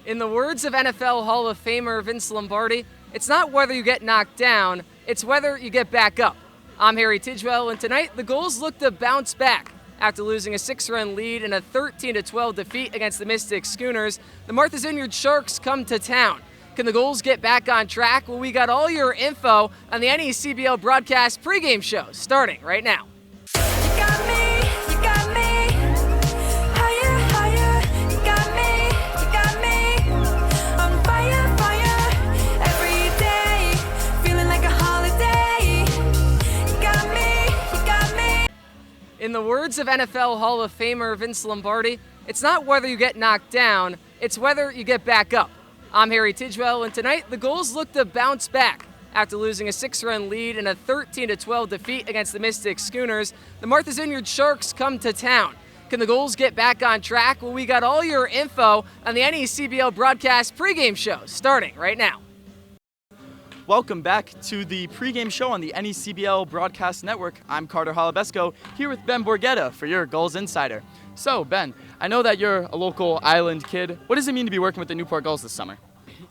In the words of NFL Hall of Famer Vince Lombardi, it's not whether you get knocked down, it's whether you get back up. I'm Harry Tidgwell, and tonight the Gulls look to bounce back. After losing a 6-run lead in a 13-12 defeat against the Mystic Schooners, the Martha's Vineyard Sharks come to town. Can the Gulls get back on track? Well, we got all your info on the NECBL broadcast pregame show, starting right now. In the words of NFL Hall of Famer Vince Lombardi, it's not whether you get knocked down, it's whether you get back up. I'm Harry Tidgwell, and tonight the Gulls look to bounce back. After losing a 6-run lead in a 13-12 defeat against the Mystic Schooners, the Martha's Vineyard Sharks come to town. Can the Gulls get back on track? Well, we got all your info on the NECBL broadcast pregame show, starting right now. Welcome back to the pregame show on the NECBL Broadcast Network. I'm Carter Holubesco, here with Ben Borgetta for your Gulls Insider. So, Ben, I know that you're a local island kid. What does it mean to be working with the Newport Gulls this summer?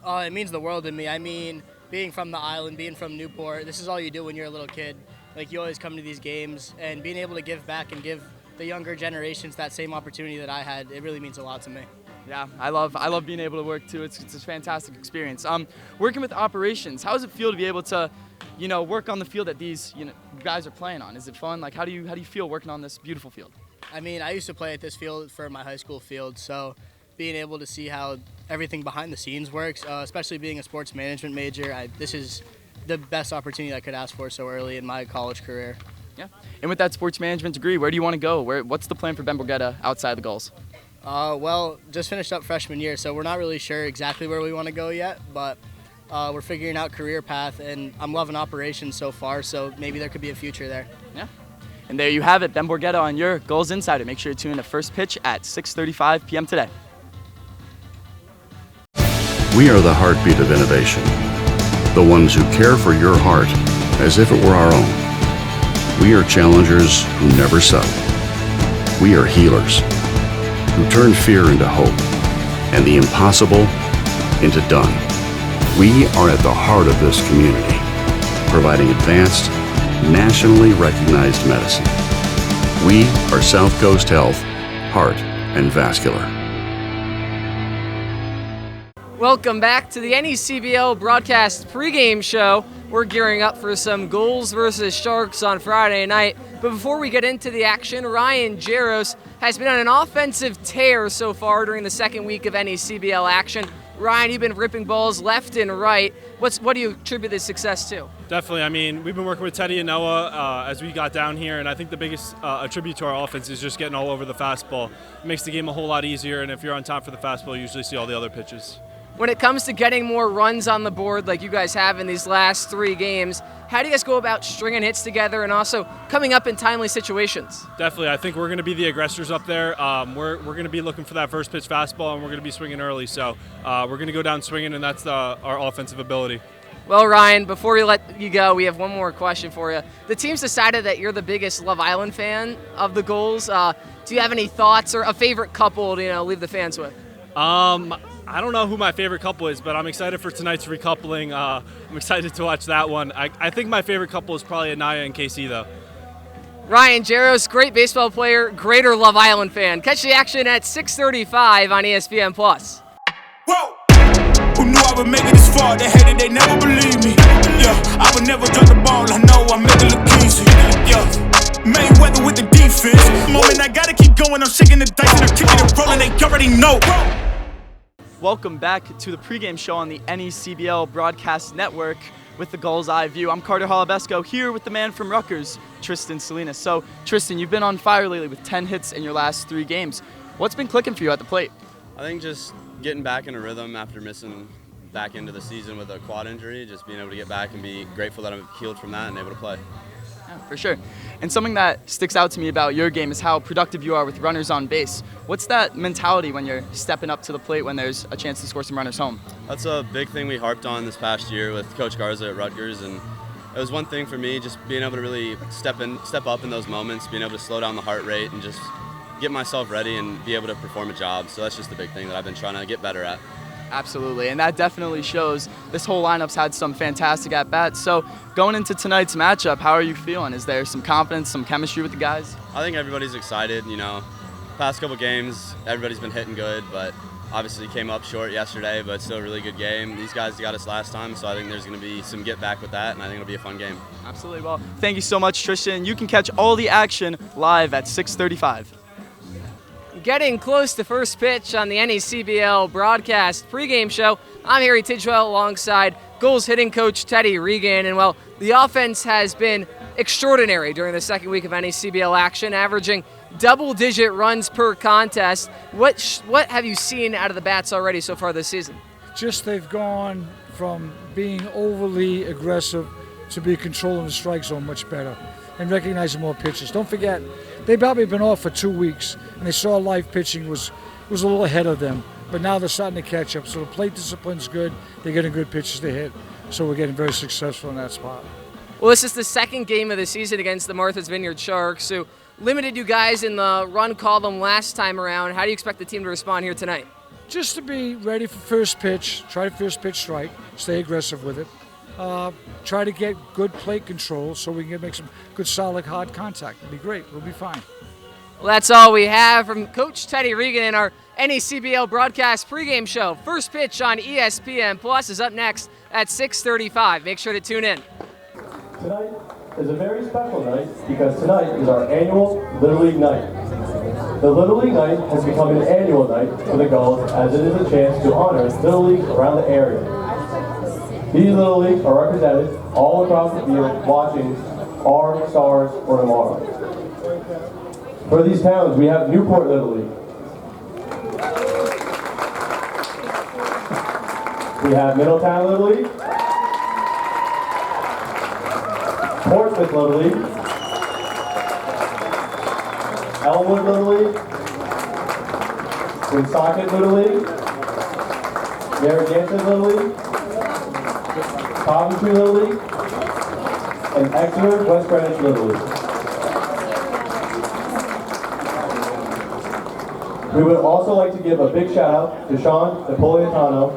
It means the world to me. I mean, being from the island, being from Newport, this is all you do when you're a little kid. Like, you always come to these games, and being able to give back and give the younger generations that same opportunity that I had, it really means a lot to me. Yeah, I love being able to work too. It's a fantastic experience. Working with operations, how does it feel to be able to, work on the field that these guys are playing on? Is it fun? Like, how do you feel working on this beautiful field? I mean, I used to play at this field for my high school field, so being able to see how everything behind the scenes works, especially being a sports management major, this is the best opportunity I could ask for so early in my college career. Yeah, and with that sports management degree, where do you want to go? What's the plan for Ben Borgetta outside the Gulls? Well, just finished up freshman year, so we're not really sure exactly where we want to go yet, but we're figuring out career path, and I'm loving operations so far, so maybe there could be a future there. Yeah. And there you have it, Ben Borgetta on your Gulls Insider. Make sure to tune in to First Pitch at 6:35 p.m. today. We are the heartbeat of innovation, the ones who care for your heart as if it were our own. We are challengers who never settle. We are healers who turn fear into hope and the impossible into done. We are at the heart of this community, providing advanced, nationally recognized medicine. We are South Coast Health, Heart and Vascular. Welcome back to the NECBL broadcast pregame show. We're gearing up for some Gulls versus Sharks on Friday night. But before we get into the action, Ryan Jaros has been on an offensive tear so far during the second week of NECBL action. Ryan, you've been ripping balls left and right. What do you attribute this success to? Definitely. I mean, we've been working with Teddy and Noah as we got down here, and I think the biggest attribute to our offense is just getting all over the fastball. It makes the game a whole lot easier, and if you're on top for the fastball, you usually see all the other pitches. When it comes to getting more runs on the board like you guys have in these last 3 games, how do you guys go about stringing hits together and also coming up in timely situations? Definitely. I think we're going to be the aggressors up there. We're going to be looking for that first pitch fastball, and we're going to be swinging early. So we're going to go down swinging, and that's our offensive ability. Well, Ryan, before we let you go, we have one more question for you. The team's decided that you're the biggest Love Island fan of the Gulls. Do you have any thoughts or a favorite couple to leave the fans with? I don't know who my favorite couple is, but I'm excited for tonight's recoupling. I'm excited to watch that one. I think my favorite couple is probably Anaya and KC, though. Ryan Jaros, great baseball player, greater Love Island fan. Catch the action at 6:35 on ESPN+. Whoa! Who knew I would make it this far? They hated, they never believed me. Yeah, I would never drop the ball. I know I make it look easy. Yeah, Mayweather with the defense. Moment I gotta keep going. I'm shaking the dice and I'm kicking and rolling. They already know. Welcome back to the pregame show on the NECBL Broadcast Network with the Gulls Eye View. I'm Carter Holubesco here with the man from Rutgers, Tristan Salinas. So, Tristan, you've been on fire lately with 10 hits in your last 3 games. What's been clicking for you at the plate? I think just getting back in a rhythm after missing back into the season with a quad injury, just being able to get back and be grateful that I'm healed from that and able to play. Yeah, for sure. And something that sticks out to me about your game is how productive you are with runners on base. What's that mentality when you're stepping up to the plate when there's a chance to score some runners home? That's a big thing we harped on this past year with Coach Garza at Rutgers, and it was one thing for me, just being able to really step up in those moments, being able to slow down the heart rate and just get myself ready and be able to perform a job. So that's just the big thing that I've been trying to get better at. Absolutely, and that definitely shows. This whole lineup's had some fantastic at-bats. So going into tonight's matchup, how are you feeling? Is there some confidence, some chemistry with the guys? I think everybody's excited. Past couple games, everybody's been hitting good, but obviously came up short yesterday, but still a really good game. These guys got us last time, so I think there's going to be some get back with that, and I think it'll be a fun game. Absolutely. Well, thank you so much, Tristan. You can catch all the action live at 6:35. Getting close to first pitch on the NECBL broadcast pregame show. I'm Harry Tidgewell alongside Gulls hitting coach Teddy Regan. And well, the offense has been extraordinary during the second week of NECBL action, averaging double-digit runs per contest. What have you seen out of the bats already so far this season? Just they've gone from being overly aggressive to be controlling the strike zone much better and recognizing more pitches. Don't forget, they've probably been off for 2 weeks, and they saw live pitching was a little ahead of them. But now they're starting to catch up. So the plate discipline's good. They're getting good pitches to hit. So we're getting very successful in that spot. Well, this is the second game of the season against the Martha's Vineyard Sharks, who limited you guys in the run column last time around. How do you expect the team to respond here tonight? Just to be ready for first pitch, try to first pitch strike, stay aggressive with it. Try to get good plate control so we can make some good, solid, hard contact. It'll be great. We'll be fine. Well, that's all we have from Coach Teddy Regan in our NECBL broadcast pregame show. First pitch on ESPN Plus is up next at 6:35. Make sure to tune in. Tonight is a very special night because tonight is our annual Little League night. The Little League night has become an annual night for the Gulls as it is a chance to honor Little Leagues around the area. These Little Leagues are represented all across the field watching our stars for tomorrow. For these towns, we have Newport Little League. We have Middletown Little League. Portsmouth Little League. Elmwood Little League. Woonsocket Little League. Narragansett Little League. Coventry Little League. And Exeter West Greenwich Little League. We would also like to give a big shout out to Sean Napolitano.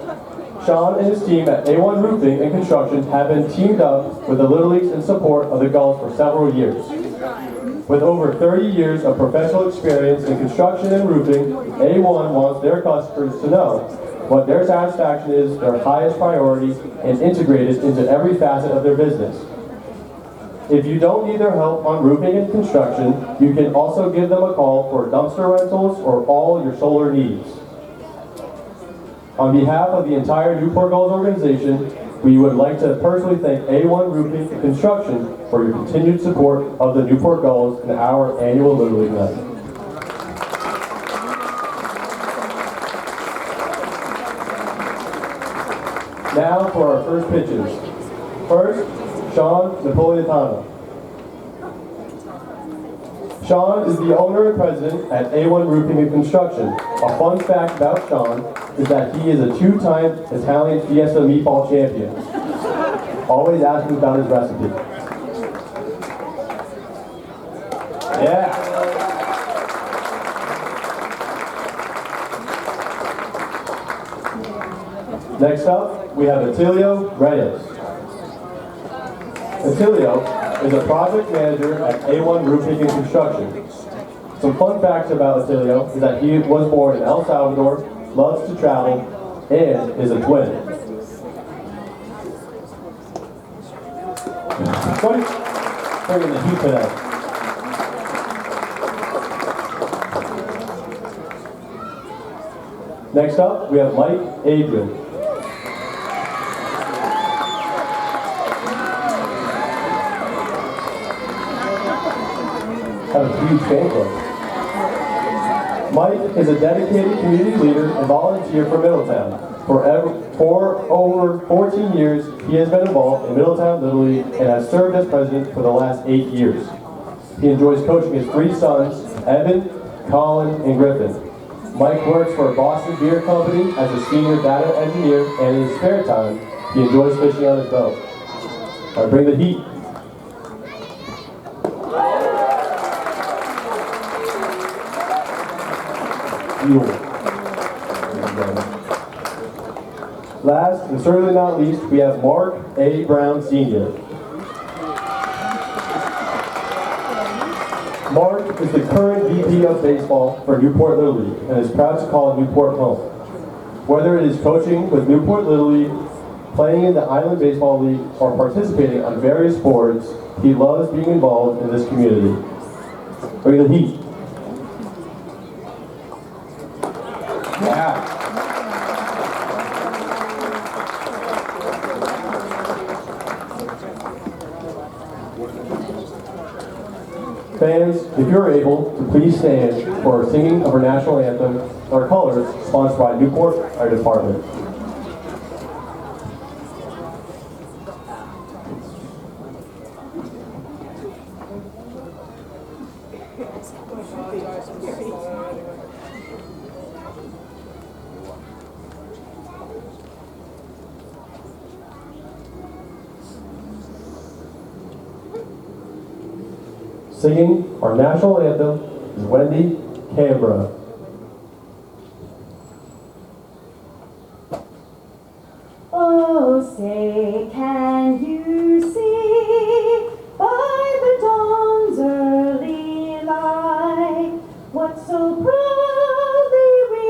Sean and his team at A1 Roofing and Construction have been teamed up with the Little Leagues in support of the Gulls for several years. With over 30 years of professional experience in construction and roofing, A1 wants their customers to know what their satisfaction is their highest priority and integrated into every facet of their business. If you don't need their help on roofing and construction, you can also give them a call for dumpster rentals or all your solar needs. On behalf of the entire Newport Gulls organization, we would like to personally thank A1 Roofing and Construction for your continued support of the Newport Gulls and our annual Little League night. Now for our first pitches. First, Sean Napolitano. Sean is the owner and president at A1 Roofing and Construction. A fun fact about Sean is that he is a two-time Italian Fiesta meatball champion. Always asking about his recipe. Yeah. Next up, we have Atilio Reyes. Atilio is a project manager at A1 Roofing and Construction. Some fun facts about Atilio is that he was born in El Salvador, loves to travel, and is a twin. Bringing the heat today. Next up, we have Mike Adrian. Have a huge fan club. Mike is a dedicated community leader and volunteer for Middletown. For over 14 years, he has been involved in Middletown Little League and has served as president for the last 8 years. He enjoys coaching his 3 sons, Evan, Colin, and Griffin. Mike works for Boston Beer Company as a senior data engineer, and in his spare time, he enjoys fishing on his boat. All right, bring the heat. Last and certainly not least, we have Mark A. Brown Sr. Mark is the current VP of Baseball for Newport Little League and is proud to call Newport home. Whether it is coaching with Newport Little League, playing in the Island Baseball League, or participating on various boards, he loves being involved in this community. Bring the heat. Yeah. Fans, if you're able, to please stand for singing of our national anthem, our colors, sponsored by Newport, our department. Singing our national anthem is Wendy Canberra. Oh, say, can you see by the dawn's early light what so proudly we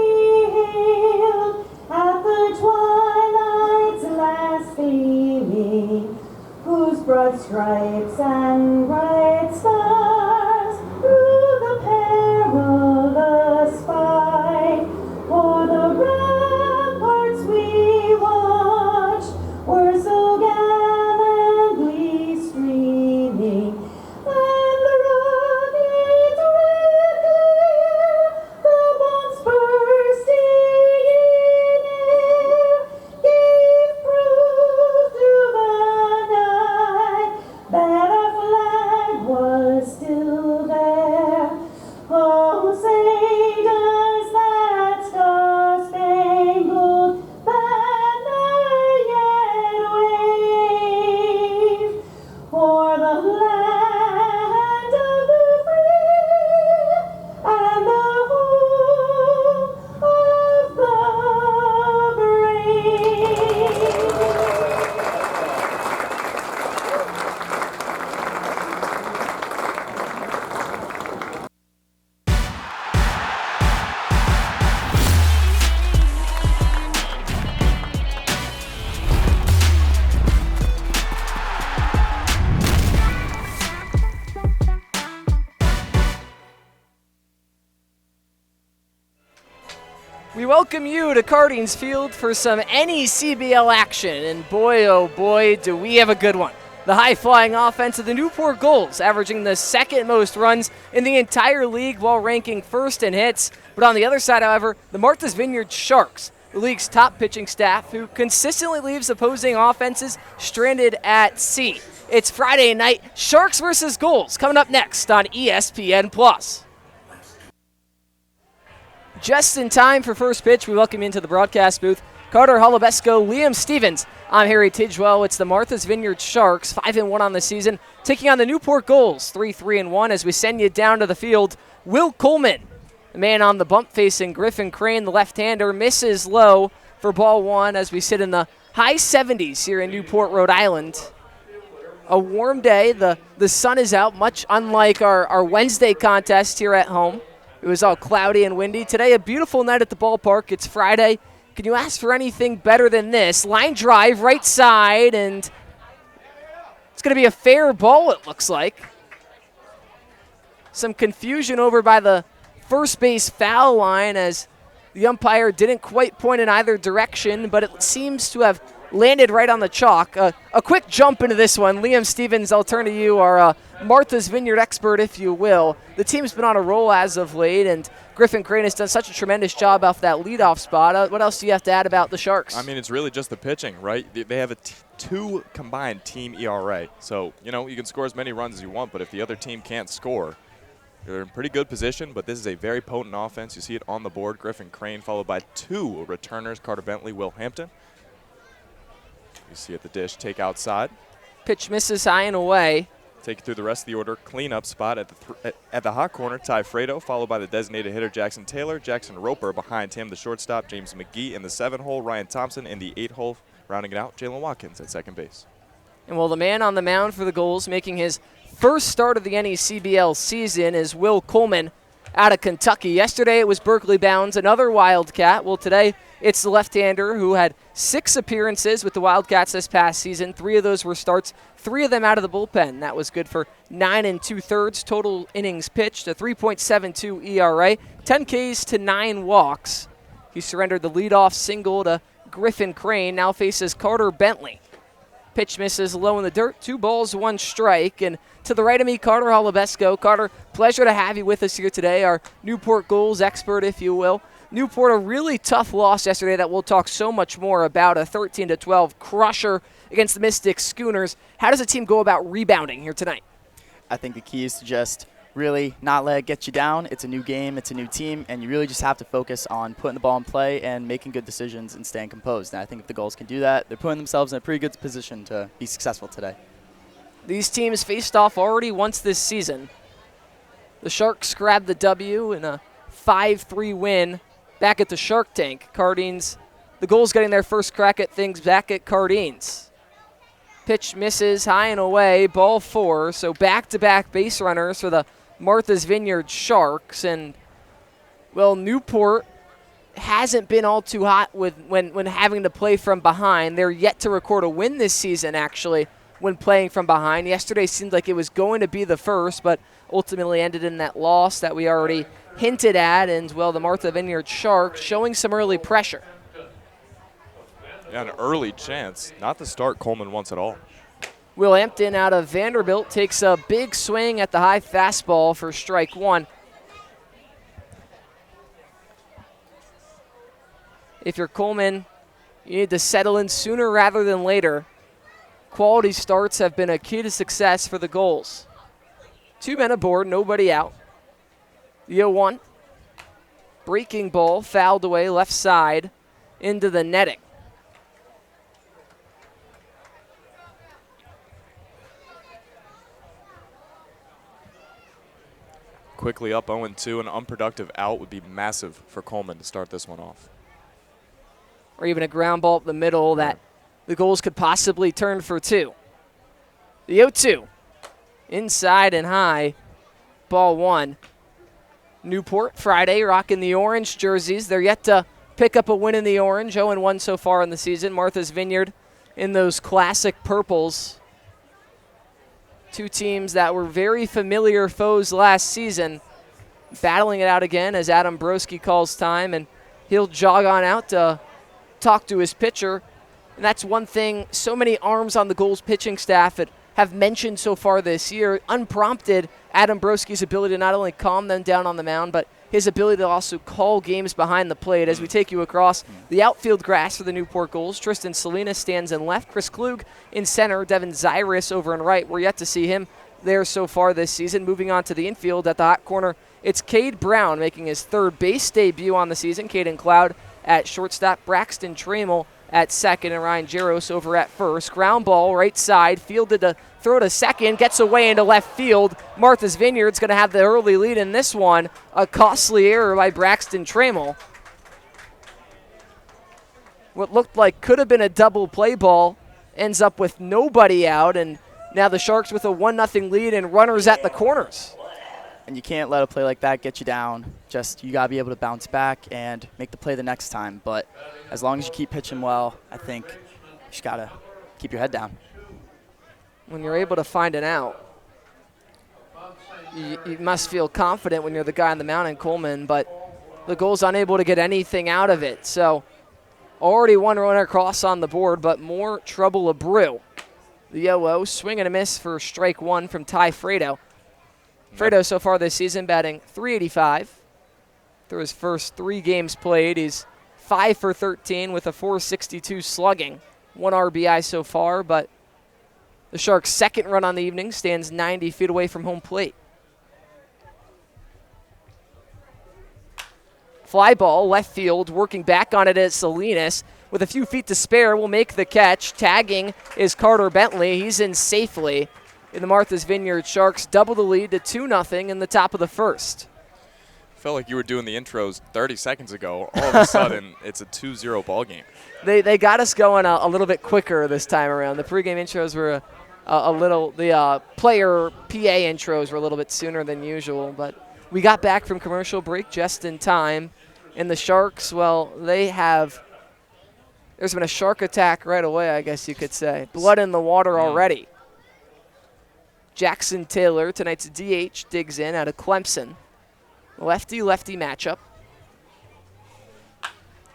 hailed at the twilight's last gleaming, whose broad stripes and bright stars through the perilous fight o'er the ramparts we watched were so gallantly streaming, and the rocket's red glare, the bombs bursting in air, gave proof through the night that our flag was still there. Oh, say does that star-spangled banner yet wave o'er the land of the free and the home of the brave? We welcome you to Cardings Field for some NECBL action, and boy, oh boy, do we have a good one. The high-flying offense of the Newport Gulls, averaging the second most runs in the entire league while ranking first in hits. But on the other side, however, the Martha's Vineyard Sharks, the league's top pitching staff, who consistently leaves opposing offenses stranded at sea. It's Friday night, Sharks versus Gulls, coming up next on ESPN+. Just in time for first pitch, we welcome you into the broadcast booth. Carter Holubesco, Liam Stevens. I'm Harry Tidgewell. It's the Martha's Vineyard Sharks, 5-1 on the season, taking on the Newport Gulls, 3-1 as we send you down to the field. Will Coleman, the man on the bump facing Griffin Crane, the left-hander, misses low for ball one as we sit in the high 70s here in Newport, Rhode Island. A warm day. The sun is out, much unlike our Wednesday contest here at home. It was all cloudy and windy. Today, a beautiful night at the ballpark. It's Friday. Can you ask for anything better than this? Line drive, right side, and it's going to be a fair ball, it looks like. Some confusion over by the first base foul line as the umpire didn't quite point in either direction, but it seems to have landed right on the chalk. A quick jump into this one. Liam Stevens, I'll turn to you, our Martha's Vineyard expert, if you will. The team's been on a roll as of late, and Griffin Crane has done such a tremendous job off that leadoff spot. What else do you have to add about the Sharks? I mean, it's really just the pitching, right? They have a 2 combined team ERA. So, you can score as many runs as you want, but if the other team can't score, you're in pretty good position, but this is a very potent offense. You see it on the board. Griffin Crane followed by 2 returners, Carter Bentley, Will Hampton. You see at the dish, take outside. Pitch misses high and away. Take you through the rest of the order. Cleanup spot at the hot corner, Ty Fredo, followed by the designated hitter Jackson Taylor, Jackson Roper behind him, the shortstop James McGee in the 7-hole, Ryan Thompson in the 8-hole, rounding it out, Jalen Watkins at second base. And well, the man on the mound for the Gulls making his first start of the NECBL season is Will Coleman out of Kentucky. Yesterday it was Berkeley Bounds, another Wildcat. Well, today it's the left-hander who had 6 appearances with the Wildcats this past season. 3 of those were starts, 3 of them out of the bullpen. That was good for 9 2/3 total innings pitched, a 3.72 ERA, 10 Ks to 9 walks. He surrendered the leadoff single to Griffin Crane, now faces Carter Bentley. Pitch misses low in the dirt, 2 balls, 1 strike. And to the right of me, Carter Holubesco. Carter, pleasure to have you with us here today, our Newport Gulls expert, if you will. Newport, a really tough loss yesterday that we'll talk so much more about, a 13-12 crusher against the Mystic Schooners. How does the team go about rebounding here tonight? I think the key is to just really not let it get you down. It's a new game, it's a new team, and you really just have to focus on putting the ball in play and making good decisions and staying composed. And I think if the Gulls can do that, they're putting themselves in a pretty good position to be successful today. These teams faced off already once this season. The Sharks grabbed the W in a 5-3 win back at the Shark Tank. The Gulls getting their first crack at things back at Cardines. Pitch misses high and away, ball 4. So back-to-back base runners for the Martha's Vineyard Sharks. And, well, Newport hasn't been all too hot when having to play from behind. They're yet to record a win this season, actually, when playing from behind. Yesterday seemed like it was going to be the first, but ultimately ended in that loss that we already hinted at. And, well, the Martha Vineyard Sharks showing some early pressure. Yeah, an early chance. Not the start Coleman wants at all. Will Hampton out of Vanderbilt takes a big swing at the high fastball for strike 1. If you're Coleman, you need to settle in sooner rather than later. Quality starts have been a key to success for the Gulls. 2 men aboard, nobody out. The 0-1. Breaking ball, fouled away left side into the netting. Quickly up 0-2, an unproductive out would be massive for Coleman to start this one off. Or even a ground ball up the middle that the Gulls could possibly turn for 2. The 0-2. Inside and high. Ball 1. Newport Friday rocking the orange jerseys. They're yet to pick up a win in the orange. 0-1 so far in the season. Martha's Vineyard in those classic purples. 2 teams that were very familiar foes last season, battling it out again as Adam Broski calls time, and he'll jog on out to talk to his pitcher. And that's one thing so many arms on the Gulls pitching staff have mentioned so far this year, unprompted Adam Broski's ability to not only calm them down on the mound, but his ability to also call games behind the plate. As we take you across the outfield grass for the Newport Gulls, Tristan Salinas stands in left, Chris Klug in center, Devin Zyrus over in right. We're yet to see him there so far this season. Moving on to the infield at the hot corner, it's Cade Brown making his third base debut on the season. Caden Cloud at shortstop, Braxton Trammell at second, and Ryan Jaros over at first. Ground ball right side, fielded to throw to second, gets away into left field. Martha's Vineyard's going to have the early lead in this one. A costly error by Braxton Trammell. What looked like could have been a double play ball ends up with nobody out, and now the Sharks with a 1-0 lead and runners at the corners. And you can't let a play like that get you down. You got to be able to bounce back and make the play the next time. But as long as you keep pitching well, I think you just got to keep your head down. When you're able to find an out, you must feel confident when you're the guy on the mound in Coleman, but the Gulls unable to get anything out of it. So already 1 runner across on the board, but more trouble a brew. The 0-0, swing and a miss for strike 1 from Ty Fredo. Fredo so far this season batting .385. Through his first 3 games played, he's 5 for 13 with a .462 slugging. 1 RBI so far, but the Sharks' second run on the evening stands 90 feet away from home plate. Fly ball, left field, working back on it as Salinas. With a few feet to spare, will make the catch. Tagging is Carter Bentley. He's in safely. in the Martha's Vineyard Sharks double the lead to 2-0 in the top of the first. Felt like you were doing the intros 30 seconds ago. All of a sudden, it's a 2-0 ball game. They got us going a little bit quicker this time around. The pregame intros were the player PA intros were a little bit sooner than usual, but we got back from commercial break just in time. And the Sharks, well, there's been a shark attack right away, I guess you could say. Blood in the water already. Jackson Taylor, tonight's DH, digs in out of Clemson. Lefty-lefty matchup.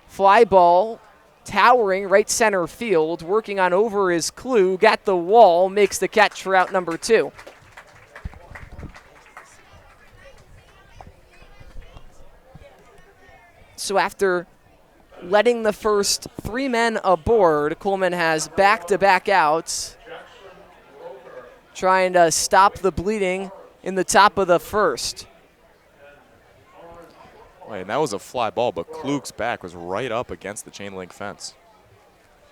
Fly ball, towering right center field, working on over his clue, got the wall, makes the catch for out number 2. So after letting the first 3 men aboard, Coleman has back-to-back outs, trying to stop the bleeding in the top of the first. Wait, and that was a fly ball, but Klug's back was right up against the chain link fence.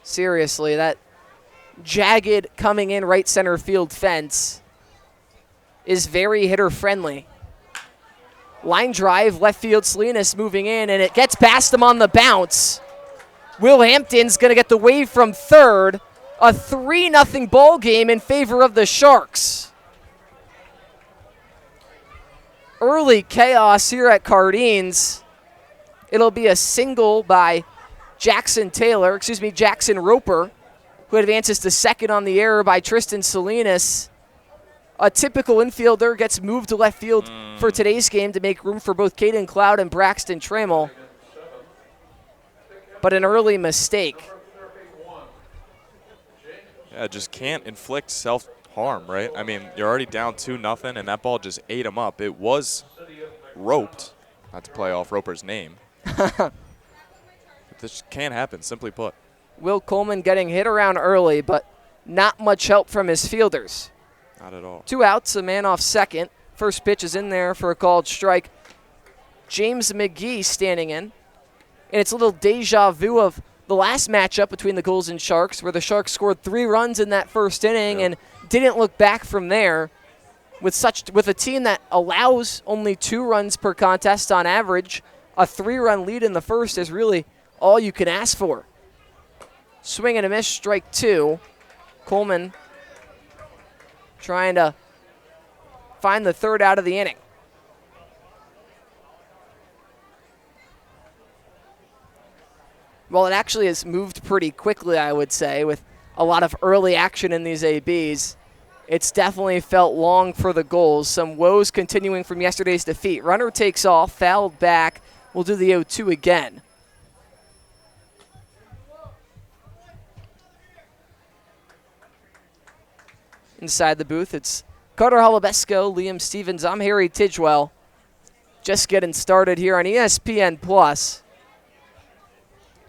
Seriously, that jagged coming in right center field fence is very hitter friendly. Line drive, left field, Salinas moving in, and it gets past him on the bounce. Will Hampton's going to get the wave from third. A 3-0 ball game in favor of the Sharks. Early chaos here at Cardines. It'll be a single by Jackson Roper, who advances to second on the error by Tristan Salinas. A typical infielder gets moved to left field for today's game to make room for both Caden Cloud and Braxton Trammell. But an early mistake. Yeah, just can't inflict self-harm, right? I mean, you're already down 2-0, and that ball just ate him up. It was roped, not to play off Roper's name. But this can't happen, simply put. Will Coleman getting hit around early, but not much help from his fielders. Not at all. 2 outs, a man off second. First pitch is in there for a called strike. James McGee standing in. And it's a little deja vu of the last matchup between the Gulls and Sharks, where the Sharks scored 3 runs in that first inning and didn't look back from there. With a team that allows only 2 runs per contest on average, a 3-run lead in the first is really all you can ask for. Swing and a miss, strike 2. Coleman trying to find the third out of the inning. Well, it actually has moved pretty quickly, I would say, with a lot of early action in these ABs. It's definitely felt long for the Gulls. Some woes continuing from yesterday's defeat. Runner takes off, fouled back. We'll do the 0-2 again. Inside the booth, it's Carter Holubesco, Liam Stevens. I'm Harry Tidgewell. Just getting started here on ESPN Plus.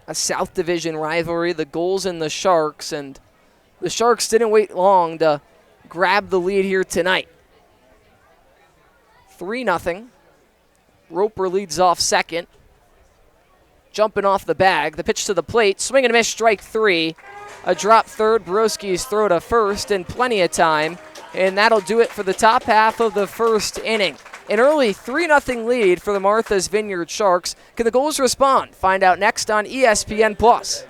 A South Division rivalry, the Gulls and the Sharks, and the Sharks didn't wait long to grab the lead here tonight. 3-0. Roper leads off second. Jumping off the bag, the pitch to the plate, swing and a miss, strike 3. A drop third, Borowski's throw to first, and plenty of time. And that'll do it for the top half of the first inning. An early 3-0 lead for the Martha's Vineyard Sharks. Can the Gulls respond? Find out next on ESPN Plus.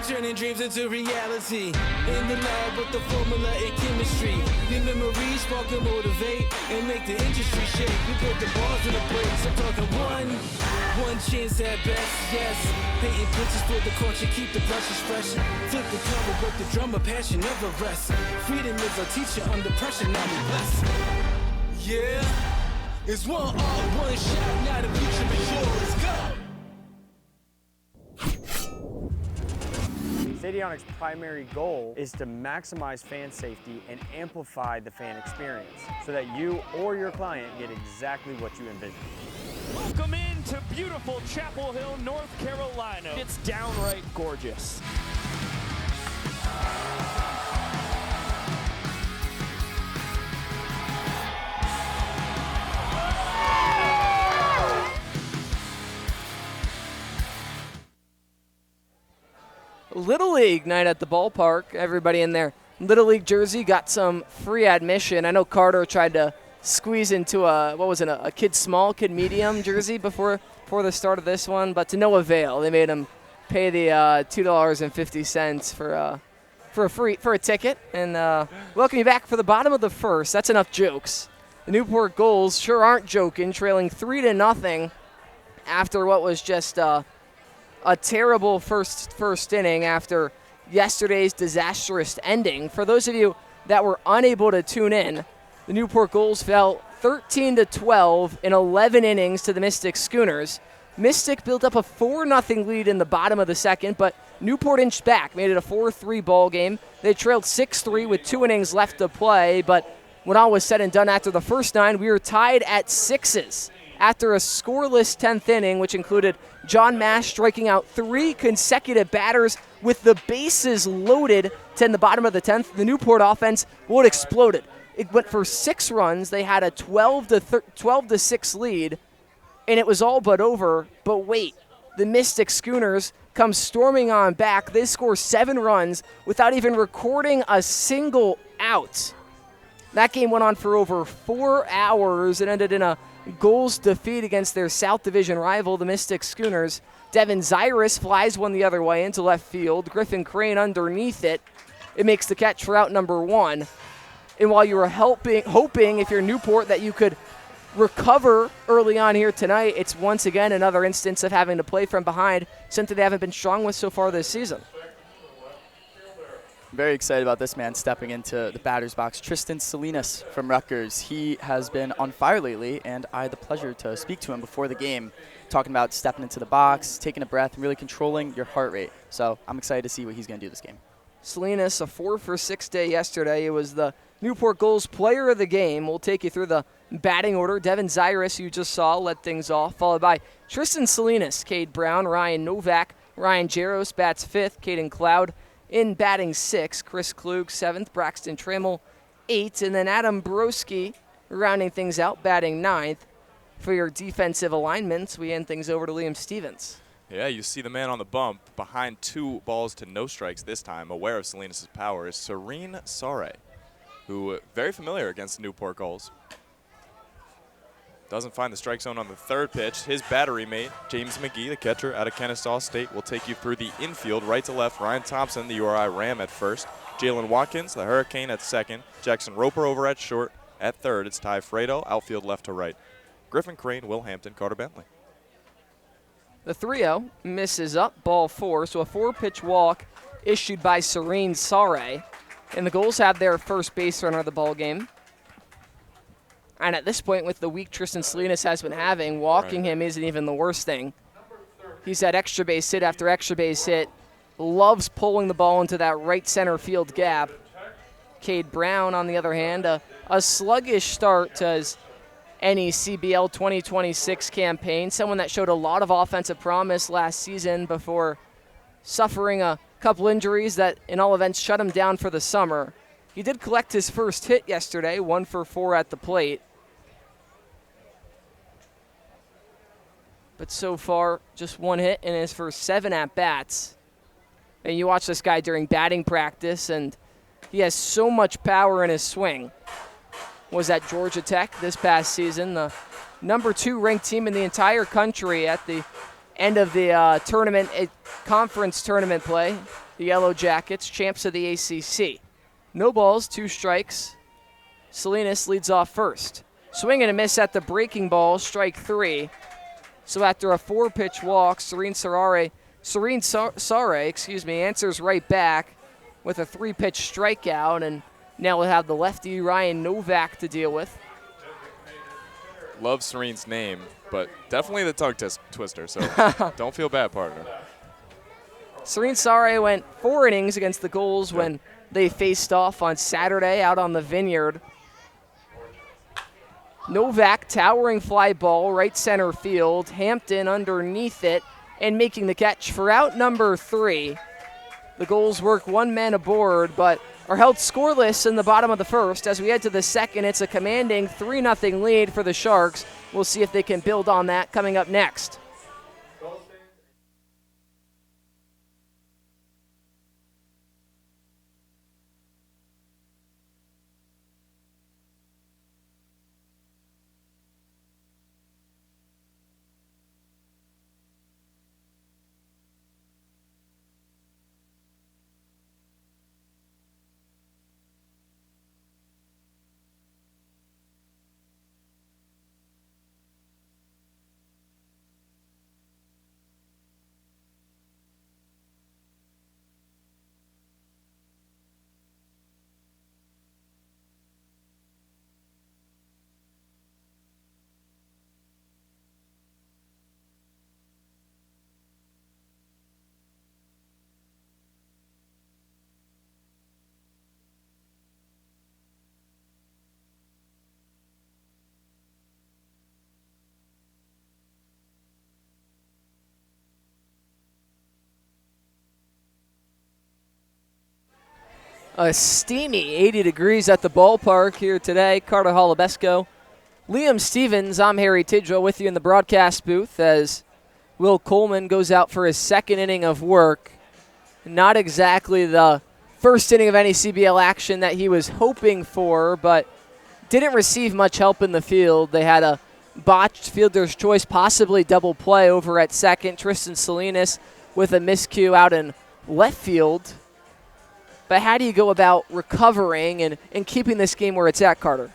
Turning dreams into reality. In the lab with the formula and chemistry. The memories spark and motivate and make the industry shake. We put the bars in the place. I'm talking one chance at best, yes. Painting pictures for the culture, keep the brushes fresh. Flip the cover with the drummer, passion never rests. Freedom is a teacher under pressure, now we blessed. Yeah, it's one art, one shot, now the future is yours. Go! Stadionic's primary goal is to maximize fan safety and amplify the fan experience so that you or your client get exactly what you envision. Welcome into beautiful Chapel Hill, North Carolina. It's downright gorgeous. Little League night at the ballpark. Everybody in their Little League jersey got some free admission. I know Carter tried to squeeze into a kid medium jersey before the start of this one, but to no avail. They made him pay the $2.50 for a ticket. And welcome you back for the bottom of the first. That's enough jokes. The Newport Gulls sure aren't joking, trailing 3-0 after what was just a terrible first inning after yesterday's disastrous ending. For those of you that were unable to tune in, the Newport Gulls fell 13-12 in 11 innings to the Mystic Schooners. Mystic built up a 4-0 lead in the bottom of the second, but Newport inched back, made it a 4-3 ball game. They trailed 6-3 with 2 innings left to play, but when all was said and done after the first 9, we were tied at 6s after a scoreless 10th inning, which included John Mash striking out 3 consecutive batters with the bases loaded to in the bottom of the 10th. The Newport offense, exploded. It went for 6 runs. They had a 12-6 lead, and it was all but over. But wait, the Mystic Schooners come storming on back. They score 7 runs without even recording a single out. That game went on for over 4 hours. It ended in a Gulls defeat against their South Division rival, the Mystic Schooners. Devin Zyrus flies one the other way into left field. Griffin Crane underneath it. It makes the catch for out number 1. And while you were hoping if you're Newport that you could recover early on here tonight, it's once again another instance of having to play from behind, something they haven't been strong with so far this season. Very excited about this man stepping into the batter's box. Tristan Salinas from Rutgers. He has been on fire lately, and I had the pleasure to speak to him before the game, talking about stepping into the box, taking a breath, and really controlling your heart rate. So I'm excited to see what he's going to do this game. Salinas, a 4-for-6 day yesterday. It was the Newport Gulls player of the game. We'll take you through the batting order. Devin Zyrus, you just saw, led things off, followed by Tristan Salinas, Cade Brown, Ryan Novak, Ryan Jaros bats 5th, Caden Cloud in batting 6th, Chris Klug 7th, Braxton Trammell 8th, and then Adam Broski rounding things out, batting 9th. For your defensive alignments, we hand things over to Liam Stevens. Yeah, you see the man on the bump behind 2 balls to no strikes this time, aware of Salinas' power, is Serene Sare, who very familiar against the Newport Gulls. Doesn't find the strike zone on the 3rd pitch. His battery mate, James McGee, the catcher out of Kennesaw State, will take you through the infield, right to left. Ryan Thompson, the URI Ram, at 1st. Jalen Watkins, the Hurricane, at 2nd. Jackson Roper over at short. At 3rd, it's Ty Fredo, outfield left to right. Griffin Crane, Will Hampton, Carter Bentley. The 3-0 misses up, ball 4, so a 4-pitch walk issued by Serene Sare. And the Gulls have their first base runner of the ball game. And at this point, with the week Tristan Salinas has been having, walking him isn't even the worst thing. He's had extra base hit after extra base hit. Loves pulling the ball into that right center field gap. Cade Brown, on the other hand, a sluggish start to his NECBL 2026 campaign. Someone that showed a lot of offensive promise last season before suffering a couple injuries that in all events shut him down for the summer. He did collect his first hit yesterday, 1 for 4 at the plate. But so far, just 1 hit in his first 7 at-bats. And you watch this guy during batting practice, and he has so much power in his swing. Was at Georgia Tech this past season, the number 2 ranked team in the entire country at the end of the conference tournament play. The Yellow Jackets, champs of the ACC. No balls, 2 strikes. Salinas leads off first. Swing and a miss at the breaking ball, strike 3. So after a 4-pitch walk, Serene Sare, answers right back with a 3-pitch strikeout, and now we'll have the lefty Ryan Novak to deal with. Love Serene's name, but definitely the tongue twister, so don't feel bad, partner. Serene Sare went 4 innings against the Gulls when they faced off on Saturday out on the Vineyard. Novak, towering fly ball, right center field. Hampton underneath it and making the catch for out number 3. The Gulls work 1 man aboard, but are held scoreless in the bottom of the first. As we head to the second, it's a commanding 3-0 lead for the Sharks. We'll see if they can build on that coming up next. A steamy 80 degrees at the ballpark here today. Carter Holubesco, Liam Stevens, I'm Harry Tidwell with you in the broadcast booth as Will Coleman goes out for his second inning of work. Not exactly the first inning of any CBL action that he was hoping for, but didn't receive much help in the field. They had a botched fielder's choice, possibly double play over at second. Tristan Salinas with a miscue out in left field. But how do you go about recovering and keeping this game where it's at, Carter?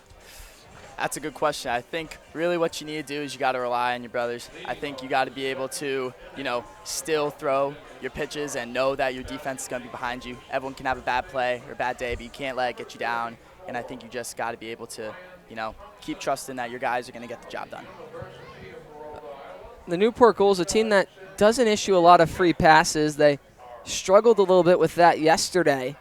That's a good question. I think really what you need to do is you got to rely on your brothers. I think you got to be able to, still throw your pitches and know that your defense is going to be behind you. Everyone can have a bad play or a bad day, but you can't let it get you down. And I think you just got to be able to, keep trusting that your guys are going to get the job done. The Newport Gulls, a team that doesn't issue a lot of free passes. They struggled a little bit with that yesterday.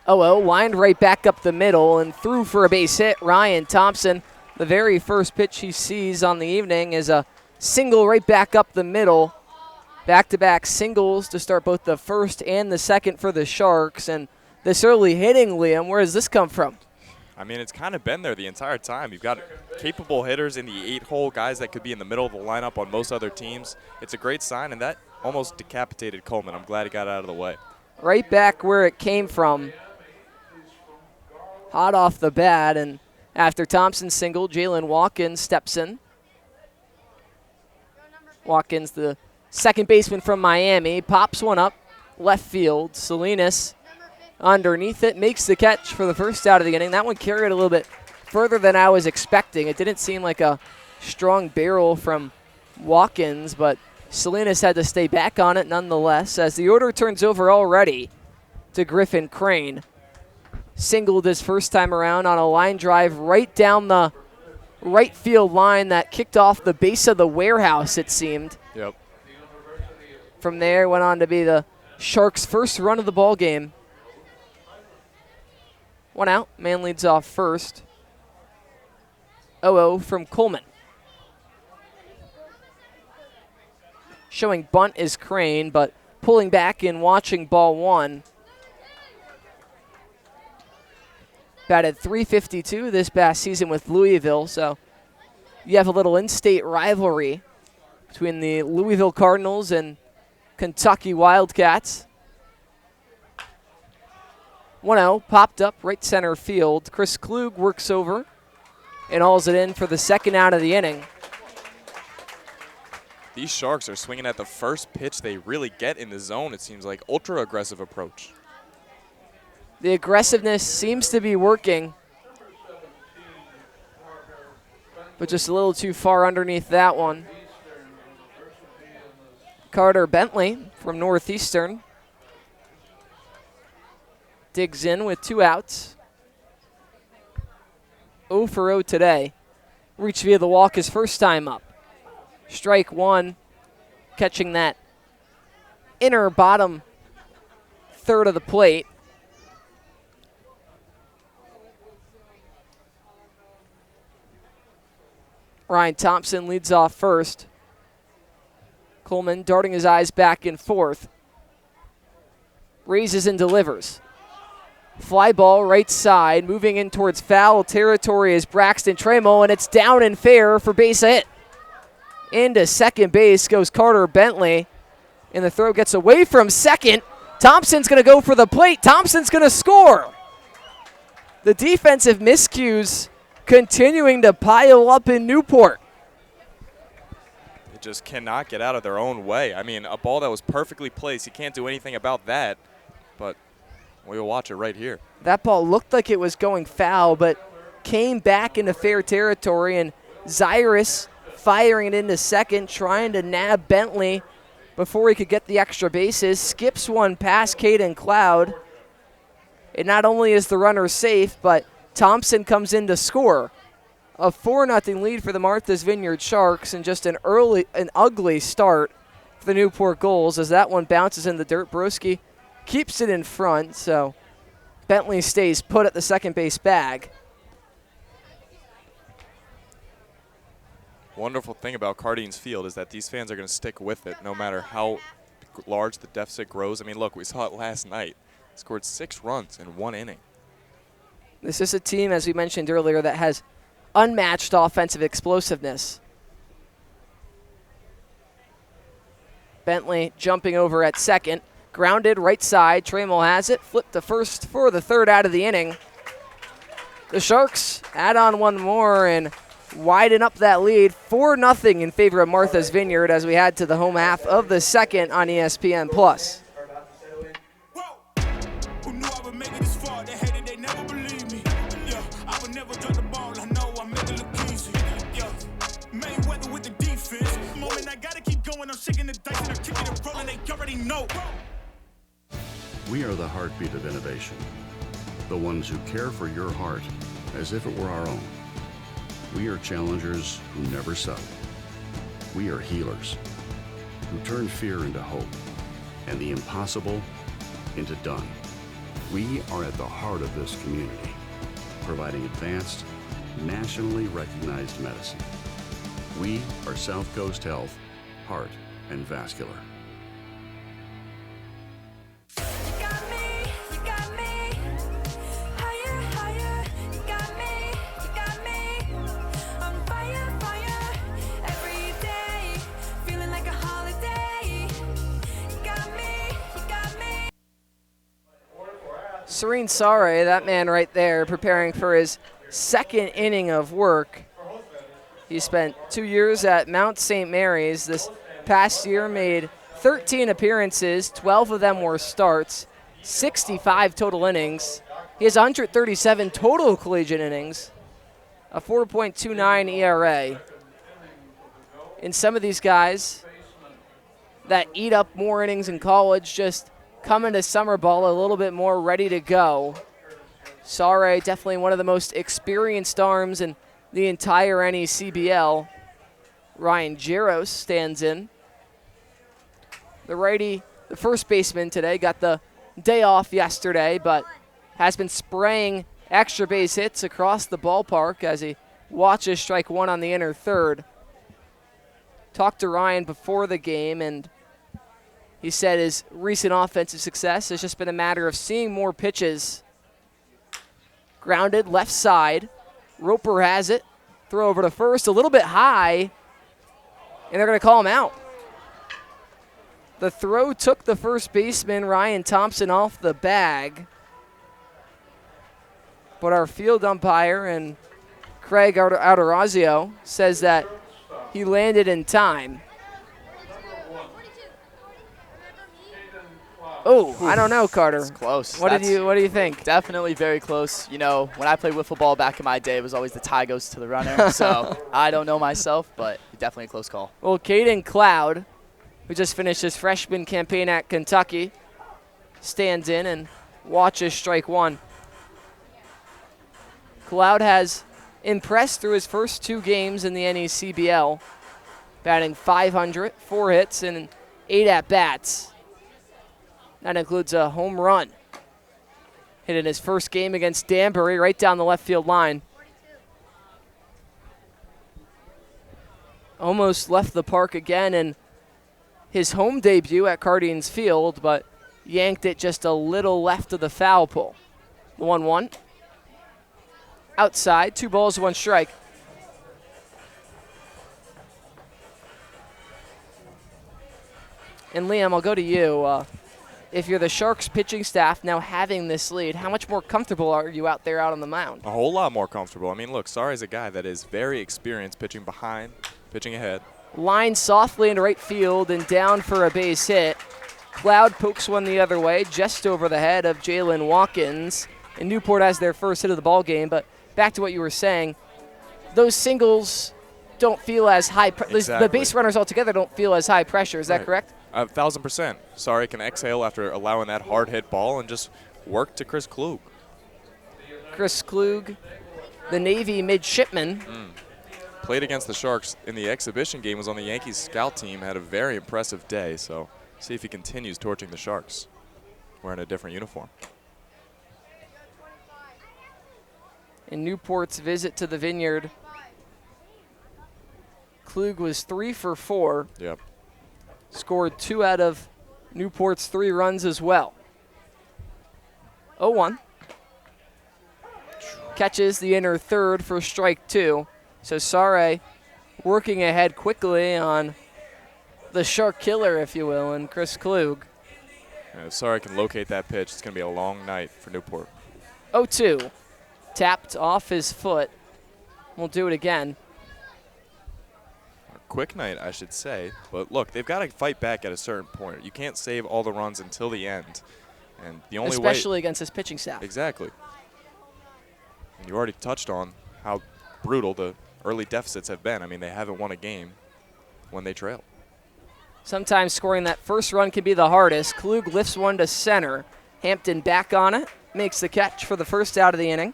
Lined right back up the middle and threw for a base hit. Ryan Thompson, the very first pitch he sees on the evening is a single right back up the middle. Back-to-back singles to start both the first and the second for the Sharks. And this early hitting, Liam, where does this come from? I mean, it's kind of been there the entire time. You've got capable hitters in the 8-hole, guys that could be in the middle of the lineup on most other teams. It's a great sign, and that almost decapitated Coleman. I'm glad he got out of the way. Right back where it came from. Hot off the bat, and after Thompson single, Jalen Watkins steps in. Watkins, the second baseman from Miami, pops one up, left field. Salinas underneath it, makes the catch for the first out of the inning. That one carried a little bit further than I was expecting. It didn't seem like a strong barrel from Watkins, but Salinas had to stay back on it nonetheless as the order turns over already to Griffin Crane. Singled his first time around on a line drive right down the right field line that kicked off the base of the warehouse, it seemed. Yep. From there, went on to be the Sharks' first run of the ball game. 1 out. Man leads off first. 0-0 from Coleman. Showing bunt is Crane, but pulling back and watching ball one. Batted .352 this past season with Louisville, so you have a little in-state rivalry between the Louisville Cardinals and Kentucky Wildcats. 1-0, popped up right center field. Chris Klug works over and hauls it in for the second out of the inning. These Sharks are swinging at the first pitch they really get in the zone, it seems like. Ultra-aggressive approach. The aggressiveness seems to be working, but just a little too far underneath that one. Carter Bentley from Northeastern digs in with 2 outs. 0 for 0 today. Reached via the walk his first time up. Strike one, catching that inner bottom third of the plate. Ryan Thompson leads off first. Coleman darting his eyes back and forth. Raises and delivers. Fly ball right side, moving in towards foul territory is Braxton Trammell, and it's down and fair for base hit. Into second base goes Carter Bentley, and the throw gets away from second. Thompson's going to go for the plate. Thompson's going to score. The defensive miscues continuing to pile up in Newport. They just cannot get out of their own way. I mean, a ball that was perfectly placed, you can't do anything about that, but we'll watch it right here. That ball looked like it was going foul, but came back into fair territory, and Zyrus firing it into second, trying to nab Bentley before he could get the extra bases. Skips one past Caden Cloud. And not only is the runner safe, but Thompson comes in to score. A 4-0 lead for the Martha's Vineyard Sharks, and just an ugly start for the Newport Gulls as that one bounces in the dirt. Broski keeps it in front, so Bentley stays put at the second base bag. Wonderful thing about Cardines Field is that these fans are going to stick with it no matter how large the deficit grows. I mean, look, we saw it last night. Scored 6 runs in 1 inning. This is a team, as we mentioned earlier, that has unmatched offensive explosiveness. Bentley jumping over at second. Grounded right side. Trammell has it. Flipped to first for the third out of the inning. The Sharks add on one more and widen up that lead 4-0 in favor of Martha's Vineyard as we head to the home half of the second on ESPN+. Who knew I would make it this far? They hated, they never believed me. Yeah, I would never drop the ball. I know I make it look easy. Yeah, Mayweather with the defense. Moment I gotta keep going. I'm shaking the dice and I'm kicking and rolling. They already know. We are the heartbeat of innovation. The ones who care for your heart as if it were our own. We are challengers who never settle. We are healers who turn fear into hope and the impossible into done. We are at the heart of this community, providing advanced, nationally recognized medicine. We are South Coast Health, Heart and Vascular. Serene Sare, that man right there, preparing for his second inning of work. He spent 2 years at Mount St. Mary's. This past year made 13 appearances, 12 of them were starts, 65 total innings. He has 137 total collegiate innings, a 4.29 ERA. And some of these guys that eat up more innings in college just come into summer ball a little bit more ready to go. Sare, definitely one of the most experienced arms in the entire NECBL. Ryan Jaros stands in. The righty, the first baseman today, got the day off yesterday, but has been spraying extra base hits across the ballpark as he watches strike one on the inner third. Talked to Ryan before the game, and he said his recent offensive success has just been a matter of seeing more pitches. Grounded left side. Roper has it. Throw over to first, a little bit high, and they're going to call him out. The throw took the first baseman, Ryan Thompson, off the bag. But our field umpire and Craig Autorazio says that he landed in time. Oh, I don't know, Carter. It's close. What do you think? Definitely very close. You know, when I played wiffle ball back in my day, it was always the tie goes to the runner. So I don't know myself, but definitely a close call. Well, Caden Cloud, who just finished his freshman campaign at Kentucky, stands in and watches strike one. Cloud has impressed through his first 2 games in the NECBL, batting .500, 4 hits, and 8 at-bats. That includes a home run. Hit in his first game against Danbury right down the left field line. Almost left the park again in his home debut at Cardines Field, but yanked it just a little left of the foul pole. 1-1. Outside, 2 balls, 1 strike. And Liam, I'll go to you. If you're the Sharks pitching staff now having this lead, how much more comfortable are you out there out on the mound? A whole lot more comfortable. I mean, look, Sare's a guy that is very experienced pitching behind, pitching ahead. Line softly into right field and down for a base hit. Cloud pokes one the other way, just over the head of Jalen Watkins. And Newport has their first hit of the ball game. But back to what you were saying, those singles don't feel as high. Exactly. The base runners altogether don't feel as high pressure. Is that correct? 1,000%. Sare can exhale after allowing that hard hit ball and just work to Chris Klug. Chris Klug, the Navy midshipman. Played against the Sharks in the exhibition game, was on the Yankees scout team, had a very impressive day. So see if he continues torching the Sharks wearing a different uniform. In Newport's visit to the Vineyard, Klug was 3 for 4. Yep. Scored 2 out of Newport's 3 runs as well. 0-1. Catches the inner third for strike 2. So Sare working ahead quickly on the shark killer, if you will, and Chris Klug. If Sare can locate that pitch, it's going to be a long night for Newport. 0-2. Tapped off his foot. We'll do it again. A quick night, I should say. But look, they've got to fight back at a certain point. You can't save all the runs until the end. And the only way, especially against his pitching staff. Exactly. And you already touched on how brutal the early deficits have been. I mean, they haven't won a game when they trail. Sometimes scoring that first run can be the hardest. Klug lifts one to center. Hampton back on it. Makes the catch for the first out of the inning.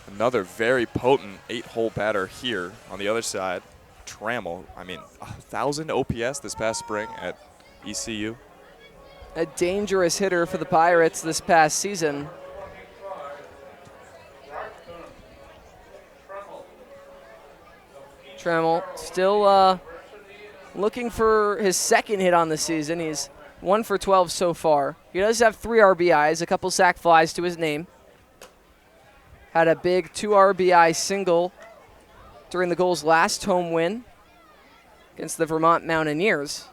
Another very potent 8-hole batter here on the other side. Trammell, I mean, 1,000 OPS this past spring at ECU. A dangerous hitter for the Pirates this past season. Trammell still looking for his second hit on the season. He's 1 for 12 so far. He does have 3 RBIs, a couple sac flies to his name. Had a big 2 RBI single during the Gulls' last home win against the Vermont Mountaineers.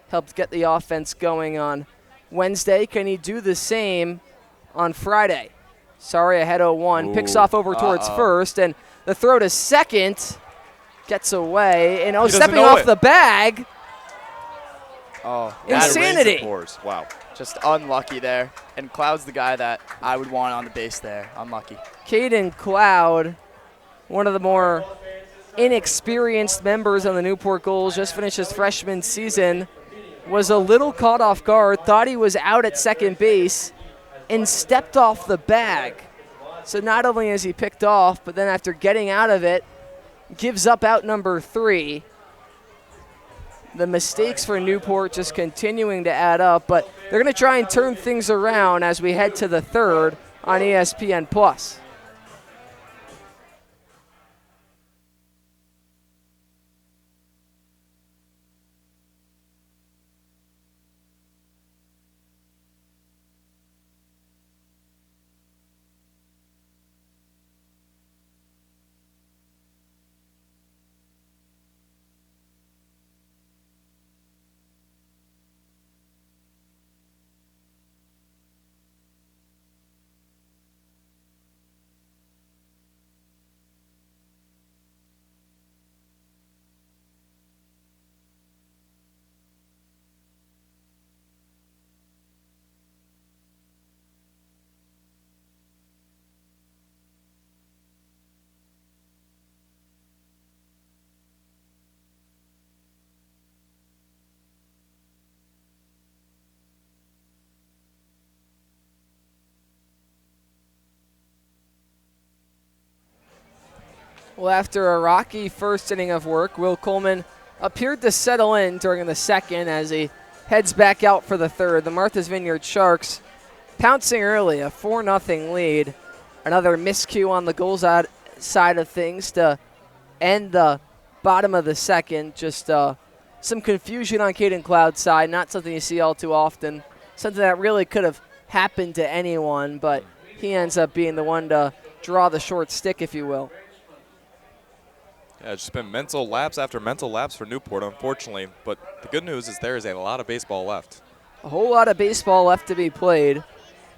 Helped get the offense going on Wednesday. Can he do the same on Friday? Sorry, ahead 0-1. Picks off over towards first, and the throw to second gets away. And stepping off the bag. Oh, insanity. Wow. Just unlucky there. And Cloud's the guy that I would want on the base there. Unlucky. Caden Cloud, one of the more inexperienced members on the Newport Gulls, just finished his freshman season, was a little caught off guard, thought he was out at second base, and stepped off the bag. So not only is he picked off, but then after getting out of it, gives up out number 3. The mistakes for Newport just continuing to add up, but they're going to try and turn things around as we head to the third on ESPN+. Well, after a rocky first inning of work, Will Coleman appeared to settle in during the second as he heads back out for the third. The Martha's Vineyard Sharks pouncing early, a 4-0 lead. Another miscue on the Gulls side of things to end the bottom of the second. Just some confusion on Caden Cloud's side, not something you see all too often. Something that really could have happened to anyone, but he ends up being the one to draw the short stick, if you will. Yeah, it's just been mental lapse after mental lapse for Newport, unfortunately. But the good news is there is a lot of baseball left. A whole lot of baseball left to be played.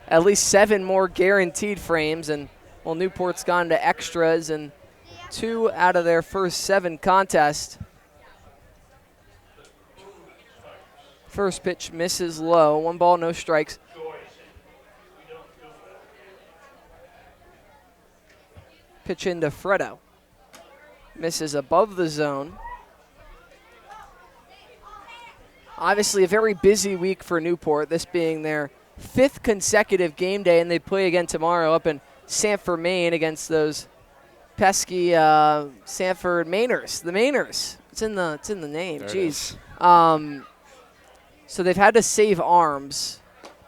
At least 7 more guaranteed frames. And, well, Newport's gone to extras and 2 out of their first 7 contests. First pitch misses low. 1 ball, no strikes. Pitch into Fredo. Misses above the zone. Obviously a very busy week for Newport, this being their 5th consecutive game day, and they play again tomorrow up in Sanford, Maine against those pesky Sanford Mainers. The Mainers. It's in the name. There Jeez. So they've had to save arms,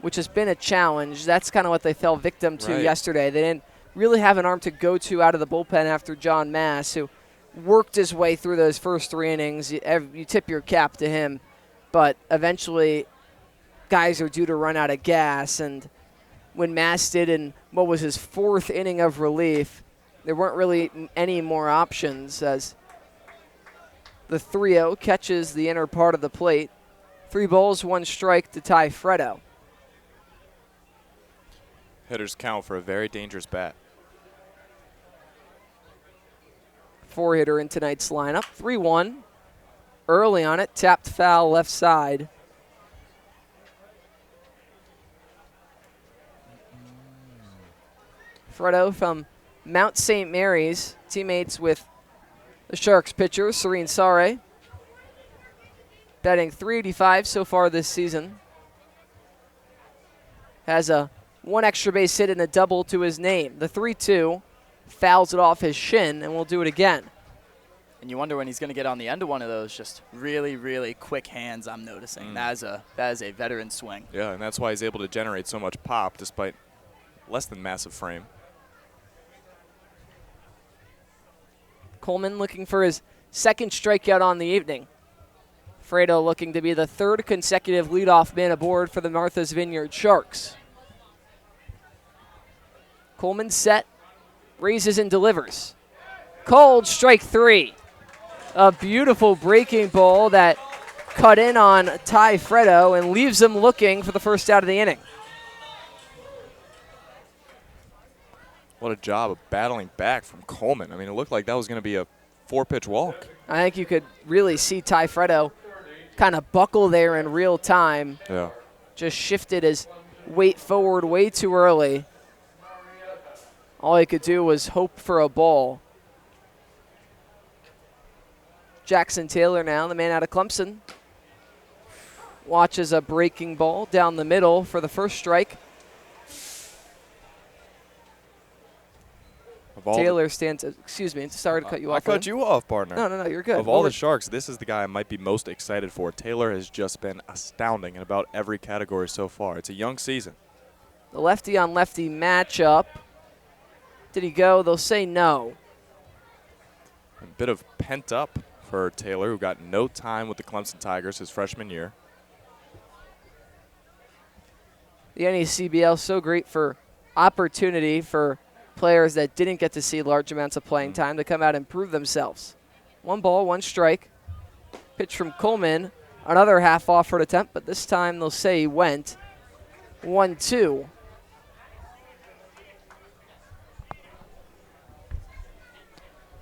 which has been a challenge. That's kind of what they fell victim to yesterday. They didn't really have an arm to go to out of the bullpen after John Mass, who worked his way through those first 3 innings. You tip your cap to him, but eventually guys are due to run out of gas, and when Mass did in what was his 4th inning of relief, there weren't really any more options as the 3-0 catches the inner part of the plate. 3 balls, 1 strike to tie Fredo. Hitters count for a very dangerous bat. 4-hitter in tonight's lineup. 3-1. Early on it, tapped foul left side. Fredo from Mount St. Mary's, teammates with the Sharks pitcher, Serene Sare. Batting .385 so far this season. Has a 1 extra base hit and a double to his name. The 3-2 fouls it off his shin, and we'll do it again. And you wonder when he's going to get on the end of one of those. Just really, really quick hands, I'm noticing. That is a veteran swing. Yeah, and that's why he's able to generate so much pop despite less than massive frame. Coleman looking for his 2nd strikeout on the evening. Fredo looking to be the 3rd consecutive leadoff man aboard for the Martha's Vineyard Sharks. Coleman set, raises and delivers. Cold, strike 3. A beautiful breaking ball that cut in on Ty Fredo and leaves him looking for the first out of the inning. What a job of battling back from Coleman. I mean, it looked like that was going to be a 4-pitch walk. I think you could really see Ty Fredo kind of buckle there in real time. Yeah. Just shifted his weight forward way too early. All he could do was hope for a ball. Jackson Taylor now, the man out of Clemson, watches a breaking ball down the middle for the first strike. Taylor stands, excuse me, sorry to cut you off. I cut you off, partner. No, you're good. Of all the Sharks, this is the guy I might be most excited for. Taylor has just been astounding in about every category so far. It's a young season. The lefty on lefty matchup. Did he go? They'll say no. A bit of pent up for Taylor, who got no time with the Clemson Tigers his freshman year. The NECBL so great for opportunity for players that didn't get to see large amounts of playing time to come out and prove themselves. 1 ball, 1 strike. Pitch from Coleman, another half offered attempt, but this time they'll say he went. 1-2.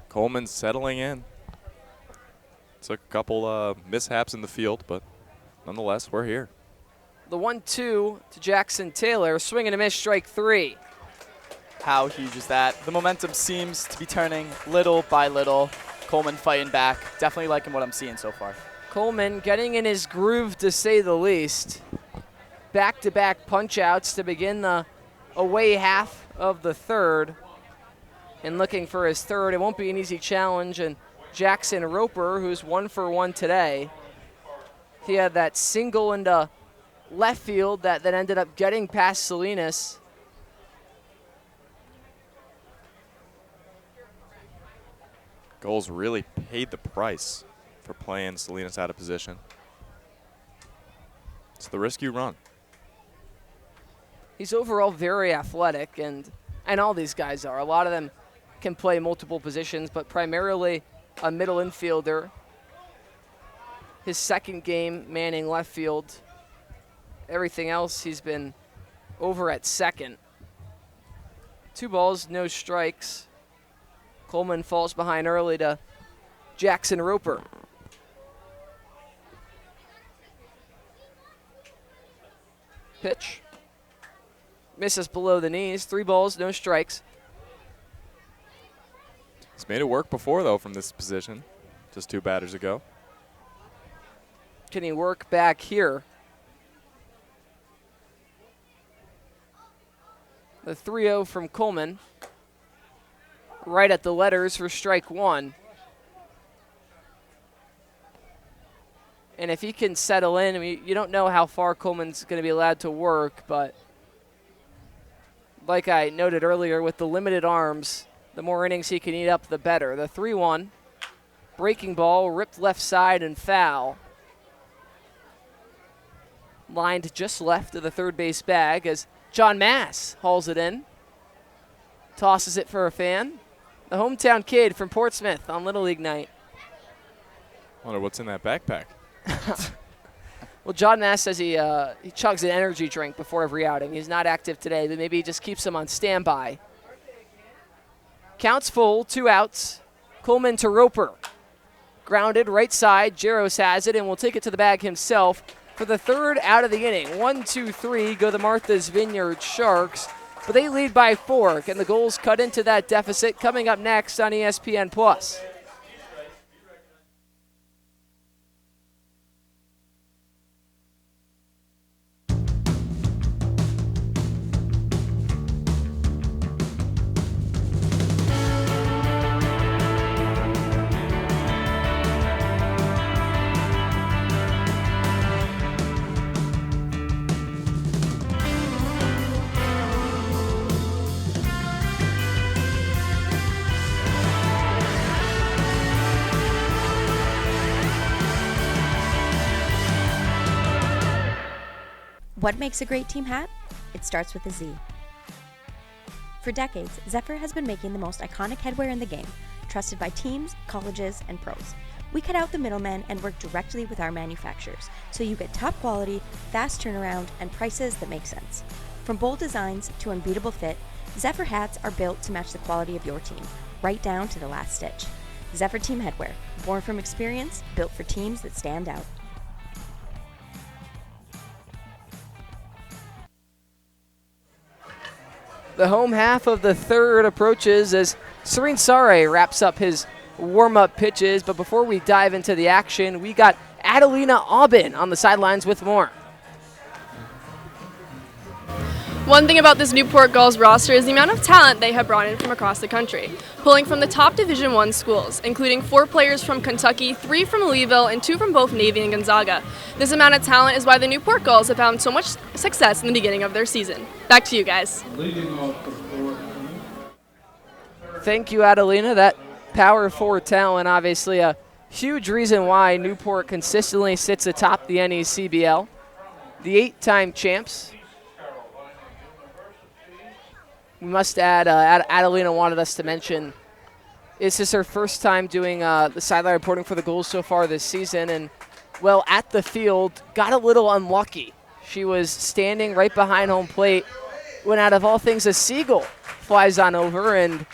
Coleman settling in. Took a couple mishaps in the field, but nonetheless, we're here. The 1-2 to Jackson Taylor, swing and a miss, strike 3. How huge is that? The momentum seems to be turning little by little. Coleman fighting back. Definitely liking what I'm seeing so far. Coleman getting in his groove, to say the least. Back-to-back punch-outs to begin the away half of the 3rd. And looking for his 3rd. It won't be an easy challenge. And Jackson Roper, who's 1 for 1 today, he had that single into left field that ended up getting past Salinas. Gulls really paid the price for playing Salinas out of position. It's the risk you run. He's overall very athletic, and all these guys are. A lot of them can play multiple positions, but primarily a middle infielder. His 2nd game manning left field. Everything else he's been over at 2nd. 2 balls, no strikes. Coleman falls behind early to Jackson Roper. Pitch. Misses below the knees. 3 balls, no strikes. He's made it work before, though, from this position, just 2 batters ago. Can he work back here? The 3-0 from Coleman. Right at the letters for strike 1. And if he can settle in, I mean, you don't know how far Coleman's going to be allowed to work, but like I noted earlier, with the limited arms, the more innings he can eat up, the better. The 3-1 Breaking ball, ripped left side and foul. Lined just left of the third base bag as John Mass hauls it in. Tosses it for a fan. The hometown kid from Portsmouth on Little League night. Wonder what's in that backpack. Well, John Mass says he chugs an energy drink before every outing. He's not active today, but maybe he just keeps him on standby. Counts full, 2 outs. Coleman to Roper. Grounded, right side. Jaros has it and will take it to the bag himself for the 3rd out of the inning. 1, 2, 3 go the Martha's Vineyard Sharks, but they lead by 4. Can the Gulls cut into that deficit? Coming up next on ESPN+. What makes a great team hat? It starts with a Z. For decades, Zephyr has been making the most iconic headwear in the game, trusted by teams, colleges, and pros. We cut out the middlemen and work directly with our manufacturers, so you get top quality, fast turnaround, and prices that make sense. From bold designs to unbeatable fit, Zephyr hats are built to match the quality of your team, right down to the last stitch. Zephyr Team Headwear, born from experience, built for teams that stand out. The home half of the 3rd approaches as Serene Sare wraps up his warm-up pitches. But before we dive into the action, we got Adelina Aubin on the sidelines with more. One thing about this Newport Gulls roster is the amount of talent they have brought in from across the country, pulling from the top Division I schools, including 4 players from Kentucky, 3 from Louisville, and 2 from both Navy and Gonzaga. This amount of talent is why the Newport Gulls have found so much success in the beginning of their season. Back to you guys. Thank you, Adelina. That power forward talent, obviously a huge reason why Newport consistently sits atop the NECBL. The 8-time champs. We must add, Adelina wanted us to mention, this is her first time doing the sideline reporting for the Gulls so far this season. And, well, at the field, got a little unlucky. She was standing right behind home plate when, out of all things, a seagull flies on over and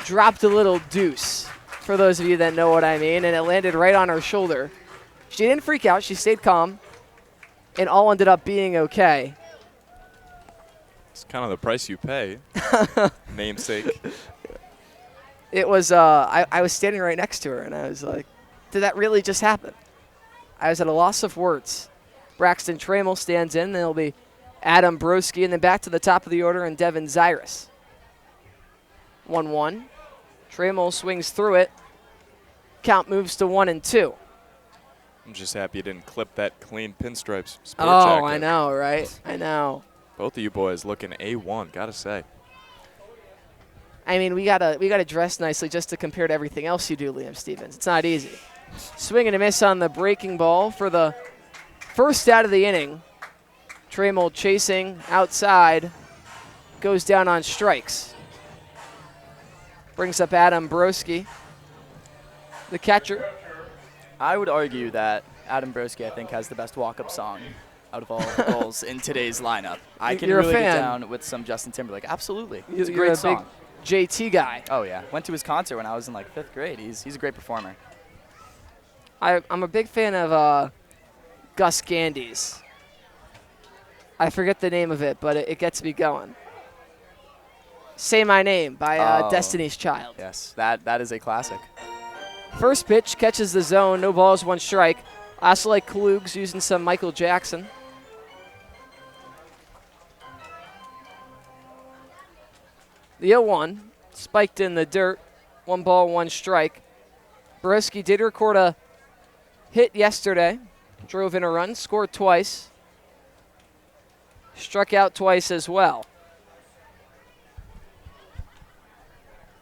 dropped a little deuce, for those of you that know what I mean, and it landed right on her shoulder. She didn't freak out. She stayed calm, and all ended up being okay. It's kind of the price you pay, namesake. It was, I was standing right next to her, and I was like, did that really just happen? I was at a loss of words. Braxton Trammell stands in, and it'll be Adam Broski, and then back to the top of the order, and Devin Zyrus. 1-1. Trammell swings through it. Count moves to 1-2. I'm just happy you didn't clip that clean pinstripes sport jacket. jacket. I know, right? I know. Both of you boys looking A1, gotta say. I mean, we gotta dress nicely just to compare to everything else you do, Liam Stevens. It's not easy. Swing and a miss on the breaking ball for the 1st out of the inning. Trammell chasing outside, goes down on strikes. Brings up Adam Broski, the catcher. I would argue that Adam Broski, I think, has the best walk-up song out of all the Gulls in today's lineup. I can really get down with some Justin Timberlake. Absolutely. It's a great song. Big JT guy. Oh, yeah. Went to his concert when I was in, like, 5th grade. He's a great performer. I'm a big fan of Gus Gandy's. I forget the name of it, but it gets me going. Say My Name by Destiny's Child. Yes, that is a classic. First pitch catches the zone, no balls, 1 strike. I also like Klugs using some Michael Jackson. The 0-1, spiked in the dirt, 1 ball, 1 strike. Borowski did record a hit yesterday, drove in a run, scored twice, struck out twice as well.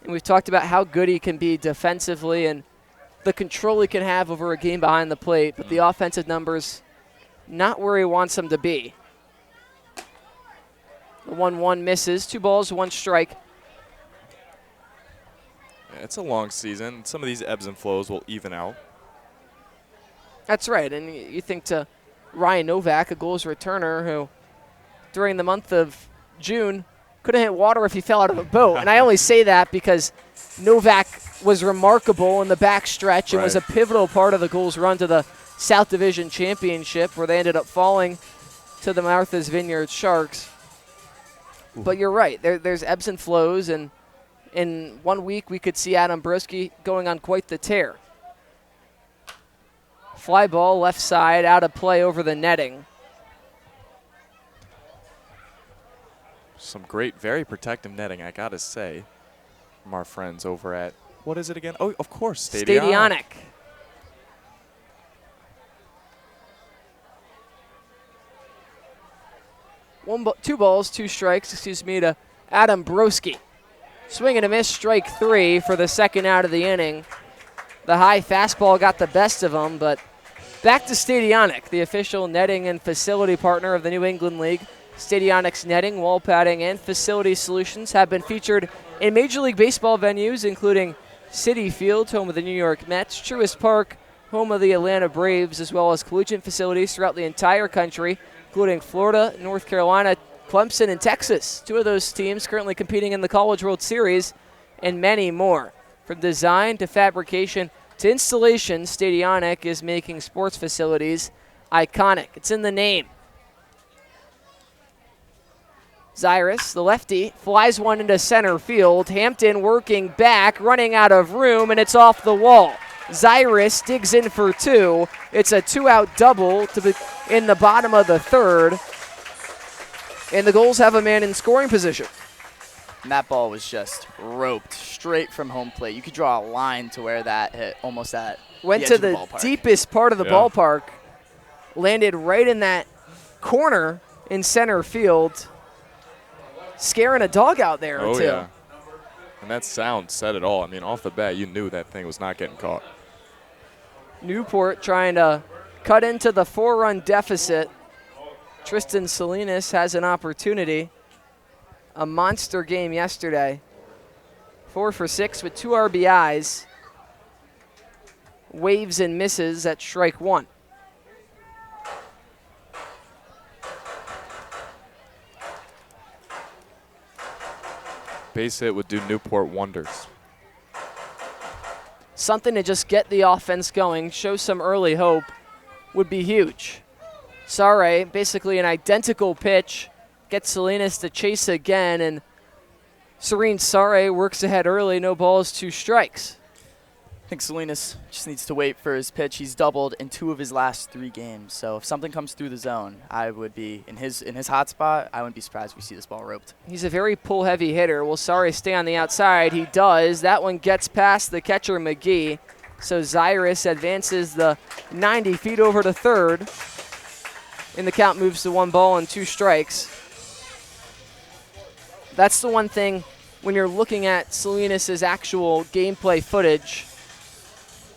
And we've talked about how good he can be defensively, and the control he can have over a game behind the plate, but the offensive numbers not where he wants them to be. The 1-1 misses. 2 balls, 1 strike. Yeah, it's a long season. Some of these ebbs and flows will even out. That's right, and you think to Ryan Novak, a goals returner who during the month of June couldn't hit water if he fell out of a boat. And I only say that because Novak was remarkable in the back stretch and was a pivotal part of the Gulls' run to the South Division Championship, where they ended up falling to the Martha's Vineyard Sharks. Ooh. But you're right, there's ebbs and flows, and in 1 week we could see Adam Broski going on quite the tear. Fly ball left side, out of play over the netting. Some great, very protective netting, I gotta say, from our friends over at, what is it again? Oh, of course, Stadionic. 2 balls, 2 strikes, to Adam Broski. Swing and a miss, strike 3 for the second out of the inning. The high fastball got the best of him, but back to Stadionic, the official netting and facility partner of the New England League. Stadionic's netting, wall padding, and facility solutions have been featured in Major League Baseball venues, including Citi Field, home of the New York Mets, Truist Park, home of the Atlanta Braves, as well as collegiate facilities throughout the entire country, including Florida, North Carolina, Clemson, and Texas. 2 of those teams currently competing in the College World Series, and many more. From design to fabrication to installation, Stadionic is making sports facilities iconic. It's in the name. Zyrus, the lefty, flies one into center field. Hampton working back, running out of room, and it's off the wall. Zyrus digs in for 2. It's a 2-out double in the bottom of the 3rd. And the Gulls have a man in scoring position. And that ball was just roped straight from home plate. You could draw a line to where that hit, almost at Went to the deepest part of the ballpark, landed right in that corner in center field, scaring a dog out there or two. Yeah. And that sound said it all. I mean, off the bat, you knew that thing was not getting caught. Newport trying to cut into the 4-run deficit. Tristan Salinas has an opportunity. A monster game yesterday. 4 for 6 with 2 RBIs. Waves and misses at strike 1. Base hit would do Newport wonders. Something to just get the offense going, show some early hope, would be huge. Sare, basically an identical pitch, gets Salinas to chase again, and Serene Sare works ahead early, no balls, 2 strikes. I think Salinas just needs to wait for his pitch. He's doubled in 2 of his last 3 games. So if something comes through the zone, I would be in his hot spot. I wouldn't be surprised if we see this ball roped. He's a very pull-heavy hitter. Will Sare stay on the outside? He does. That one gets past the catcher, McGee. So Zyrus advances the 90 feet over to third. And the count moves to 1 ball and 2 strikes. That's the one thing when you're looking at Salinas' actual gameplay footage.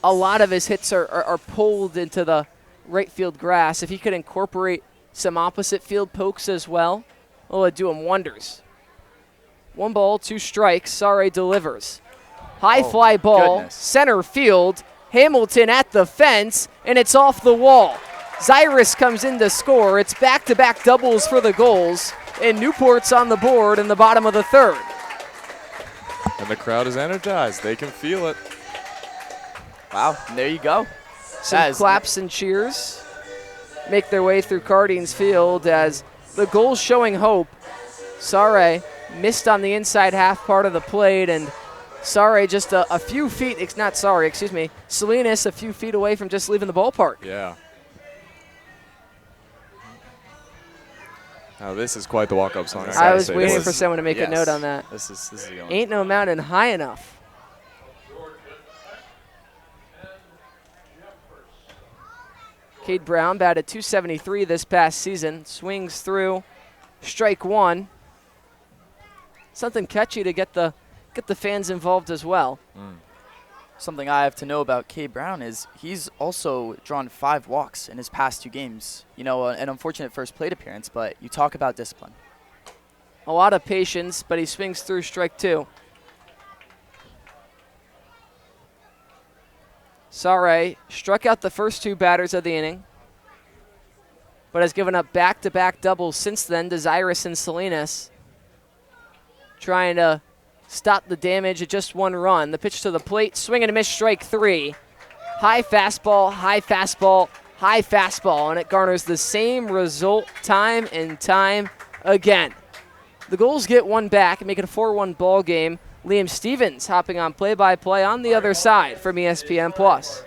A lot of his hits are pulled into the right field grass. If he could incorporate some opposite field pokes as well, it would do him wonders. 1 ball, 2 strikes. Sare delivers. High fly ball, center field. Hamilton at the fence, and it's off the wall. Zyrus comes in to score. It's back-to-back doubles for the Gulls, and Newport's on the board in the bottom of the 3rd. And the crowd is energized. They can feel it. Wow, and there you go. Some claps and cheers make their way through Cardines Field as the Gulls showing hope. Sare missed on the inside half part of the plate, and Sare just a few feet, not Sare, excuse me, Salinas a few feet away from just leaving the ballpark. Yeah. Now this is quite the walk-up song. I was waiting for someone to make a note on that. This is going. Ain't no mountain high enough. Cade Brown batted .273 this past season. Swings through, strike 1. Something catchy to get the fans involved as well. something I have to know about K. Brown is he's also drawn 5 walks in his past 2 games. You know, an unfortunate first plate appearance, but you talk about discipline. A lot of patience, but he swings through strike 2. Sare struck out the first 2 batters of the inning, but has given up back-to-back doubles since then to Zyrus and Salinas, trying to stop the damage at just 1 run. The pitch to the plate, swing and a miss, strike 3. High fastball, high fastball, high fastball, and it garners the same result time and time again. The Gulls get 1 back and make it a 4-1 ball game. Liam Stevens hopping on play-by-play on the other side from ESPN+.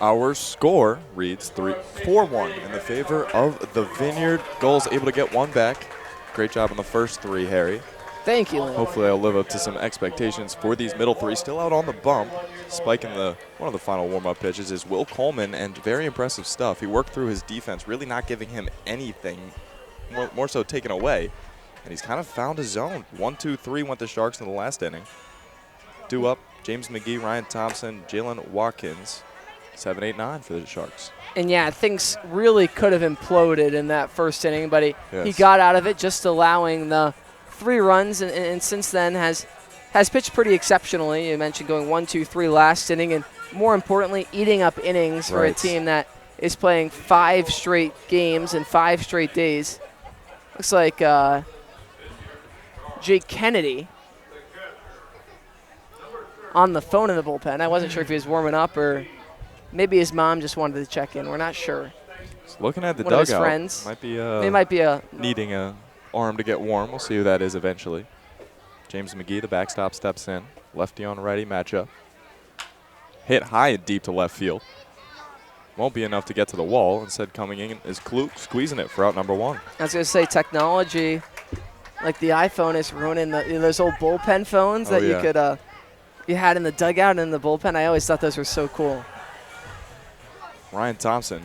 Our score reads 4-1 in the favor of the Vineyard. Gulls able to get 1 back. Great job on the first 3, Harry. Thank you, Liam. Hopefully I'll live up to some expectations for these middle 3. Still out on the bump. Spiking one of the final warm-up pitches is Will Coleman, and very impressive stuff. He worked through his defense, really not giving him anything, more so taken away. And he's kind of found his zone. 1, 2, 3 went the Sharks in the last inning. Due up, James McGee, Ryan Thompson, Jalen Watkins. 7, 8, 9 for the Sharks. And yeah, things really could have imploded in that first inning, but he got out of it, just allowing the 3 runs, and since then has pitched pretty exceptionally. You mentioned going 1, 2, 3 last inning, and more importantly, eating up innings for a team that is playing 5 straight games in 5 straight days. Looks like Jake Kennedy on the phone in the bullpen. I wasn't sure if he was warming up or maybe his mom just wanted to check in. We're not sure. Just looking at the One of dugout. his friends. They might be needing a arm to get warm. We'll see who that is eventually. James McGee, the backstop, steps in. Lefty on righty matchup. Hit high and deep to left field. Won't be enough to get to the wall. Instead, coming in is Kluk, squeezing it for out number 1. I was going to say, technology, like the iPhone, is ruining those old bullpen phones that you had in the dugout and in the bullpen. I always thought those were so cool. Ryan Thompson,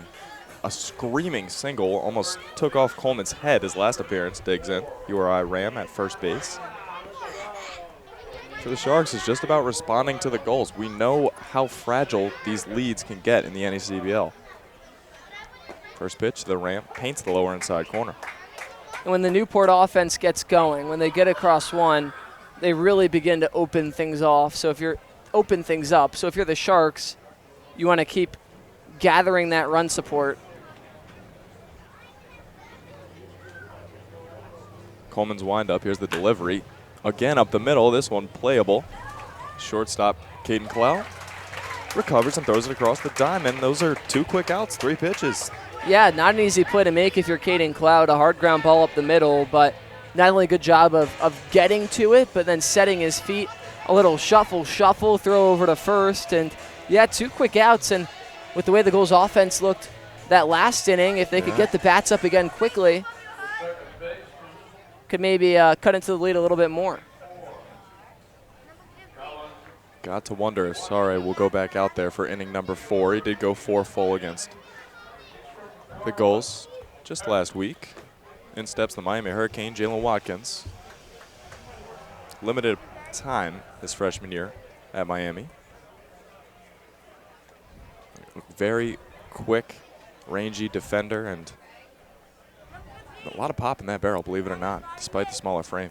a screaming single, almost took off Coleman's head his last appearance. Digs in. URI Ram at first base. For the Sharks, is just about responding to the Gulls. We know how fragile these leads can get in the NECBL. First pitch, the Ram paints the lower inside corner. And when the Newport offense gets going, when they get across 1, they really begin to open things off. So if you're the Sharks, you want to keep gathering that run support. Coleman's windup. Here's the delivery. Again up the middle. This one playable. Shortstop Caden Clow recovers and throws it across the diamond. Those are 2 quick outs, 3 pitches. Yeah, not an easy play to make if you're Caden Cloud. A hard ground ball up the middle, but not only a good job of getting to it, but then setting his feet. A little shuffle, throw over to first. And yeah, 2 quick outs. And with the way the Gulls offense looked that last inning, if they could get the bats up again quickly, could maybe cut into the lead a little bit more. Got to wonder if Sare will go back out there for inning number 4. He did go 4 full against the Gulls just last week. In steps the Miami Hurricane, Jalen Watkins. Limited time his freshman year at Miami. Very quick, rangy defender, and a lot of pop in that barrel, believe it or not, despite the smaller frame.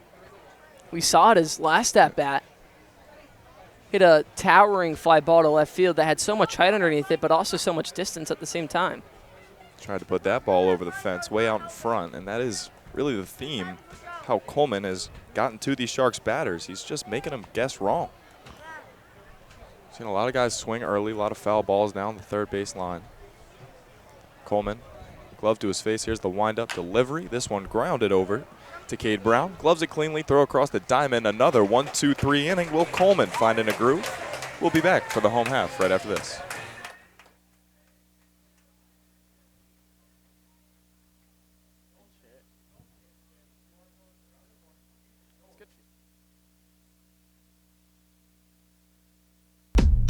We saw it his last at-bat. hit a towering fly ball to left field that had so much height underneath it, but also so much distance at the same time. Tried to put that ball over the fence way out in front, and that is really the theme, how Coleman has gotten to these Sharks batters. He's just making them guess wrong. Seen a lot of guys swing early, a lot of foul balls down the third base line. Coleman, glove to his face. Here's the windup delivery. This one grounded over to Cade Brown. Gloves it cleanly, throw across the diamond. Another 1-2-3 inning. Will Coleman finding a groove? We'll be back for the home half right after this.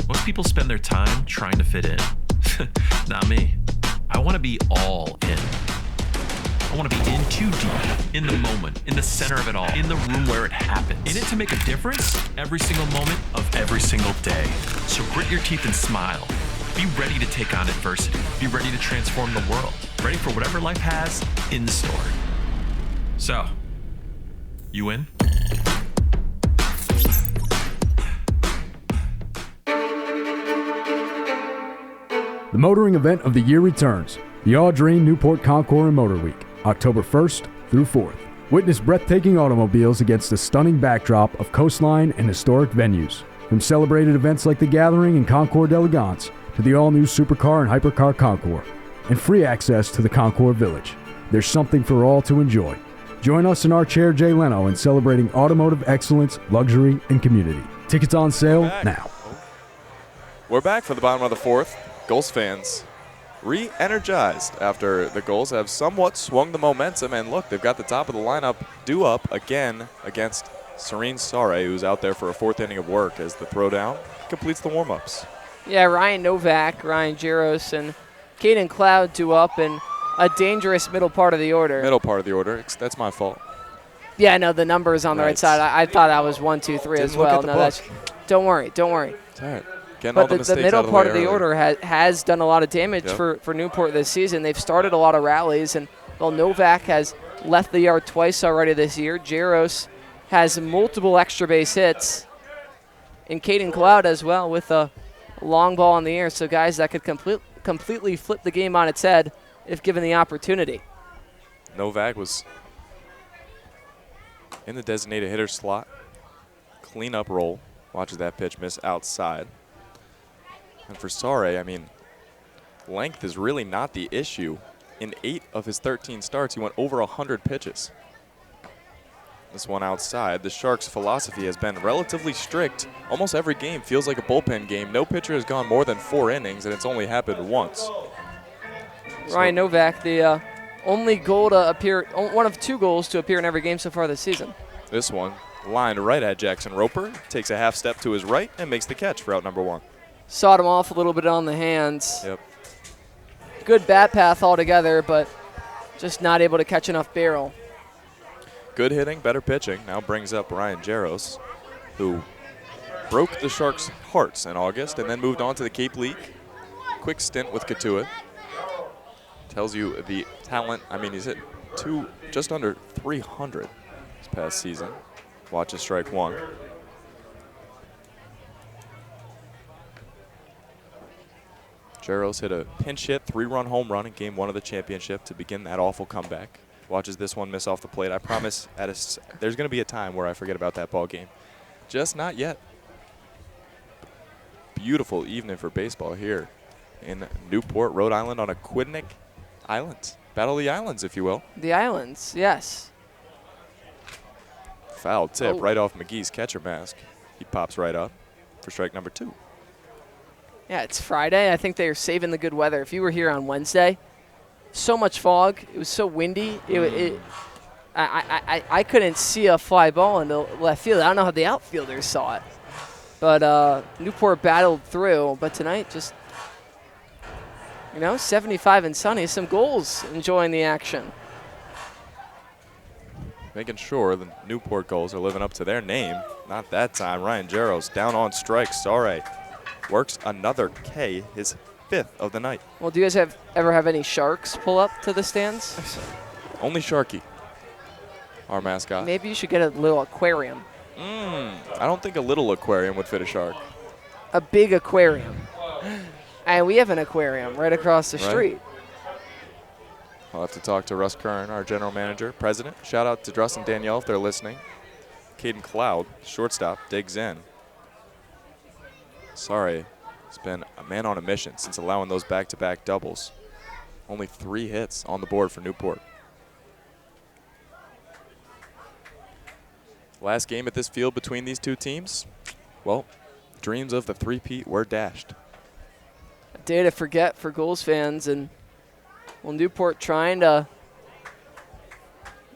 Most people spend their time trying to fit in. Not me. I want to be all in. I want to be in too deep, in the moment, in the center of it all, in the room where it happens. In it to make a difference every single moment of every single day. So grit your teeth and smile. Be ready to take on adversity. Be ready to transform the world. Ready for whatever life has in store. So, you in? The motoring event of the year returns, the All Dream Newport Concours and Motor Week, October 1st through 4th. Witness breathtaking automobiles against a stunning backdrop of coastline and historic venues. From celebrated events like the Gathering and Concours d'Elegance to the all-new Supercar and Hypercar Concours, and free access to the Concours Village. There's something for all to enjoy. Join us in our chair Jay Leno in celebrating automotive excellence, luxury, and community. Tickets on sale now. We're back for the bottom of the fourth. Gulls fans re-energized after the Gulls have somewhat swung the momentum. And look, they've got the top of the lineup due up again against Serene Sare, who's out there for a fourth inning of work as the throwdown completes the warm-ups. Yeah, Ryan Novak, Ryan Jaros, and Caden Cloud due up in a dangerous middle part of the order. Middle part of the order. That's my fault. Yeah, no, the number is on the right side. I thought that was 1, 2, 3 as well. No, that's. Don't worry. It's all right. But the middle part of the order has done a lot of damage for Newport this season. They've started a lot of rallies, and well, Novak has left the yard twice already this year. Jaros has multiple extra base hits, and Caden Cloud as well with a long ball in the air. So guys that could completely flip the game on its head if given the opportunity. Novak was in the designated hitter slot. Cleanup roll. Watches that pitch miss outside. And for Sare, I mean, length is really not the issue. In 8 of his 13 starts, he went over 100 pitches. This one outside. The Sharks' philosophy has been relatively strict. Almost every game feels like a bullpen game. No pitcher has gone more than 4 innings, and it's only happened once. Ryan Novak, the only goal to appear, one of 2 goals to appear in every game so far this season. This one lined right at Jackson Roper, takes a half step to his right and makes the catch for out number 1. Sawed him off a little bit on the hands. Yep. Good bat path altogether, but just not able to catch enough barrel. Good hitting, better pitching. Now brings up Ryan Jaros, who broke the Sharks' hearts in August and then moved on to the Cape League. Quick stint with Katua. Tells you the talent. I mean, he's hit just under 300 this past season. Watch a strike 1. Jaros hit a pinch hit 3-run home run in game 1 of the championship to begin that awful comeback. Watches this one miss off the plate. I promise there's going to be a time where I forget about that ball game. Just not yet. Beautiful evening for baseball here in Newport, Rhode Island on Aquidneck Island. Battle of the Islands, if you will. The Islands, yes. Foul tip right off McGee's catcher mask. He pops right up for strike number 2. Yeah, it's Friday. I think they're saving the good weather. If you were here on Wednesday, so much fog. It was so windy. I couldn't see a fly ball in the left field. I don't know how the outfielders saw it. But Newport battled through. But tonight, just, 75 and sunny. Some goals enjoying the action. Making sure the Newport Gulls are living up to their name. Not that time. Ryan Jaros down on strike. Sare works another K, his 5th of the night. Well, do you guys ever have any Sharks pull up to the stands? Only Sharky, our mascot. Maybe you should get a little aquarium. I don't think a little aquarium would fit a shark. a big aquarium. And we have an aquarium right across the street. I'll have to talk to Russ Kern, our general manager, president. Shout out to Druss and Danielle if they're listening. Caden Cloud, shortstop, digs in. Sorry, he's been a man on a mission since allowing those back-to-back doubles. Only 3 hits on the board for Newport. Last game at this field between these two teams, well, dreams of the three-peat were dashed. A day to forget for Gulls fans, and well, Newport trying to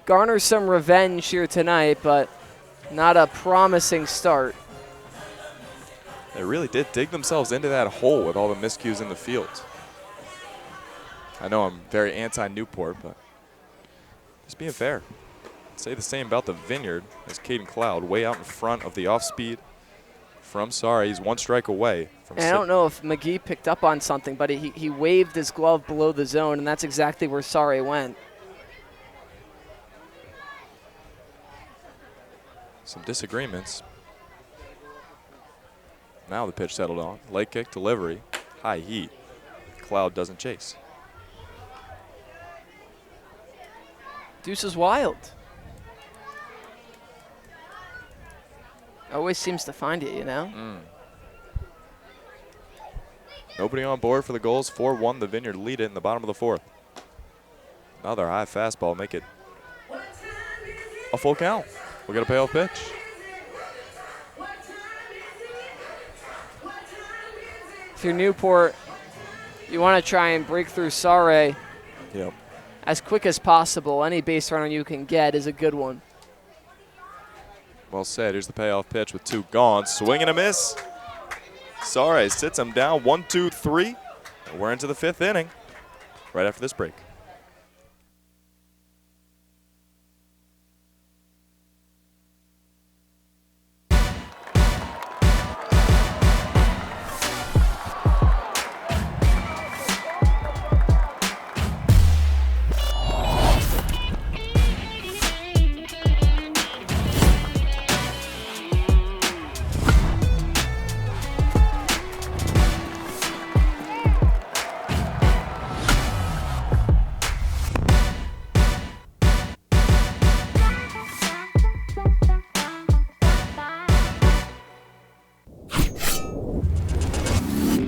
garner some revenge here tonight, but not a promising start. They really did dig themselves into that hole with all the miscues in the field. I know I'm very anti-Newport, but just being fair. I'd say the same about the Vineyard as Caden Cloud way out in front of the off-speed from Sorry. He's 1 strike away from And I don't know if McGee picked up on something, but he waved his glove below the zone, and that's exactly where Sorry went. Some disagreements. Now the pitch settled on. Leg kick delivery. High heat. Cloud doesn't chase. Deuce is wild. Always seems to find it, you know? Nobody on board for the Gulls. 4-1, the Vineyard lead it in the bottom of the 4th. Another high fastball, make it a full count. We'll get a payoff pitch. If you're Newport, you want to try and break through Sare as quick as possible. Any base runner you can get is a good one. Well said. Here's the payoff pitch with 2 gone. Swing and a miss. Sorry, sits him down 1, 2, 3. And we're into the 5th inning right after this break.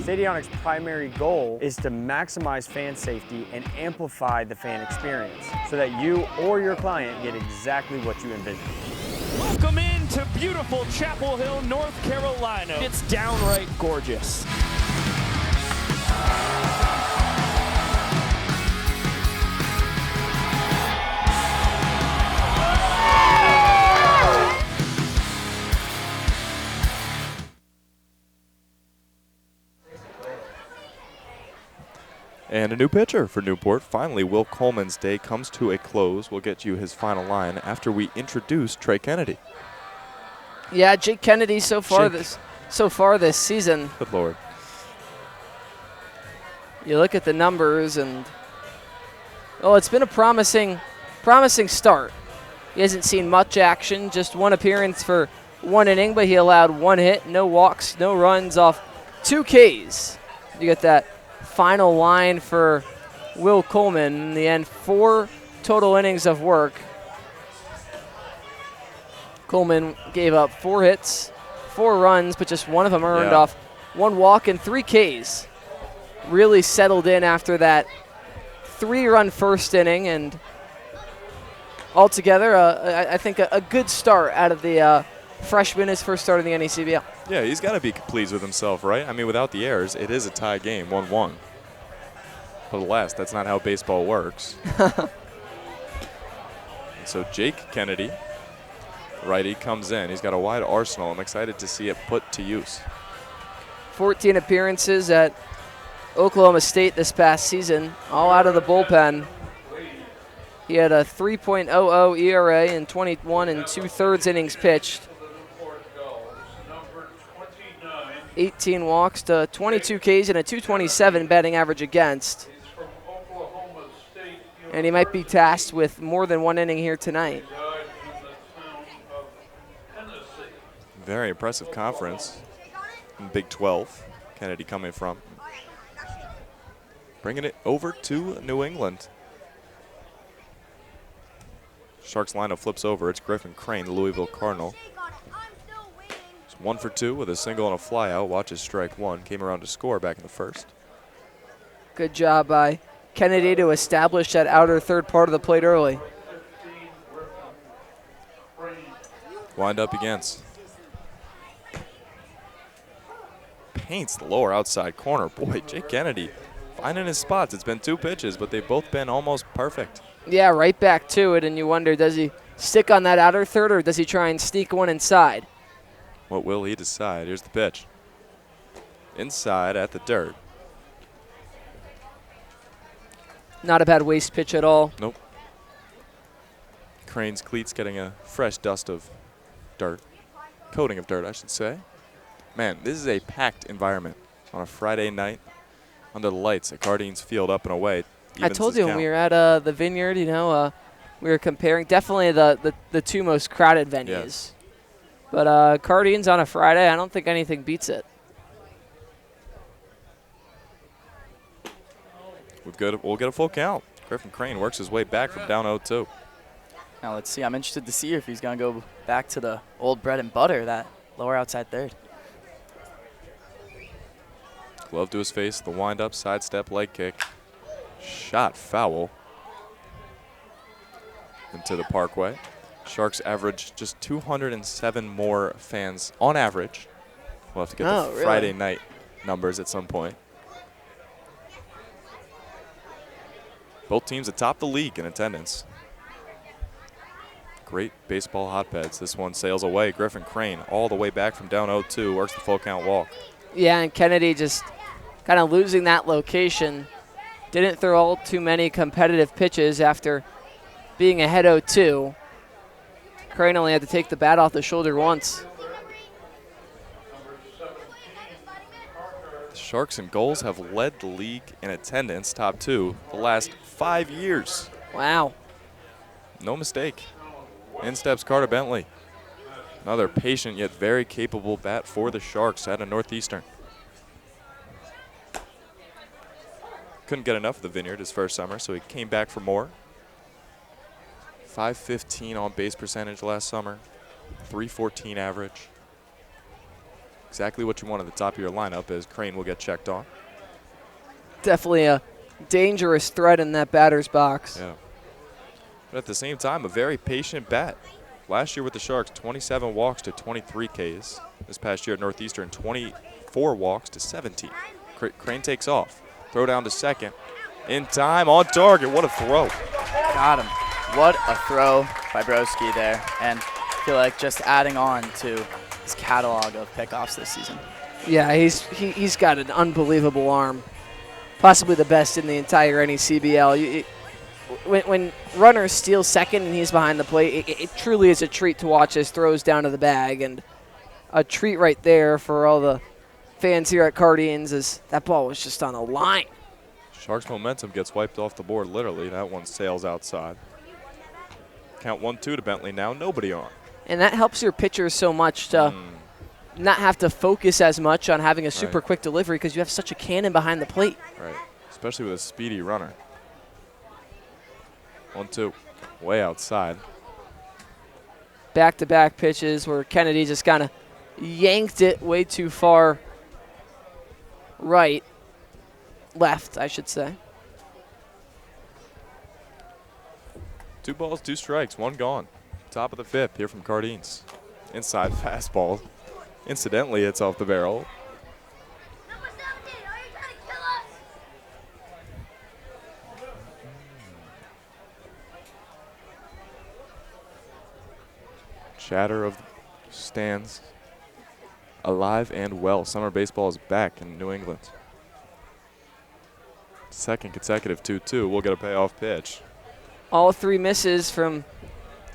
Stadionics' primary goal is to maximize fan safety and amplify the fan experience so that you or your client get exactly what you envision. Welcome in to beautiful Chapel Hill, North Carolina. It's downright gorgeous. And a new pitcher for Newport. Finally, Will Coleman's day comes to a close. We'll get you his final line after we introduce Trey Kennedy. Yeah, Jake Kennedy so far this season. Good Lord. You look at the numbers, and it's been a promising start. He hasn't seen much action, just 1 appearance for 1 inning, but he allowed 1 hit, no walks, no runs off 2 Ks. You get that final line for Will Coleman. In the end, 4 total innings of work. Coleman gave up 4 hits, 4 runs, but just 1 of them earned off 1 walk and 3 Ks. Really settled in after that 3-run first inning, and altogether, I think a good start out of the freshman, his first start in the NECBL. Yeah, he's got to be pleased with himself, right? I mean, without the errors, it is a tie game, 1-1. But alas, that's not how baseball works. So Jake Kennedy, righty, comes in. He's got a wide arsenal. I'm excited to see it put to use. 14 appearances at Oklahoma State this past season, all out of the bullpen. He had a 3.00 ERA in 21 2/3 innings pitched. 18 walks to 22 Ks and a 227 batting average against. And he might be tasked with more than 1 inning here tonight. Very impressive conference. in Big 12. Kennedy coming from. Bringing it over to New England. Sharks lineup flips over. It's Griffin Crane, the Louisville Cardinal. It's 1 for 2 with a single and a flyout. Watches strike one. Came around to score back in the first. Good job by Kennedy to establish that outer third part of the plate early. Wind up against. Paints the lower outside corner. Boy, Jake Kennedy finding his spots. It's been 2 pitches, but they've both been almost perfect. Yeah, right back to it, and you wonder, does he stick on that outer third or does he try and sneak one inside? What will he decide? Here's the pitch. Inside at the dirt. Not a bad waste pitch at all. Nope. Crane's cleats getting a fresh dust of dirt. Coating of dirt, I should say. Man, this is a packed environment on a Friday night under the lights at Cardines Field up and away. I told you when we were at the Vineyard, you know, we were comparing definitely the 2 most crowded venues. Yes. But Cardines on a Friday, I don't think anything beats it. We'll get a full count. Griffin Crane works his way back from down 0-2. Now let's see. I'm interested to see if he's going to go back to the old bread and butter, that lower outside third. Glove to his face, the wind-up, sidestep, leg kick. Shot foul into the Parkway. Sharks average just 207 more fans on average. We'll have to get the really? Friday night numbers at some point. Both teams atop the league in attendance. Great baseball hotbeds. This one sails away. Griffin Crane all the way back from down 0-2, works the full count walk. Yeah, and Kennedy just kind of losing that location. Didn't throw all too many competitive pitches after being ahead 0-2. Crane only had to take the bat off the shoulder once. The Sharks and Gulls have led the league in attendance, top 2, the last 5 years. Wow. No mistake. In steps Carter Bentley. Another patient yet very capable bat for the Sharks out of Northeastern. Couldn't get enough of the Vineyard his first summer, so he came back for more. .515 on base percentage last summer, .314 average. Exactly what you want at the top of your lineup, as Crane will get checked on. Definitely a dangerous threat in that batter's box. Yeah. But at the same time, a very patient bat. Last year with the Sharks, 27 walks to 23 Ks. This past year at Northeastern, 24 walks to 17. Crane takes off. Throw down to second. In time, on target. What a throw. Got him. What a throw by Broski there. And I feel like just adding on to his catalog of pickoffs this season. Yeah, he's got an unbelievable arm. Possibly the best in the entire NECBL. When runners steal second and he's behind the plate, it truly is a treat to watch his throws down to the bag. And a treat right there for all the fans here at Cardines is that ball was just on a line. Sharks momentum gets wiped off the board, literally. That one sails outside. Count 1-2 to Bentley now, nobody on. And that helps your pitchers so much to not have to focus as much on having a super quick delivery because you have such a cannon behind the plate. Right, especially with a speedy runner. 1-2, way outside. Back-to-back pitches where Kennedy just kind of yanked it way too far left, I should say. 2 balls, 2 strikes, 1 gone. Top of the 5th here from Cardines. Inside fastball. Incidentally, it's off the barrel. Chatter of stands alive and well. Summer baseball is back in New England. Second consecutive 2-2. We'll get a payoff pitch. All 3 misses from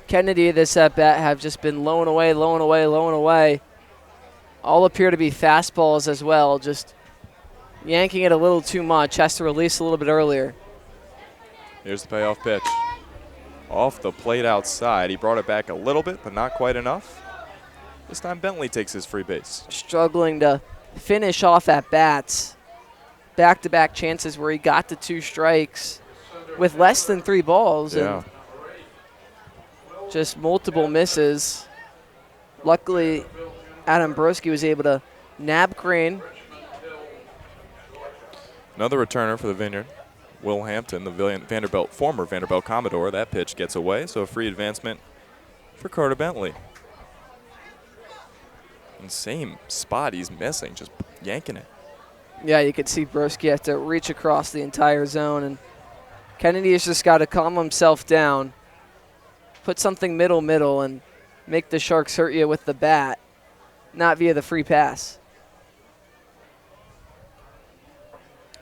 Kennedy this at bat have just been lowing away. All appear to be fastballs as well, just yanking it a little too much. Has to release a little bit earlier. Here's the payoff pitch. Off the plate outside. He brought it back a little bit, but not quite enough. This time Bentley takes his free base. Struggling to finish off at bats. Back-to-back chances where he got to 2 strikes with less than 3 balls. Yeah. And just multiple misses. Luckily, Adam Broski was able to nab Crane. Another returner for the Vineyard. Will Hampton, the former Vanderbilt Commodore. That pitch gets away, so a free advancement for Carter Bentley. And same spot he's missing, just yanking it. Yeah, you could see Broski have to reach across the entire zone, and Kennedy has just got to calm himself down, put something middle, and make the Sharks hurt you with the bat, not via the free pass.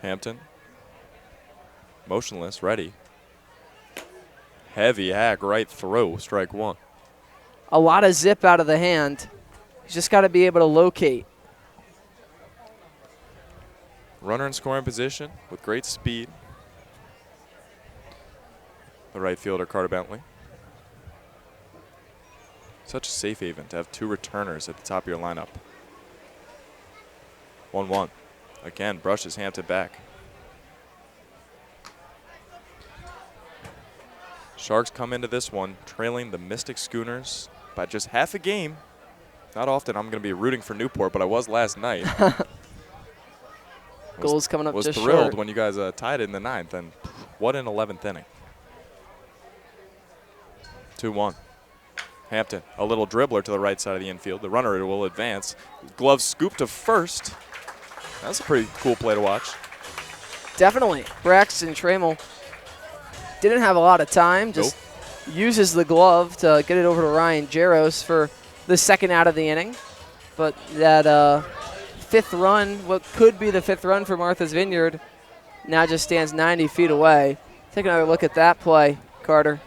Hampton, motionless, ready. Heavy hack right through, strike 1. A lot of zip out of the hand. He's just got to be able to locate. Runner in scoring position with great speed. The right fielder, Carter Bentley. Such a safe haven to have 2 returners at the top of your lineup. 1-1. Again, brushes Hampton back. Sharks come into this one trailing the Mystic Schooners by just half a game. Not often I'm going to be rooting for Newport, but I was last night. Goals coming up was just thrilled short. when you guys tied it in the 9th, and what an 11th inning. 2-1. Hampton, a little dribbler to the right side of the infield. The runner will advance. Glove scoop to first. That's a pretty cool play to watch. Definitely. Braxton Trammell didn't have a lot of time. Just uses the glove to get it over to Ryan Jaros for the 2nd out of the inning. But that 5th run, what could be the 5th run for Martha's Vineyard, now just stands 90 feet away. Take another look at that play, Carter.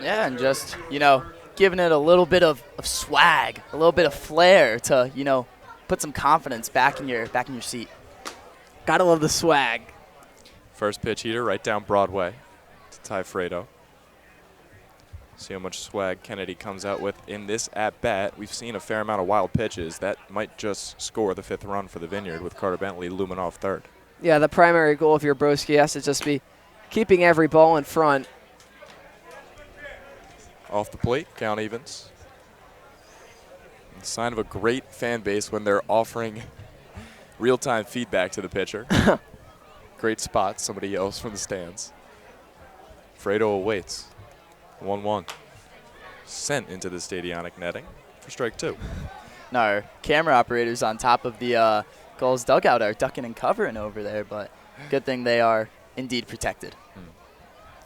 Yeah, and just, giving it a little bit of swag, a little bit of flair to, put some confidence back in your seat. Gotta love the swag. First pitch heater right down Broadway to Ty Fredo. See how much swag Kennedy comes out with in this at-bat. We've seen a fair amount of wild pitches. That might just score the 5th run for the Vineyard with Carter Bentley looming off 3rd. Yeah, the primary goal of your Broski has to just be keeping every ball in front. Off the plate, count evens. Sign of a great fan base when they're offering real-time feedback to the pitcher. Great spot, somebody yells from the stands. Fredo awaits. 1-1. Sent into the stadionic netting for strike 2. Now our camera operators on top of the Gulls dugout are ducking and covering over there, but good thing they are indeed protected.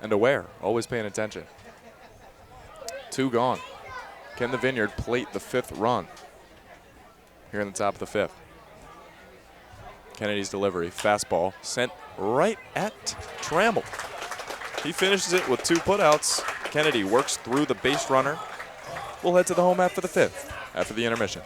And aware, always paying attention. 2 gone. Can the Vineyard plate the 5th run here in the top of the 5th? Kennedy's delivery, fastball, sent right at Trammell. He finishes it with 2 putouts. Kennedy works through the base runner. We'll head to the home after the 5th, after the intermission.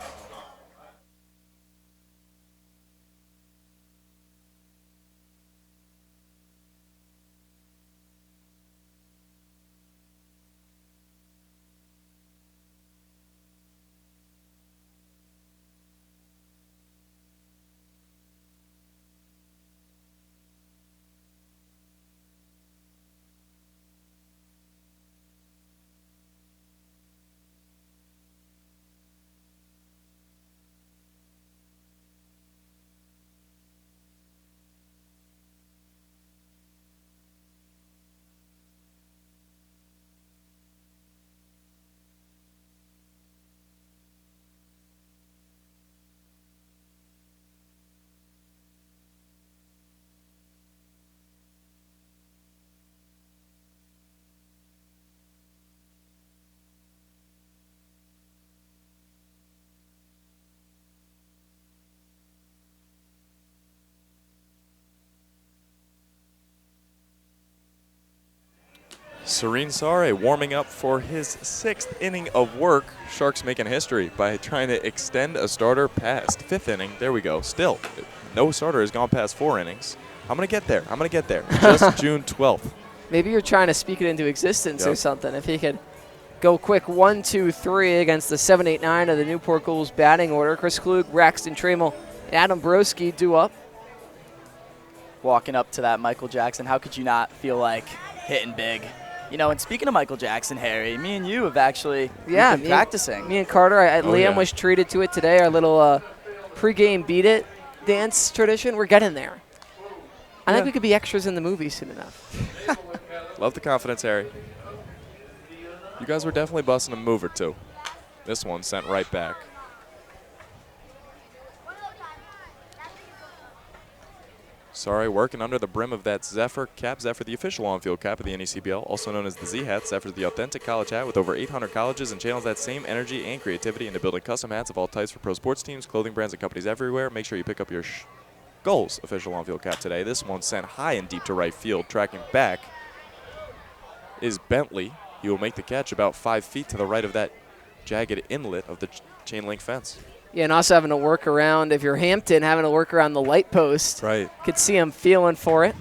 Serene Sare warming up for his 6th inning of work. Sharks making history by trying to extend a starter past 5th inning. There we go. Still, no starter has gone past 4 innings. I'm going to get there. I'm going to get there. Just June 12th. Maybe you're trying to speak it into existence or something. If he could go quick 1-2-3 against the 7-8-9 of the Newport Gulls batting order. Chris Klug, Braxton Trammell, and Adam Broski due up. Walking up to that Michael Jackson, how could you not feel like hitting big? You know, and speaking of Michael Jackson, Harry, me and you have actually been practicing. Me and Carter, Liam was treated to it today, our little pregame Beat It dance tradition. We're getting there. I think we could be extras in the movie soon enough. Love the confidence, Harry. You guys were definitely busting a move or two. This one sent right back. Sorry, working under the brim of that Zephyr cap. Zephyr, the official on-field cap of the NECBL, also known as the Z-Hat. Zephyr's the authentic college hat with over 800 colleges and channels that same energy and creativity into building custom hats of all types for pro sports teams, clothing brands, and companies everywhere. Make sure you pick up your Gulls official on-field cap today. This one sent high and deep to right field. Tracking back is Bentley. He will make the catch about 5 feet to the right of that jagged inlet of the chain link fence. Yeah, and also having to work around, if you're Hampton, having to work around the light post. Right. Could see him feeling for it.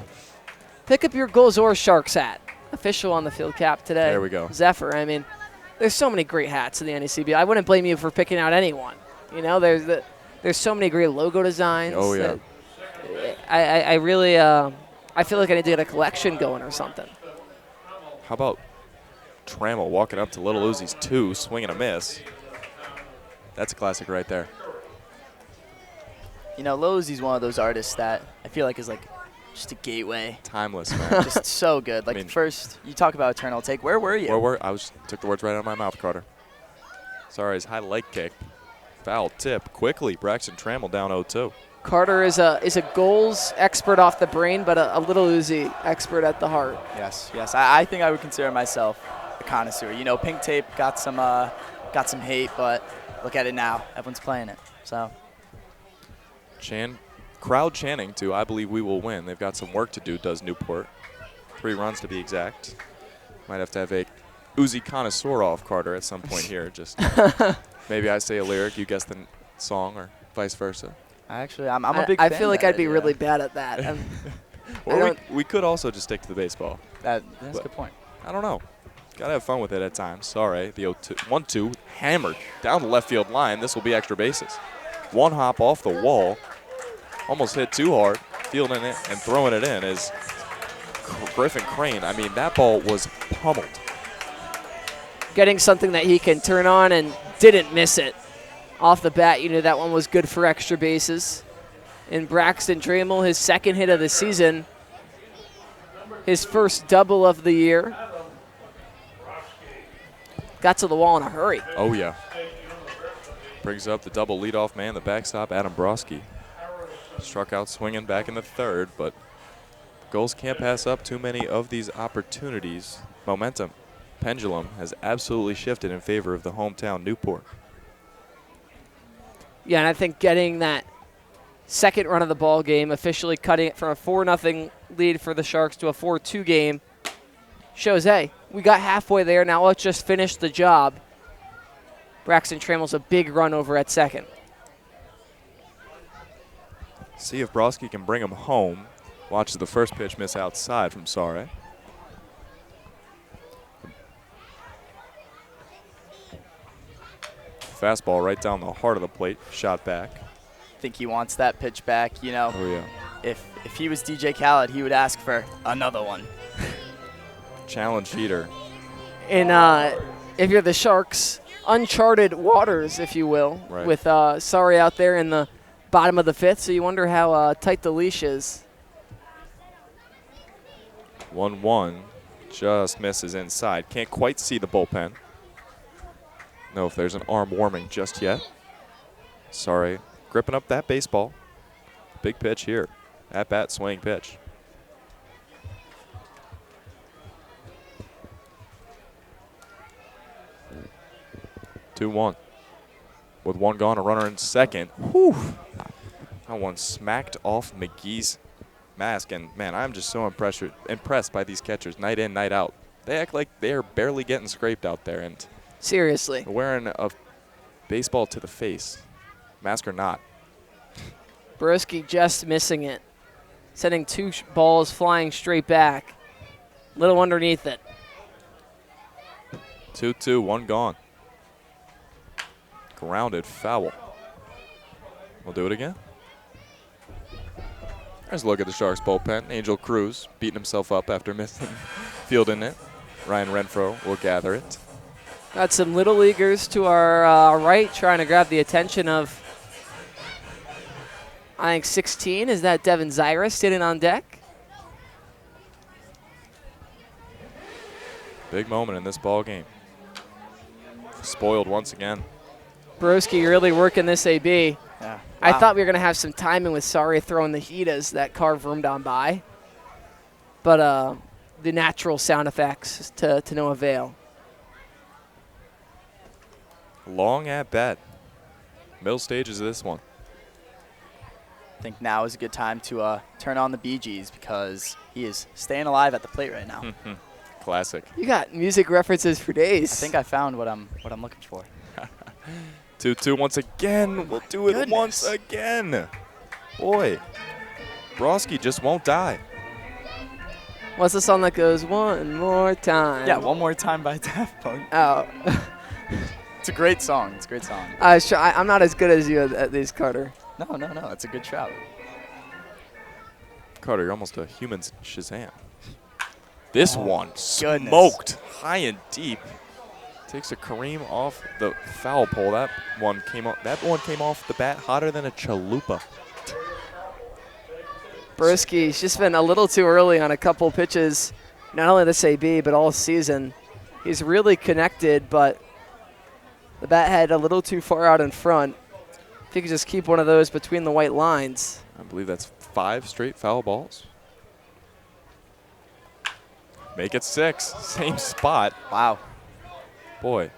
Pick up your Gulls or Sharks hat. Official on the field cap today. There we go. Zephyr, I mean, there's so many great hats in the NECBL. I wouldn't blame you for picking out anyone. You know, there's so many great logo designs. Oh, yeah. I really, I feel like I need to get a collection going or something. How about Trammell walking up to Little Uzi's 2, swing and a miss. That's a classic right there. You know, Lil Uzi's one of those artists that I feel like is like just a gateway. Timeless, man. Just so good. Like, first, you talk about Eternal Take. Where were you? Took the words right out of my mouth, Carter. Sorry, his high leg kick. Foul tip. Quickly, Braxton Trammell down 0-2. Carter is a Gulls expert off the brain, but a Little Uzi expert at the heart. Yes. I think I would consider myself a connoisseur. You know, Pink Tape got some hate, but look at it now. Everyone's playing it. So. Crowd chanting to "I believe we will win." They've got some work to do, does Newport. 3 runs to be exact. Might have to have a Uzi connoisseur off Carter at some point here. Just maybe I say a lyric, you guess the song, or vice versa. Actually, I'm a big fan. I feel like I'd be really bad at that. Or we could also just stick to the baseball. That's a good point. I don't know. Gotta have fun with it at times. Sorry, the 1-2 hammered down the left field line. This will be extra bases. One hop off the wall, almost hit too hard. Fielding it and throwing it in is Griffin Crane. I mean, that ball was pummeled. Getting something that he can turn on and didn't miss it. Off the bat, you knew that one was good for extra bases. And Braxton Trammell, his second hit of the season, his first double of the year. Got to the wall in a hurry. Oh, yeah. Brings up the double leadoff man, the backstop, Adam Broski. Struck out swinging back in the third, but Gulls can't pass up too many of these opportunities. Momentum, pendulum, has absolutely shifted in favor of the hometown Newport. Yeah, and I think getting that second run of the ball game, officially cutting it from a 4-0 lead for the Sharks to a 4-2 game, shows, hey, we got halfway there. Now let's just finish the job. Braxton Trammell's a big run over at second. See if Broski can bring him home. Watches the first pitch miss outside from Sare. Fastball right down the heart of the plate, shot back. I think he wants that pitch back. You know, oh, yeah. If he was DJ Khaled, he would ask for another one. Challenge heater. And if you're the Sharks, uncharted waters, if you will, right, with Sari out there in the bottom of the fifth, so you wonder how tight the leash is. 1-1, just misses inside. Can't quite see the bullpen. Know if there's an arm warming just yet. Sorry, gripping up that baseball. Big pitch here. At bat, swing pitch. Two-1. With one gone, a runner in second. Whew. That one smacked off McGee's mask, and man, I'm just so impressed by these catchers night in, night out. They act like they're barely getting scraped out there, and seriously, wearing a baseball to the face, mask or not. Broski just missing it, sending 2 balls flying straight back, little underneath it. 2-2, one gone. Grounded foul. We'll do it again. There's a look at the Sharks bullpen. Angel Cruz beating himself up after missing fielding it. Ryan Renfro will gather it. Got some Little Leaguers to our right trying to grab the attention of, I think, 16. Is that Devin Zyrus sitting on deck? Big moment in this ball game. Spoiled once again. Broski really working this AB. Yeah. I Wow. thought we were going to have some timing with Sari throwing the heat as that car roomed on by. But the natural sound effects to no avail. Long at bat. Middle stages of this one. I think now is a good time to turn on the Bee Gees because he is staying alive at the plate right now. Classic. You got music references for days. I think I found what I'm looking for. 2-2 once again. We'll do it once again. Boy, Broski just won't die. What's the song that goes, one more time? Yeah, One More Time by Daft Punk. Oh. It's a great song. It's a great song. I'm not as good as you at these, Carter. No. It's a good shout. Carter, you're almost a human Shazam. This one goodness. smoked high and deep. Takes a Kareem off the foul pole. That one came off the bat hotter than a chalupa. Broski's just been a little too early on a couple pitches, not only this AB, but all season. He's really connected, but the bat head a little too far out in front. If he could just keep one of those between the white lines. I believe that's 5 straight foul balls. Make it 6. Same spot. Wow. Boy,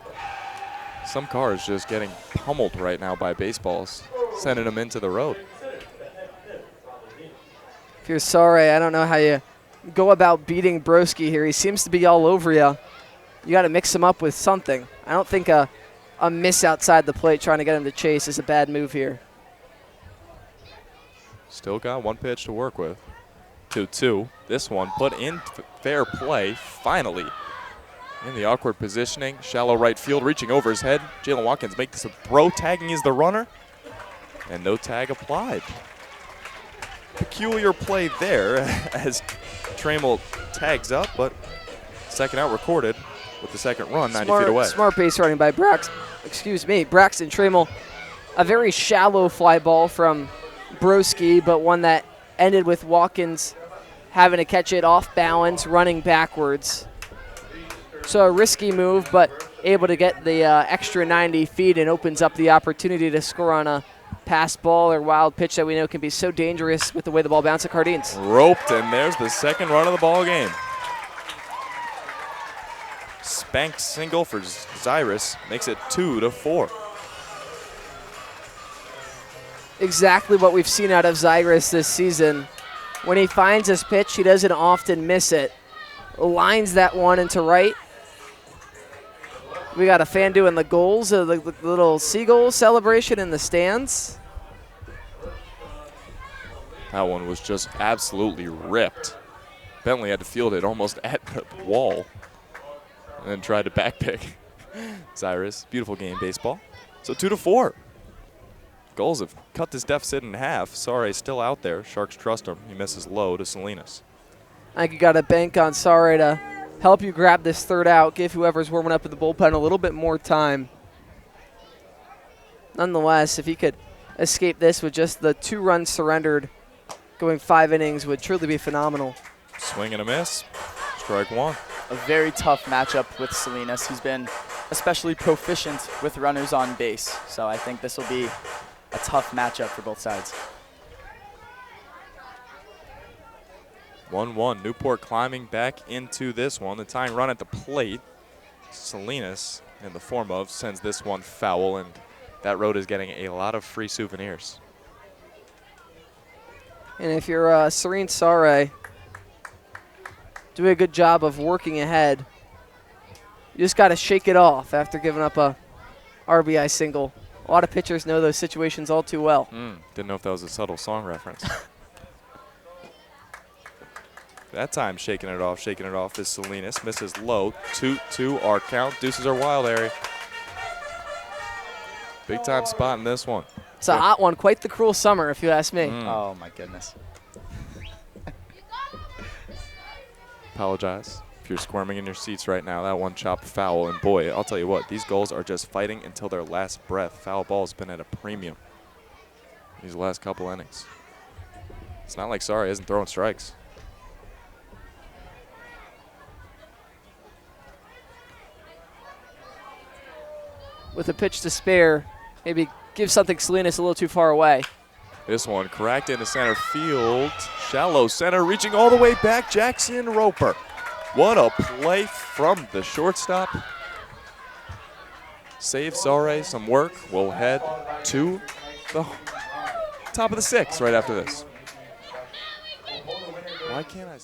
some cars just getting pummeled right now by baseballs, sending them into the road. If you're sorry, I don't know how you go about beating Broski here. He seems to be all over you. You got to mix him up with something. I don't think a miss outside the plate trying to get him to chase is a bad move here. Still got one pitch to work with. 2-2. This one put in fair play, finally. In the awkward positioning, shallow right field, reaching over his head. Jalen Watkins makes a throw, tagging is the runner, and no tag applied. Peculiar play there as Trammell tags up, but second out recorded with the second run 90 feet away. Smart base running by Braxton Trammell. A very shallow fly ball from Broski, but one that ended with Watkins having to catch it off balance, running backwards. So a risky move, but able to get the extra 90 feet and opens up the opportunity to score on a pass ball or wild pitch that we know can be so dangerous with the way the ball bounces at Cardines. Roped, and there's the second run of the ball game. Spanked single for Zyrus makes it 2-4. Exactly what we've seen out of Zyrus this season. When he finds his pitch, he doesn't often miss it. Lines that one into right. We got a fan doing the goals, the little seagull celebration in the stands. That one was just absolutely ripped. Bentley had to field it almost at the wall and then tried to backpick Zyrus. Beautiful game, baseball. So 2-4. Gulls have cut this deficit in half. Sorry, still out there. Sharks trust him. He misses low to Salinas. I think you got to bank on Sari to help you grab this third out, give whoever's warming up in the bullpen a little bit more time. Nonetheless, if he could escape this with just the 2 runs surrendered, going 5 innings would truly be phenomenal. Swing and a miss. Strike one. A very tough matchup with Salinas. He's been especially proficient with runners on base. So I think this will be a tough matchup for both sides. 1-1. Newport climbing back into this one. The tying run at the plate. Salinas, in the form of, sends this one foul, and that road is getting a lot of free souvenirs. And if you're Serene Sare, do a good job of working ahead. You just got to shake it off after giving up a RBI single. A lot of pitchers know those situations all too well. Didn't know if that was a subtle song reference. That time shaking it off is Salinas. Misses low. 2-2 our count. Deuces are wild, Harry. Big time spot in this one. It's a hot one. Quite the cruel summer, if you ask me. Oh, my goodness. Apologize if you're squirming in your seats right now. That one chopped foul. And boy, I'll tell you what, these Gulls are just fighting until their last breath. Foul ball's been at a premium these last couple innings. It's not like Sorry isn't throwing strikes. With a pitch to spare, maybe give something Salinas a little too far away. This one cracked into center field. Shallow center, reaching all the way back, Jackson Roper. What a play from the shortstop. Save Sare some work. We'll head to the top of the sixth right after this. Why can't I?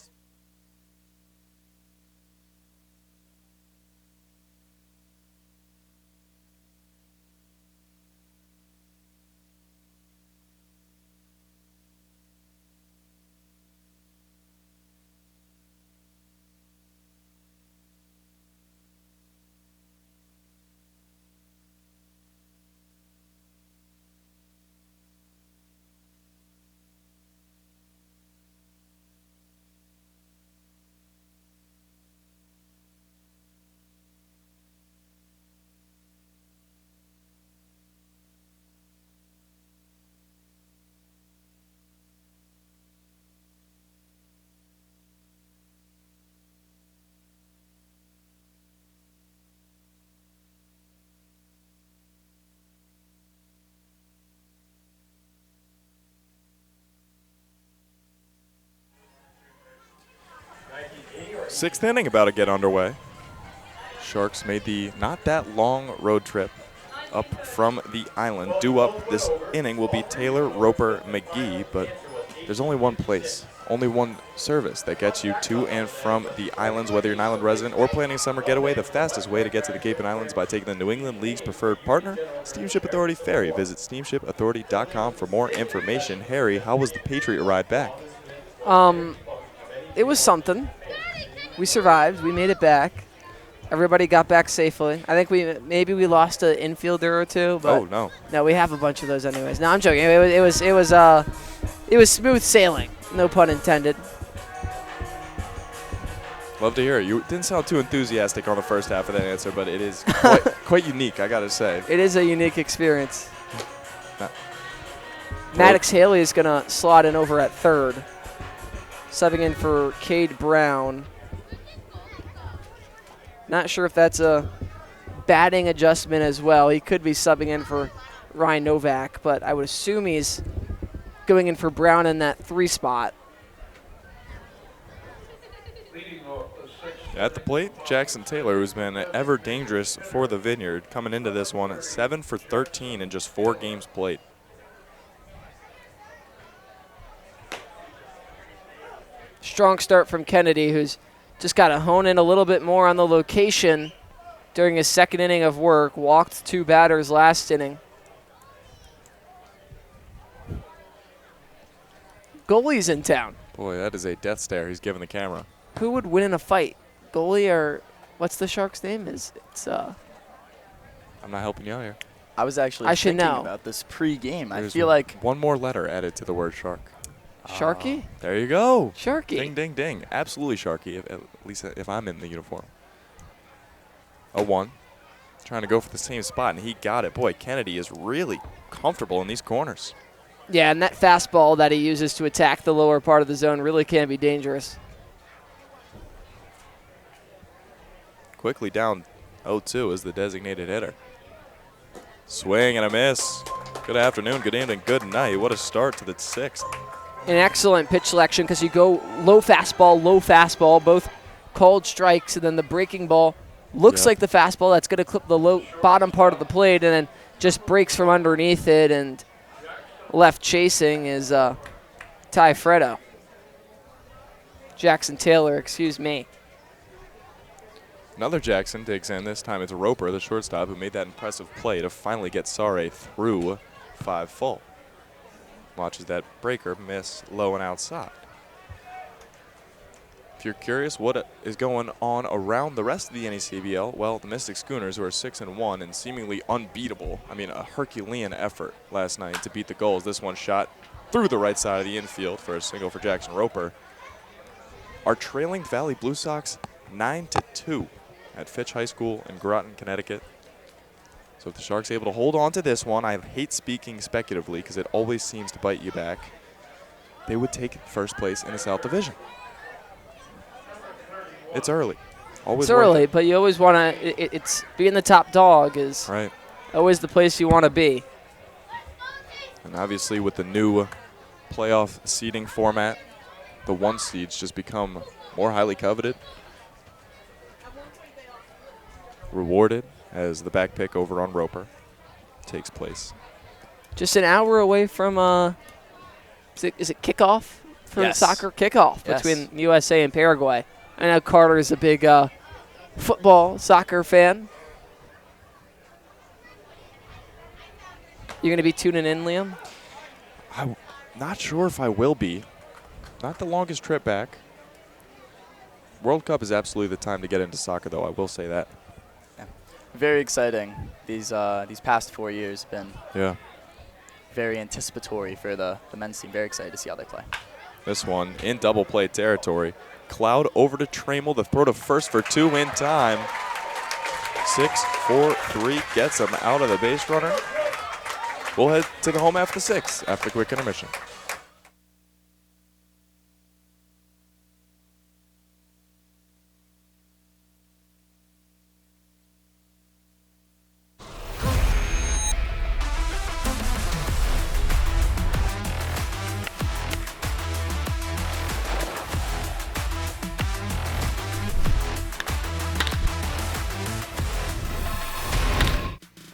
Sixth inning about to get underway. Sharks made the not that long road trip up from the island. Due up this inning will be Taylor, Roper, McGee, but there's only one place, only one service that gets you to and from the islands, whether you're an island resident or planning a summer getaway. The fastest way to get to the Cape and Islands by taking the New England League's preferred partner, Steamship Authority Ferry. Visit steamshipauthority.com for more information. Harry, how was the Patriot ride back? It was something. We survived. We made it back. Everybody got back safely. I think maybe we lost an infielder or two, but oh no, no, we have a bunch of those anyways. No, I'm joking. It was smooth sailing. No pun intended. Love to hear it. You didn't sound too enthusiastic on the first half of that answer, but it is quite unique, I gotta say. It is a unique experience. Maddox Haley is gonna slot in over at third, subbing in for Cade Brown. Not sure if that's a batting adjustment as well. He could be subbing in for Ryan Novak, but I would assume he's going in for Brown in that 3 spot. At the plate, Jackson Taylor, who's been ever dangerous for the Vineyard, coming into this one 7 for 13 in just 4 games played. Strong start from Kennedy, who's just got to hone in a little bit more on the location during his second inning of work. Walked 2 batters last inning. Goalie's in town. Boy, that is a death stare he's giving the camera. Who would win in a fight? Goalie or what's the Shark's name? I'm not helping you out here. I was actually thinking about this pre-game. I feel like one more letter added to the word shark. Sharky? There you go. Sharky. Ding, ding, ding. Absolutely Sharky, at least if I'm in the uniform. 0-1. Trying to go for the same spot, and he got it. Boy, Kennedy is really comfortable in these corners. Yeah, and that fastball that he uses to attack the lower part of the zone really can be dangerous. Quickly down 0-2 as the designated hitter. Swing and a miss. Good afternoon, good evening, good night. What a start to the 6th. An excellent pitch selection because you go low fastball, both called strikes, and then the breaking ball looks like the fastball that's going to clip the low bottom part of the plate and then just breaks from underneath it, and left chasing is Ty Fredo. Jackson Taylor, excuse me. Another Jackson digs in. This time it's Roper, the shortstop, who made that impressive play to finally get Sare through 5 full. Watches that breaker miss low and outside. If you're curious what is going on around the rest of the NECBL, well, the Mystic Schooners, who are 6-1 and seemingly unbeatable, I mean, a Herculean effort last night to beat the Gulls. This one shot through the right side of the infield for a single for Jackson Roper. Are trailing Valley Blue Sox 9-2 at Fitch High School in Groton, Connecticut. So if the Sharks are able to hold on to this one, I hate speaking speculatively because it always seems to bite you back, they would take first place in the South Division. It's early. It's early, but you always want to. It's being the top dog is right. Always the place you want to be. And obviously, with the new playoff seeding format, the 1 seeds just become more highly coveted, rewarded as the back pick over on Roper takes place. Just an hour away from is it kickoff for Yes. soccer kickoff Yes. between USA and Paraguay. I know Carter is a big football, soccer fan. You're going to be tuning in, Liam? I'm not sure if I will be. Not the longest trip back. World Cup is absolutely the time to get into soccer, though. I will say that. Very exciting. These past 4 years have been very anticipatory for the men's team. Very excited to see how they play. This one in double play territory. Cloud over to Trammell. The throw to first for 2 in time. 6-4-3 gets him out of the base runner. We'll head to the home after the 6 after the quick intermission.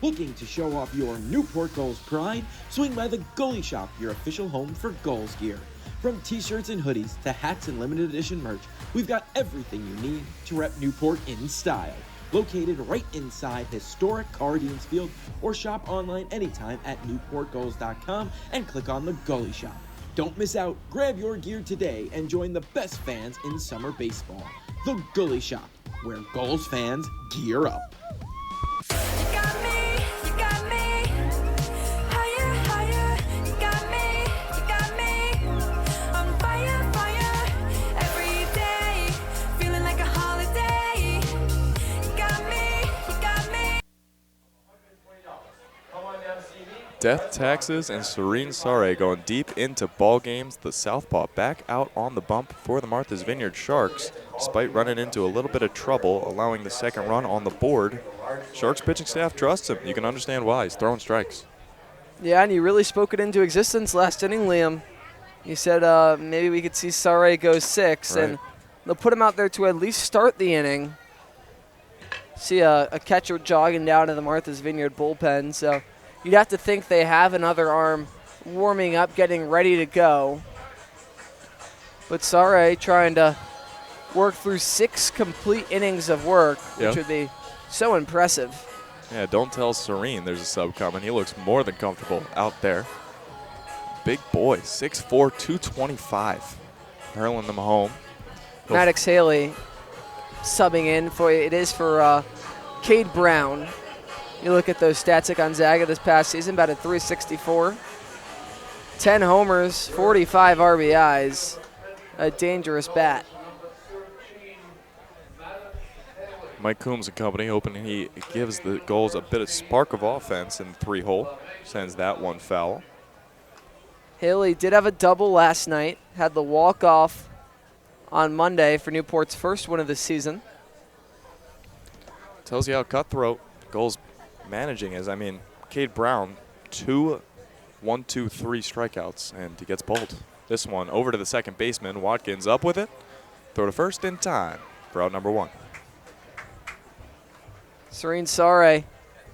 Looking to show off your Newport Gulls pride? Swing by the Goalie Shop, your official home for Gulls gear. From t-shirts and hoodies to hats and limited edition merch, we've got everything you need to rep Newport in style. Located right inside historic Cardines Field, or shop online anytime at newportgulls.com and click on the Goalie Shop. Don't miss out, grab your gear today and join the best fans in summer baseball. The Goalie Shop, where Gulls fans gear up. Death Taxes and Serene Sare going deep into ball games. The Southpaw back out on the bump for the Martha's Vineyard Sharks, despite running into a little bit of trouble, allowing the second run on the board. Sharks pitching staff trusts him. You can understand why. He's throwing strikes. Yeah, and you really spoke it into existence last inning, Liam. You said maybe we could see Sare go 6, Right. and they'll put him out there to at least start the inning. See a catcher jogging down to the Martha's Vineyard bullpen, so you'd have to think they have another arm warming up, getting ready to go. But Sare trying to work through 6 complete innings of work, which would be so impressive. Yeah, don't tell Serene there's a sub coming. He looks more than comfortable out there. Big boy, 6'4", 225. Hurling them home. Maddox Haley subbing in for it is for Cade Brown. You look at those stats at Gonzaga this past season, about a 364. 10 homers, 45 RBIs. A dangerous bat. Mike Coombs and company hoping he gives the Gulls a bit of spark of offense in the 3-hole. Sends that one foul. Haley did have a double last night. Had the walk-off on Monday for Newport's first win of the season. Tells you how cutthroat Gulls managing is. I mean, Cade Brown, 2 1-2-3 strikeouts, and he gets pulled. This one over to the second baseman. Watkins up with it. Throw to first in time for out number 1. Serene Sare,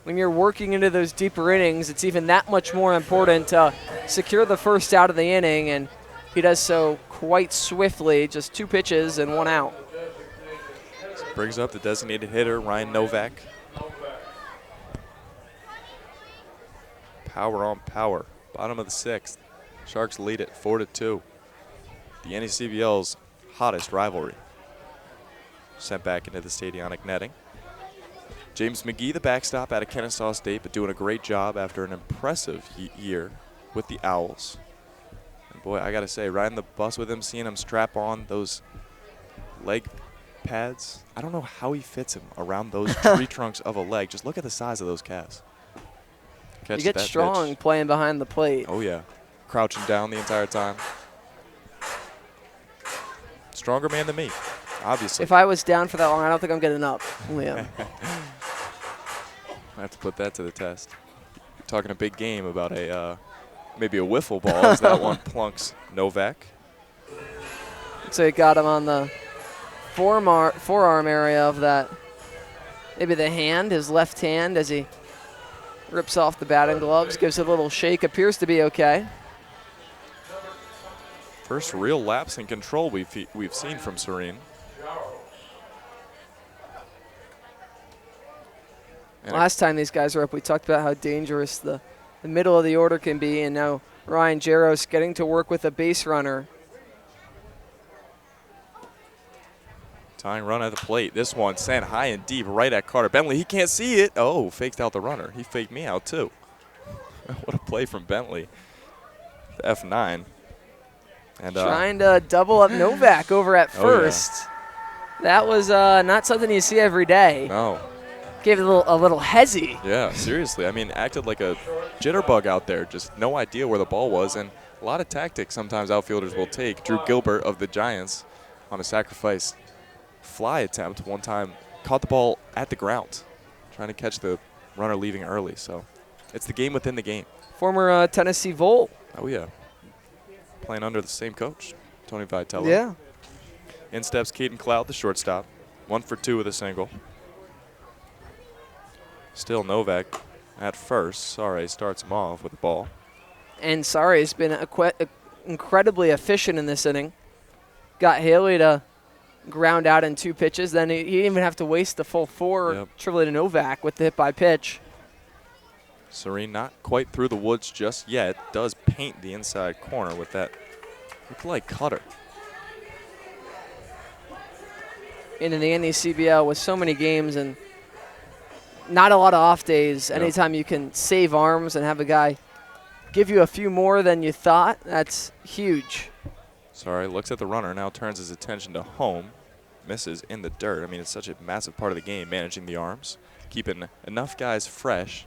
when you're working into those deeper innings, it's even that much more important to secure the first out of the inning, and he does so quite swiftly, just 2 pitches and 1 out. So brings up the designated hitter, Ryan Novak. Power on power. Bottom of the 6th. Sharks lead it 4-2. The NECBL's hottest rivalry. sent back into the stadionic netting. James McGee, the backstop out of Kennesaw State, but doing a great job after an impressive year with the Owls. And boy, I got to say, riding the bus with him, seeing him strap on those leg pads, I don't know how he fits him around those tree trunks of a leg. Just look at the size of those calves. You get strong playing behind the plate. Oh, yeah. Crouching down the entire time. Stronger man than me, obviously. If I was down for that long, I don't think I'm getting up, Liam. I have to put that to the test. You're talking a big game about maybe a wiffle ball as that one plunks Novak. So he got him on the forearm area of that. Maybe the hand, his left hand, as he rips off the batting gloves, gives it a little shake, appears to be okay. First real lapse in control we've seen from Serene. And last time these guys were up, we talked about how dangerous the middle of the order can be, and now Ryan Jaros getting to work with a base runner. Tying run at the plate. This one sent high and deep right at Carter Bentley. He can't see it. Oh, faked out the runner. He faked me out too. What a play from Bentley. The F9. And trying to double up Novak over at first. Yeah. That was not something you see every day. No. Gave it a little hezzy. Yeah, seriously. I mean, acted like a jitterbug out there. Just no idea where the ball was. And a lot of tactics sometimes outfielders will take. Drew Gilbert of the Giants on a sacrifice fly attempt one time caught the ball at the ground, trying to catch the runner leaving early. So it's the game within the game. Former Tennessee Volt. Oh, yeah. Playing under the same coach, Tony Vitello. Yeah. In steps Caden Cloud, the shortstop. 1 for 2 with a single. Still Novak at first. Sorry starts him off with the ball. And Sorry has been incredibly efficient in this inning. Got Haley to ground out in 2 pitches. Then he didn't even have to waste the full 4 triple to Novak with the hit by pitch. Serene not quite through the woods just yet. Does paint the inside corner with that look-like cutter. And in the NECBL with so many games and not a lot of off days, anytime you can save arms and have a guy give you a few more than you thought, that's huge. Sorry, looks at the runner, now turns his attention to home. Misses in the dirt. I mean, it's such a massive part of the game, managing the arms, keeping enough guys fresh,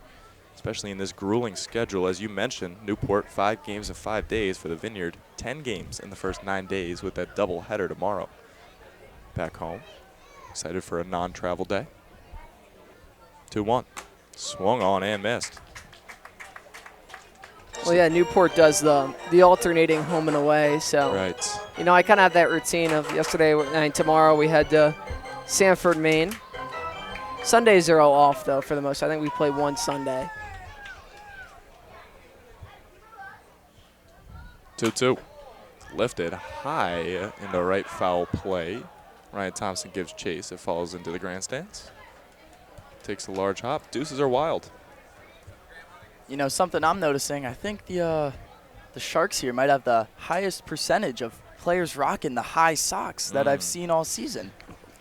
especially in this grueling schedule. As you mentioned, Newport, 5 games in 5 days for the Vineyard, 10 games in the first 9 days with that double header tomorrow. Back home. Excited for a non-travel day. 2-1. Swung on and missed. Well, yeah, Newport does the alternating home and away. So, right. You know, I kind of have that routine of yesterday and tomorrow we had Sanford, Maine. Sundays are all off, though, for the most. I think we play 1 Sunday. 2-2. Lifted high into right foul play. Ryan Thompson gives chase. It falls into the grandstands. Takes a large hop. Deuces are wild. You know, something I'm noticing, I think the Sharks here might have the highest percentage of players rocking the high socks that I've seen all season.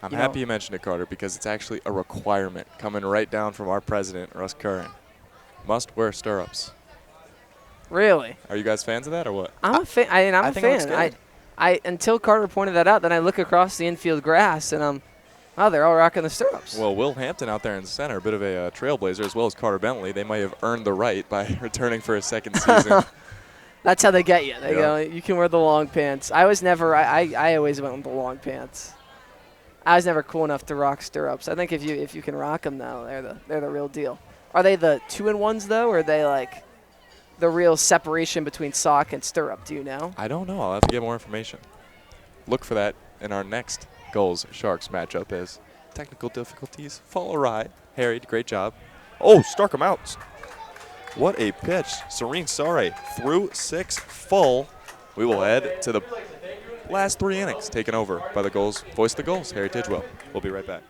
I'm happy you mentioned it, Carter, because it's actually a requirement coming right down from our president, Russ Curran. Must wear stirrups. Really? Are you guys fans of that or what? I'm a fan. I'm a think it looks fan. good. I until Carter pointed that out, then I look across the infield grass and they're all rocking the stirrups. Well, Will Hampton out there in center, a bit of a trailblazer, as well as Carter Bentley. They might have earned the right by returning for a second season. That's how they get you. They go, you can wear the long pants. I always went with the long pants. I was never cool enough to rock stirrups. I think if you can rock them, though, they're the real deal. Are they the 2-in-1s, though, or are they like the real separation between sock and stirrup? Do you know? I don't know. I'll have to get more information. Look for that in our next Gulls Sharks matchup as technical difficulties fall awry. Harry, great job. Oh, struck him out. What a pitch. Serene Sare through 6 full. We will head to the last 3 innings taken over by the Gulls. Voice the Gulls, Harry Tidgewell. We'll be right back.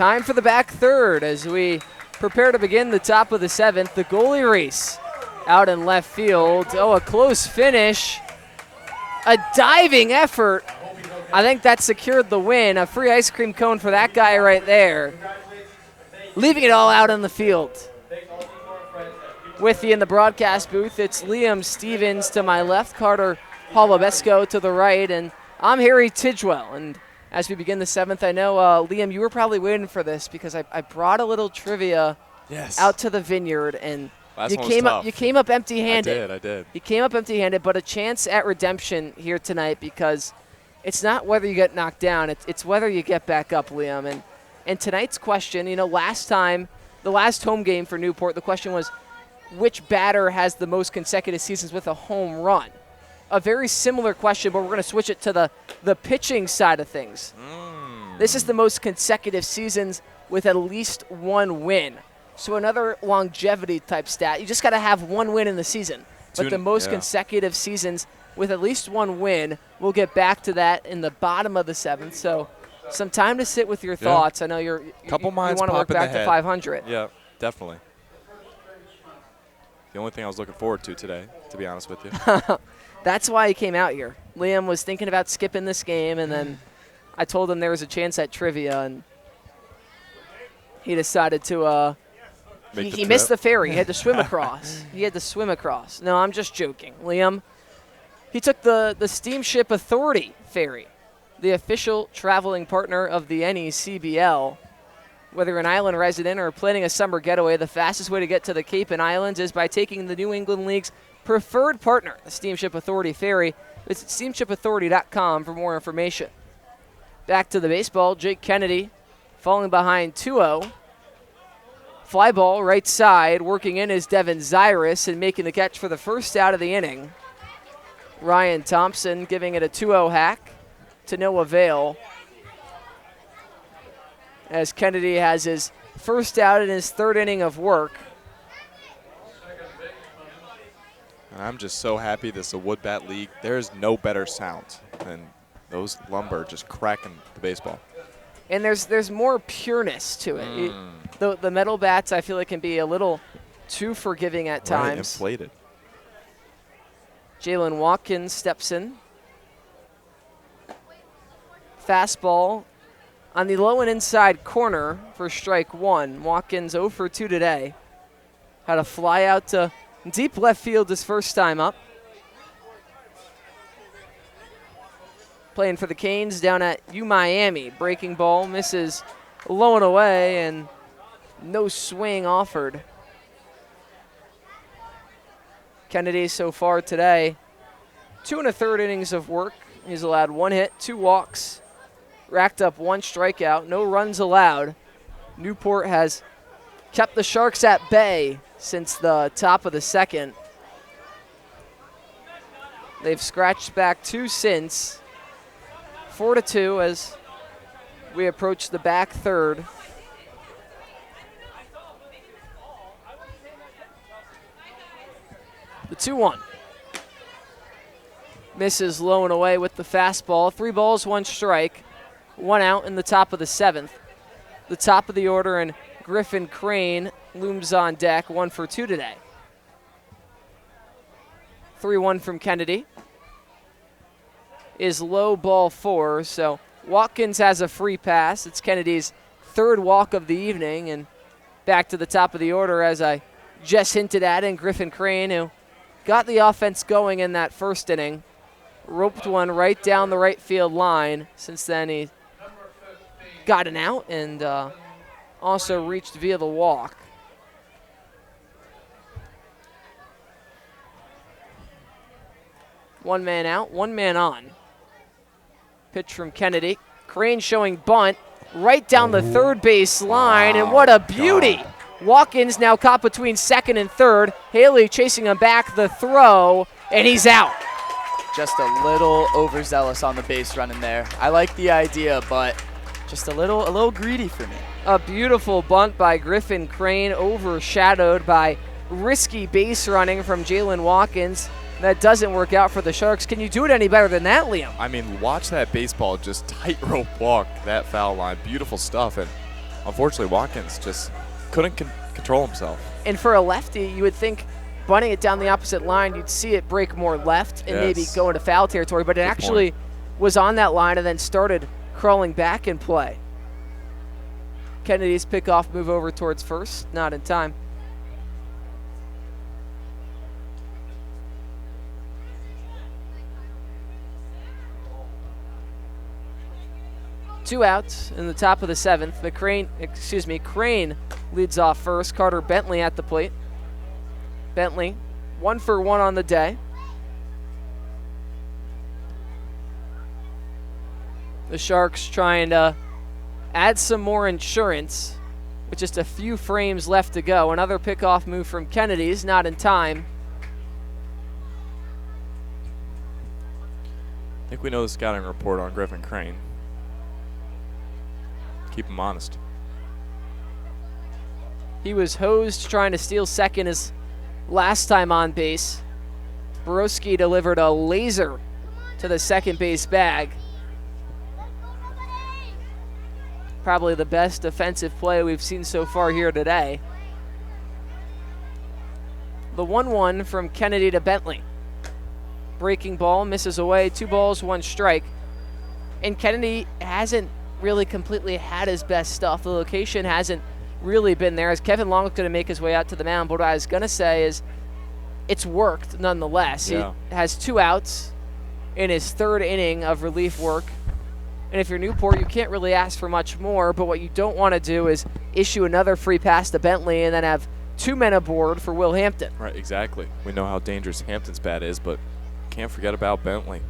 Time for the back third as we prepare to begin the top of the 7th. The goalie race out in left field. Oh, a close finish. A diving effort. I think that secured the win. A free ice cream cone for that guy right there. Leaving it all out in the field. With you in the broadcast booth, it's Liam Stevens to my left, Carter Holobesco to the right, and I'm Harry Tidgewell. And as we begin the 7th, I know, Liam, you were probably waiting for this because I brought a little trivia out to the Vineyard, and you came up empty-handed. I did. You came up empty-handed, but a chance at redemption here tonight because it's not whether you get knocked down, it's whether you get back up, Liam. And tonight's question, last time, the last home game for Newport, the question was, which batter has the most consecutive seasons with a home run? A very similar question, but we're going to switch it to the pitching side of things. This is the most consecutive seasons with at least one win. So another longevity type stat. You just got to have one win in the season. But the most consecutive seasons with at least one win, we'll get back to that in the bottom of the 7th. So some time to sit with your thoughts. I know you want to work back to 500. Yeah, definitely. The only thing I was looking forward to today, to be honest with you. That's why he came out here. Liam was thinking about skipping this game, and then I told him there was a chance at trivia, and he decided to he missed the ferry. He had to swim across. No, I'm just joking. Liam, he took the Steamship Authority ferry, the official traveling partner of the NECBL. Whether you're an island resident or planning a summer getaway, the fastest way to get to the Cape and Islands is by taking the New England League's preferred partner, the Steamship Authority Ferry. Visit steamshipauthority.com for more information. Back to the baseball, Jake Kennedy falling behind 2-0. Fly ball right side, working in is Devin Zyrus and making the catch for the first out of the inning. Ryan Thompson giving it a 2-0 hack to no avail, as Kennedy has his first out in his third inning of work. And I'm just so happy this is a wood bat league. There's no better sound than those lumber just cracking the baseball. And there's more pureness to it. The metal bats, I feel like, can be a little too forgiving at times. Right, inflated. Jalen Watkins steps in. Fastball on the low and inside corner for strike one. Watkins 0 for 2 today. Had a fly out to deep left field his first time up. Playing for the Canes down at U-Miami. Breaking ball misses low and away, and no swing offered. Kennedy so far today, 2 1/3 innings of work. He's allowed 1 hit, 2 walks, racked up 1 strikeout, no runs allowed. Newport has kept the Sharks at bay since the top of the 2nd. They've scratched back 2 since. 4-2 as we approach the back third. The 2-1. Misses low and away with the fastball. 3 balls, 1 strike. 1 out in the top of the 7th. The top of the order, and Griffin Crane looms on deck, 1 for 2 today. 3-1 from Kennedy is low, ball 4. So Watkins has a free pass. It's Kennedy's 3rd walk of the evening, and back to the top of the order, as I just hinted at, and Griffin Crane, who got the offense going in that first inning, roped one right down the right field line. Since then, he got an out and also reached via the walk. One man out, 1 man on. Pitch from Kennedy. Crane showing bunt right down the third base line, and what a beauty. God. Watkins now caught between 2nd and 3rd. Haley chasing him back, the throw, and he's out. Just a little overzealous on the base running there. I like the idea, but just a little greedy for me. A beautiful bunt by Griffin Crane, overshadowed by risky base running from Jalen Watkins. That doesn't work out for the Sharks. Can you do it any better than that, Liam? I mean, watch that baseball just tightrope walk that foul line. Beautiful stuff. And unfortunately, Watkins just couldn't control himself. And for a lefty, you would think bunting it down the opposite line, you'd see it break more left and maybe go into foul territory, but it actually was on that line and then started crawling back in play. Kennedy's pickoff move over towards first, not in time. Two outs in the top of the seventh. Crane leads off first. Carter Bentley at the plate. Bentley, 1 for 1 on the day. The Sharks trying to add some more insurance with just a few frames left to go. Another pickoff move from Kennedy's, not in time. I think we know the scouting report on Griffin Crane. Keep him honest. He was hosed trying to steal second his last time on base. Borowski delivered a laser to the second base bag. Probably the best defensive play we've seen so far here today. The 1-1 from Kennedy to Bentley. Breaking ball misses away. 2 balls, 1 strike. And Kennedy hasn't really completely had his best stuff. The location hasn't really been there, as Kevin Long is going to make his way out to the mound. But what I was going to say is it's worked nonetheless. Yeah. He has 2 outs in his 3rd inning of relief work. And if you're Newport, you can't really ask for much more. But what you don't want to do is issue another free pass to Bentley and then have 2 men aboard for Will Hampton. Right, exactly. We know how dangerous Hampton's bat is, but can't forget about Bentley.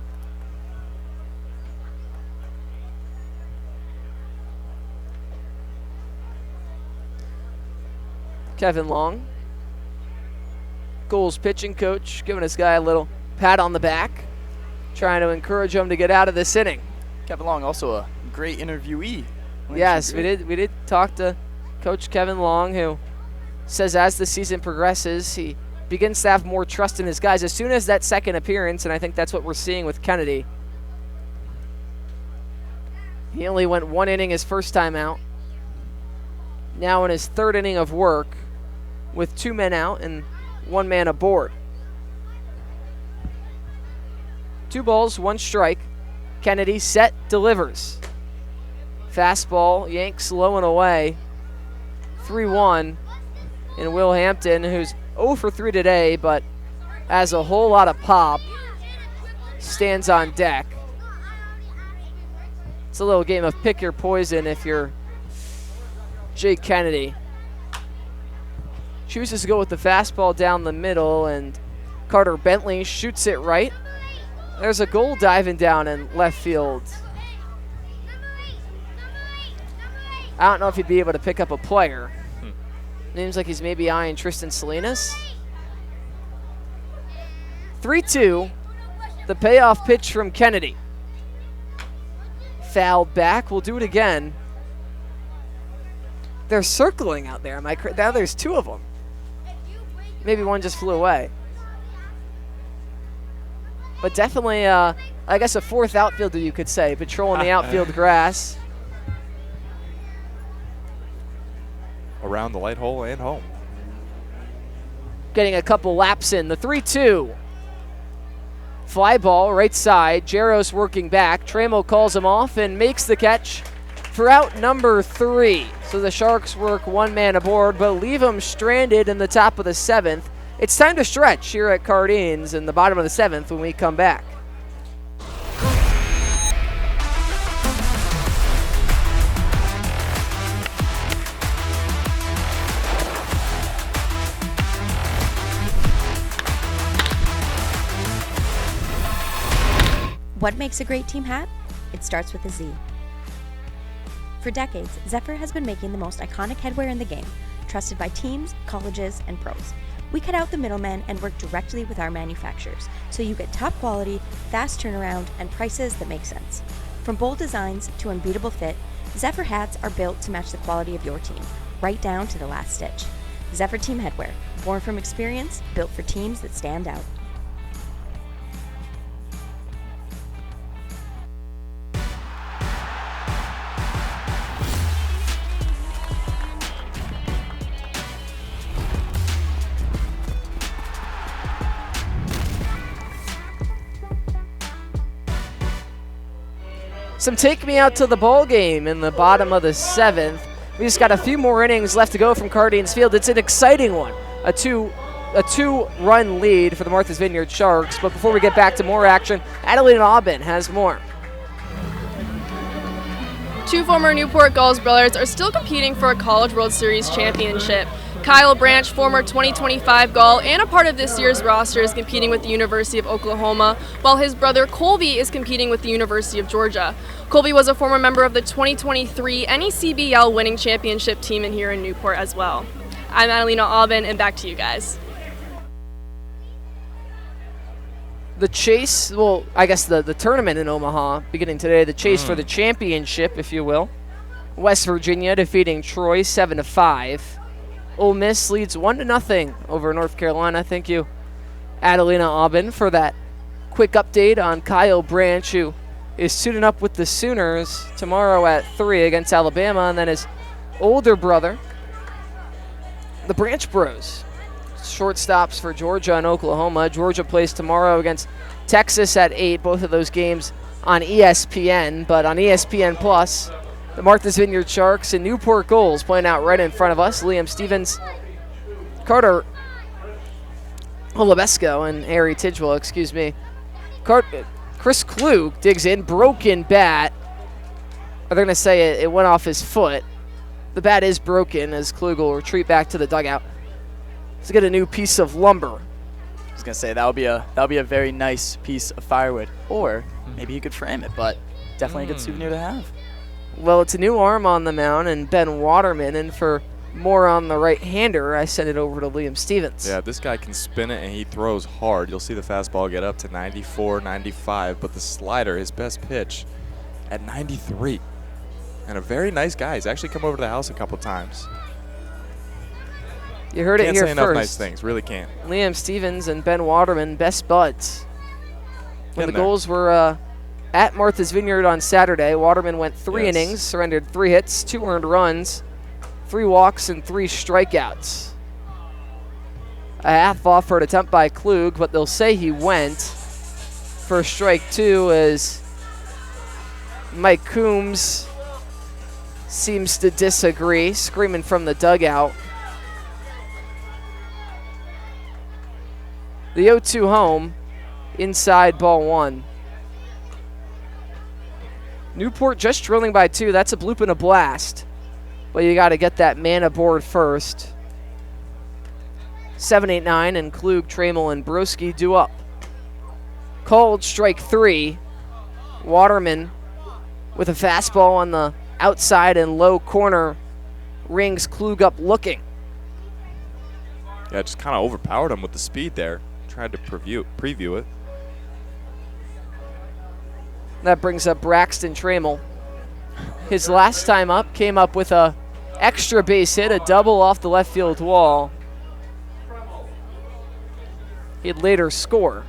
Kevin Long, Gulls pitching coach, giving this guy a little pat on the back, trying to encourage him to get out of this inning. Kevin Long, also a great interviewee. Yes, we did talk to Coach Kevin Long, who says as the season progresses, he begins to have more trust in his guys. As soon as that second appearance, and I think that's what we're seeing with Kennedy. He only went 1 inning his first time out. Now in his 3rd inning of work, with 2 men out and 1 man aboard. 2 balls, 1 strike. Kennedy set, delivers. Fastball, yanks low and away. 3-1. And Will Hampton, who's 0 for 3 today, but has a whole lot of pop, stands on deck. It's a little game of pick your poison if you're Jake Kennedy. Chooses to go with the fastball down the middle, and Carter Bentley shoots it right. There's a goal diving down in left field. I don't know if he'd be able to pick up a player. Seems like he's maybe eyeing Tristan Salinas. 3-2, the payoff pitch from Kennedy. Fouled back, we'll do it again. They're circling out there. Now there's 2 of them. Maybe one just flew away. But definitely, I guess a 4th outfielder, you could say, patrolling the outfield grass. Around the light hole and home. Getting a couple laps in. The 3-2. Fly ball, right side. Jaros working back. Tramo calls him off and makes the catch for out number 3. So the Sharks work 1 man aboard, but leave him stranded in the top of the 7th. It's time to stretch here at Cardines in the bottom of the 7th when we come back. What makes a great team hat? It starts with a Z. For decades, Zephyr has been making the most iconic headwear in the game, trusted by teams, colleges, and pros. We cut out the middlemen and work directly with our manufacturers, so you get top quality, fast turnaround, and prices that make sense. From bold designs to unbeatable fit, Zephyr hats are built to match the quality of your team, right down to the last stitch. Zephyr Team Headwear, born from experience, built for teams that stand out. some take me out to the ball game in the bottom of the 7th. We just got a few more innings left to go from Cardines Field. It's an exciting one, a two-run lead for the Martha's Vineyard Sharks. But before we get back to more action, Adeline Aubin has more. Two former Newport Gulls brothers are still competing for a College World Series championship. Kyle Branch, former 2025 Gull and a part of this year's roster, is competing with the University of Oklahoma, while his brother Colby is competing with the University of Georgia. Colby was a former member of the 2023 NECBL winning championship team in here in Newport as well. I'm Adelina Aubin, and back to you guys. The chase, well, I guess the tournament in Omaha beginning today, the chase for the championship, if you will. West Virginia defeating Troy 7-5. Ole Miss leads 1-0 over North Carolina. Thank you, Adelina Aubin, for that quick update on Kyle Branch, who is suiting up with the Sooners tomorrow at 3 against Alabama, and then his older brother, the Branch Bros. Shortstops for Georgia and Oklahoma. Georgia plays tomorrow against Texas at 8, both of those games on ESPN, but on ESPN Plus, the Martha's Vineyard Sharks and Newport Gulls playing out right in front of us. Liam Stevens, Carter Holubesco, and Harry Tidgewell, excuse me. Chris Klug digs in, broken bat. They're going to say it went off his foot. The bat is broken as Klug will retreat back to the dugout to get a new piece of lumber. I was going to say that would be a very nice piece of firewood, or maybe you could frame it, but definitely a good souvenir to have. Well, it's a new arm on the mound, and Ben Waterman, and for more on the right-hander, I send it over to Liam Stevens. Yeah, this guy can spin it, and he throws hard. You'll see the fastball get up to 94, 95, but the slider, his best pitch, at 93. And a very nice guy. He's actually come over to the house a couple times. You heard it here first. Can't say enough nice things, really can't. Liam Stevens and Ben Waterman, best buds. When the Gulls were at Martha's Vineyard on Saturday, Waterman went 3 innings, surrendered 3 hits, 2 earned runs, 3 walks, and 3 strikeouts. A half-offered attempt by Klug, but they'll say he went for strike 2 as Mike Coombs seems to disagree, screaming from the dugout. The 0-2 home, inside ball 1. Newport just trailing by 2. That's a bloop and a blast. But you got to get that man aboard first. 7, 8, 9, and Klug, Trammell, and Broski due up. Called strike 3. Waterman with a fastball on the outside and low corner rings Klug up looking. Yeah, just kind of overpowered him with the speed there. Tried to preview it. That brings up Braxton Trammell. His last time up came up with a extra base hit, a double off the left field wall. He'd later score.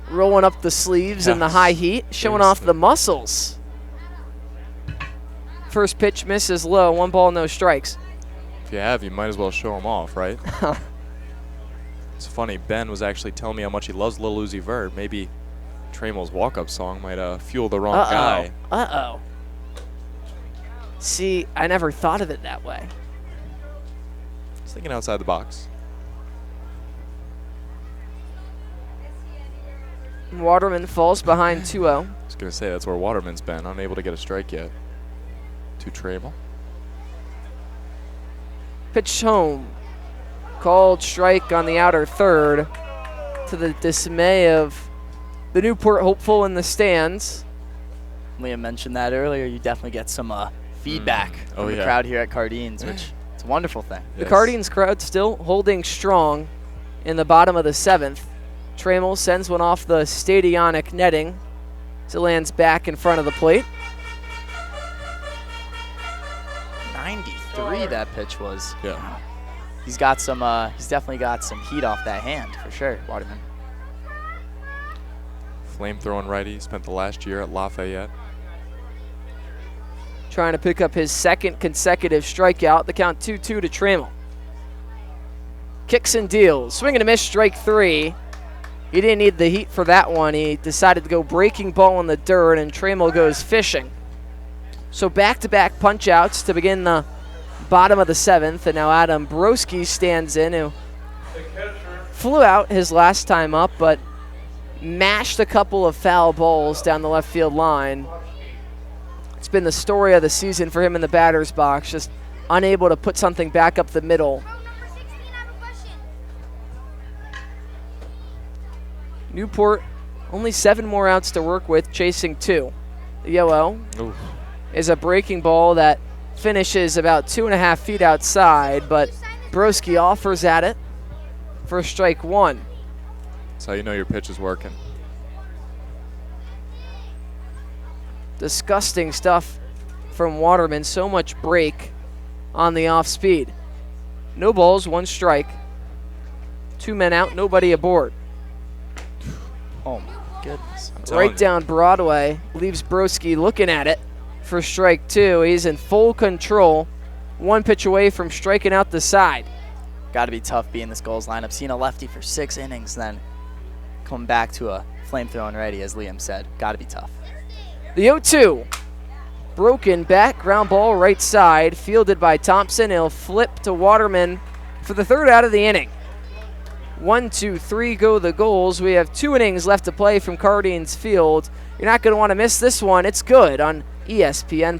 Rolling up the sleeves in the high heat, showing off the muscles. First pitch misses low, 1 ball, no strikes. If you have, you might as well show him off, right? It's funny, Ben was actually telling me how much he loves Lil Uzi Vert. Maybe Trammell's walk-up song might fuel the wrong guy. Uh-oh. See, I never thought of it that way. He's thinking outside the box. Waterman falls behind 2-0. I was going to say, that's where Waterman's been, unable to get a strike yet. To Trammell. Pitch home. Called strike on the outer third, to the dismay of the Newport hopeful in the stands. Liam mentioned that earlier. You definitely get some feedback from the crowd here at Cardines, which it's a wonderful thing. The Cardines crowd still holding strong in the bottom of the 7th. Trammell sends one off the stadionic netting as it lands back in front of the plate. 93 that pitch was. Yeah. He's got some. He's definitely got some heat off that hand for sure, Waterman. Flame-throwing righty, spent the last year at Lafayette. Trying to pick up his 2nd consecutive strikeout. The count 2-2 to Trammell. Kicks and deals. Swing and a miss, strike 3. He didn't need the heat for that one. He decided to go breaking ball in the dirt, and Trammell goes fishing. So back-to-back punch-outs to begin the bottom of the 7th, and now Adam Broski stands in, who flew out his last time up, but mashed a couple of foul balls down the left field line. It's been the story of the season for him in the batter's box, just unable to put something back up the middle. Newport, only 7 more outs to work with, chasing 2. The yellow is a breaking ball that finishes about 2.5 feet outside, but Broski offers at it for strike 1. That's how you know your pitch is working. Disgusting stuff from Waterman. So much break on the off speed. No balls, 1 strike. 2 men out, nobody aboard. Oh my goodness. Right down Broadway, leaves Broski looking at it for strike 2. He's in full control. 1 pitch away from striking out the side. Got to be tough being this Gulls lineup. Seeing a lefty for 6 innings, then coming back to a flamethrowing ready, as Liam said. Got to be tough. The 0-2. Broken back, ground ball right side, fielded by Thompson. He'll flip to Waterman for the 3rd out of the inning. 1, 2, 3 go the Gulls. We have 2 innings left to play from Cardines Field. You're not going to want to miss this one. It's good on ESPN+.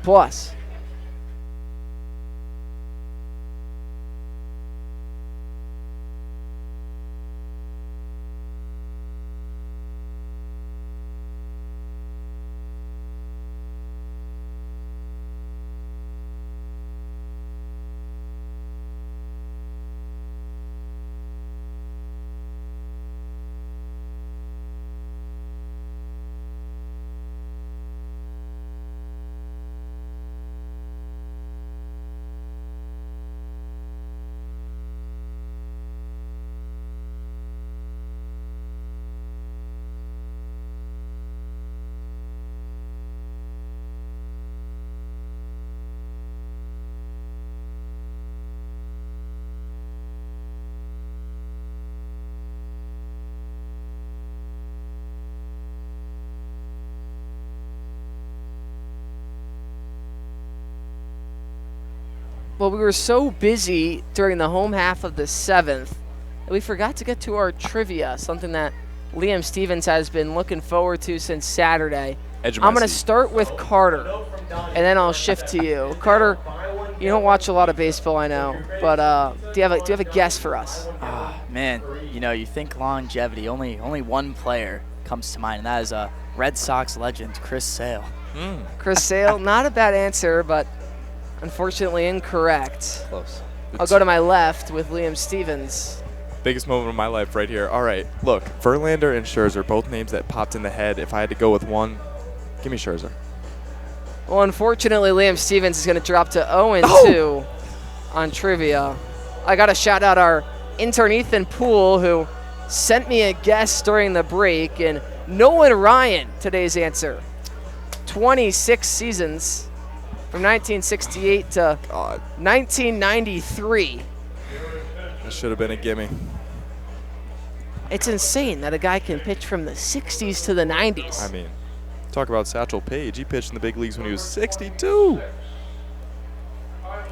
Well, we were so busy during the home half of the 7th that we forgot to get to our trivia, something that Liam Stevens has been looking forward to since Saturday. I'm going to start with Carter, and then I'll shift to you. Carter, you don't watch a lot of baseball, I know, but do you have a guess for us? Man, you know, you think longevity, only 1 player comes to mind, and that is a Red Sox legend, Chris Sale. Chris Sale, not a bad answer, but unfortunately incorrect. Close. I'll go to my left with Liam Stevens. Biggest moment of my life right here. All right, look, Verlander and Scherzer, both names that popped in the head. If I had to go with one, give me Scherzer. Well, unfortunately, Liam Stevens is going to drop to 0-2 on trivia. I got to shout out our intern Ethan Poole, who sent me a guess during the break, and Nolan Ryan, today's answer. 26 seasons from 1968 to 1993. That should have been a gimme. It's insane that a guy can pitch from the 60s to the 90s. I mean, talk about Satchel Paige. He pitched in the big leagues when he was 62.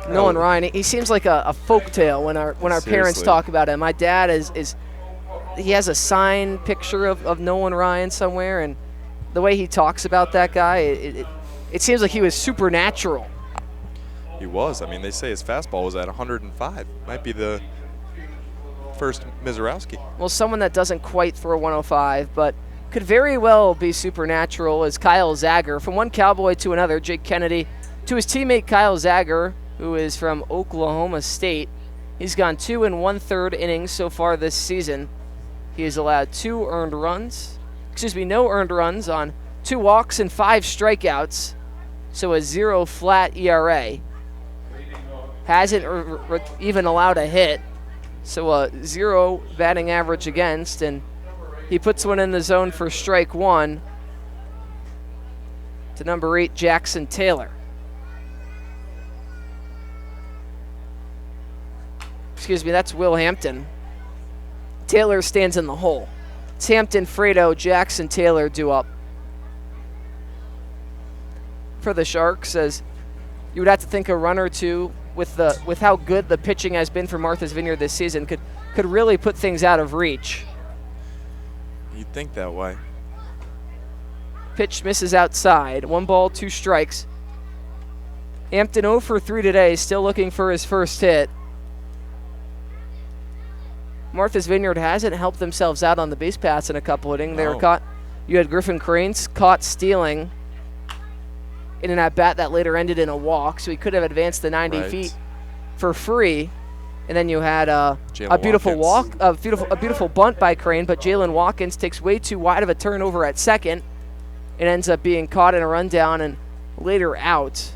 Nolan Ryan, he seems like a folktale when our parents talk about him. My dad he has a signed picture of Nolan Ryan somewhere, and the way he talks about that guy, it seems like he was supernatural. He was. I mean, they say his fastball was at 105. Might be the first Mizorowski. Well, someone that doesn't quite throw 105, but could very well be supernatural is Kyle Zager. From one Cowboy to another, Jake Kennedy to his teammate Kyle Zager, who is from Oklahoma State. He's gone 2 1/3 innings so far this season. He has allowed no earned runs on 2 walks and 5 strikeouts, so a 0 flat ERA. Hasn't even allowed a hit, so a 0 batting average against, and he puts one in the zone for strike 1 to number 8, Jackson Taylor. Excuse me, that's Will Hampton. Taylor stands in the hole. It's Hampton, Fredo, Jackson, Taylor due up. For the Sharks, as you would have to think a run or two with how good the pitching has been for Martha's Vineyard this season could really put things out of reach. You'd think that way. Pitch misses outside. 1 ball, 2 strikes. Hampton 0 for 3 today, still looking for his first hit. Martha's Vineyard hasn't helped themselves out on the base paths in a couple innings. They were caught. You had Griffin Cranes caught stealing in an at-bat that later ended in a walk, so he could have advanced the 90 feet for free. And then you had a beautiful a beautiful bunt by Crane, but Jalen Watkins takes way too wide of a turnover at second. It ends up being caught in a rundown and later out.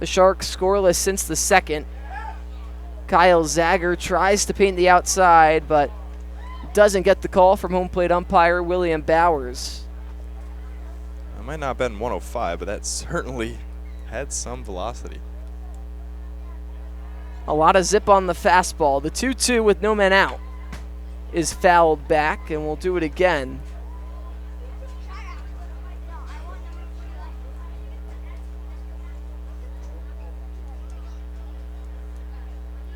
The Sharks scoreless since the second. Kyle Zager tries to paint the outside, but doesn't get the call from home plate umpire William Bowers. It might not have been 105, but that certainly had some velocity. A lot of zip on the fastball. The 2-2 with no men out is fouled back, and we'll do it again.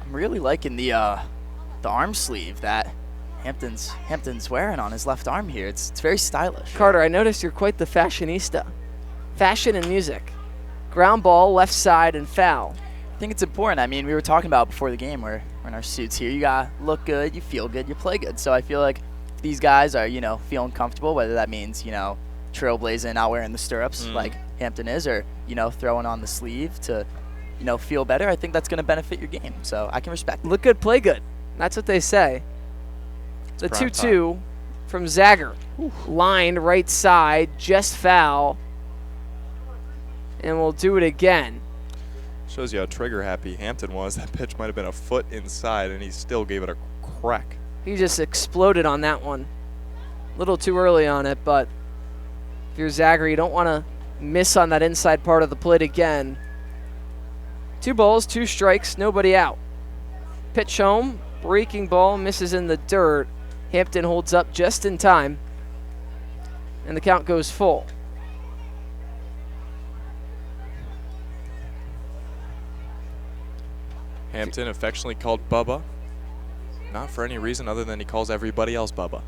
I'm really liking the arm sleeve that Hampton's wearing on his left arm here. It's very stylish. Carter, I noticed you're quite the fashionista. Fashion and music. Ground ball, left side, and foul. I think it's important. I mean, we were talking about before the game, we're in our suits here. You got to look good, you feel good, you play good. So I feel like if these guys are, feeling comfortable, whether that means, trailblazing, out wearing the stirrups like Hampton is, or, throwing on the sleeve to, feel better, I think that's going to benefit your game. So I can respect it. Look good, play good. That's what they say. The 2-2 from Zager. Lined right side, just foul. And we'll do it again. Shows you how trigger happy Hampton was. That pitch might have been a foot inside, and he still gave it a crack. He just exploded on that one. A little too early on it, but if you're Zager, you don't want to miss on that inside part of the plate again. 2 balls, 2 strikes, nobody out. Pitch home, breaking ball, misses in the dirt. Hampton holds up just in time, and the count goes full. Hampton affectionately called Bubba, not for any reason other than he calls everybody else Bubba.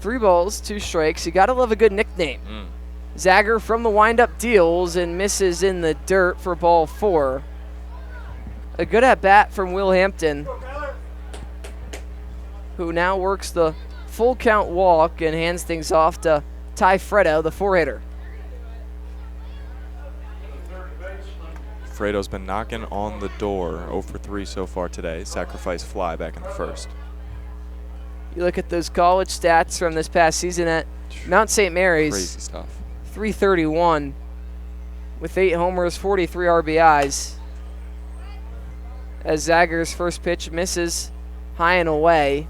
3 balls, 2 strikes. You got to love a good nickname. Zager from the windup deals and misses in the dirt for ball 4. A good at-bat from Will Hampton, who now works the full count walk and hands things off to Ty Fredo, the 4-hitter. Fredo's been knocking on the door, 0 for 3 so far today. Sacrifice fly back in the first. You look at those college stats from this past season at Mount St. Mary's. Crazy stuff. 331 with 8 homers, 43 RBIs. As Zager's first pitch misses high and away.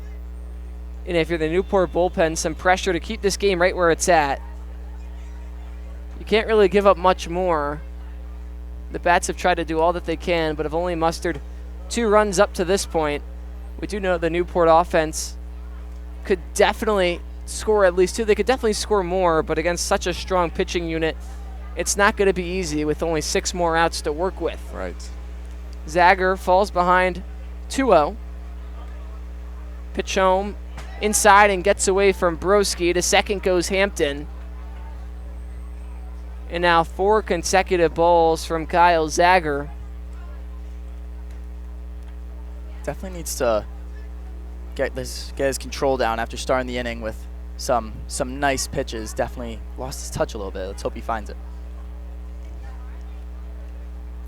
And if you're the Newport bullpen, some pressure to keep this game right where it's at. You can't really give up much more. The Bats have tried to do all that they can, but have only mustered 2 runs up to this point. We do know the Newport offense could definitely score at least 2. They could definitely score more, but against such a strong pitching unit, it's not going to be easy with only 6 more outs to work with. Right. Zager falls behind 2-0. Pitch home inside and gets away from Broski. To second goes Hampton. And now 4 consecutive balls from Kyle Zager. Definitely needs to get his control down after starting the inning with some nice pitches. Definitely lost his touch a little bit. Let's hope he finds it.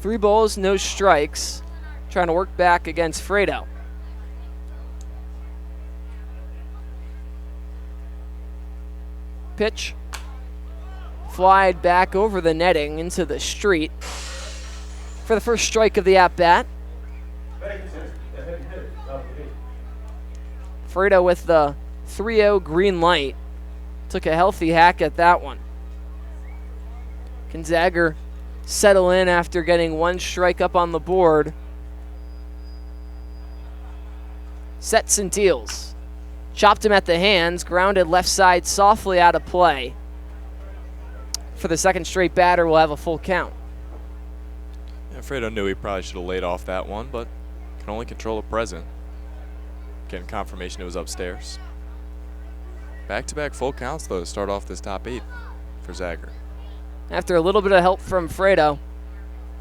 3 balls, no strikes. Trying to work back against Fredo. Pitch. Flied back over the netting into the street for the first strike of the at-bat. Fredo with the 3-0 green light. Took a healthy hack at that one. Can Zager settle in after getting 1 strike up on the board? Sets and deals. Chopped him at the hands, grounded left side softly out of play. For the second straight batter, we'll have a full count. Yeah, Fredo knew he probably should have laid off that one, but can only control the present. Getting confirmation it was upstairs. Back-to-back full counts, though, to start off this top 8 for Zager. After a little bit of help from Fredo,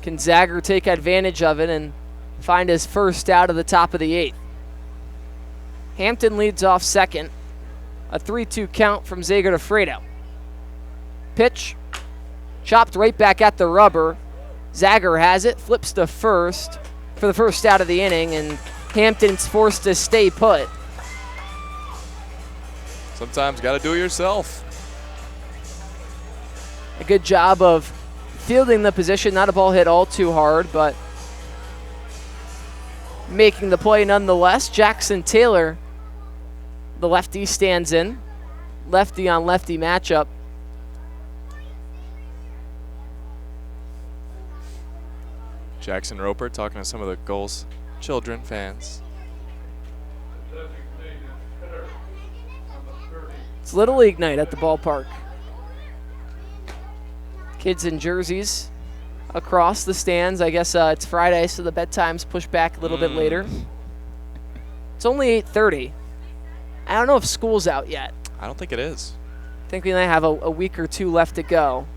can Zager take advantage of it and find his first out of the top of the 8th? Hampton leads off second. A 3-2 count from Zager to Fredo. Pitch. Chopped right back at the rubber. Zager has it, flips to first for the first out of the inning, and Hampton's forced to stay put. Sometimes got to do it yourself. A good job of fielding the position. Not a ball hit all too hard, but making the play nonetheless. Jackson Taylor, the lefty, stands in. Lefty on lefty matchup. Jackson Roper talking to some of the Gulls children, fans. It's Little League night at the ballpark. Kids in jerseys across the stands. I guess it's Friday, so the bedtime's pushed back a little bit later. It's only 8:30. I don't know if school's out yet. I don't think it is. I think we might have a week or two left to go.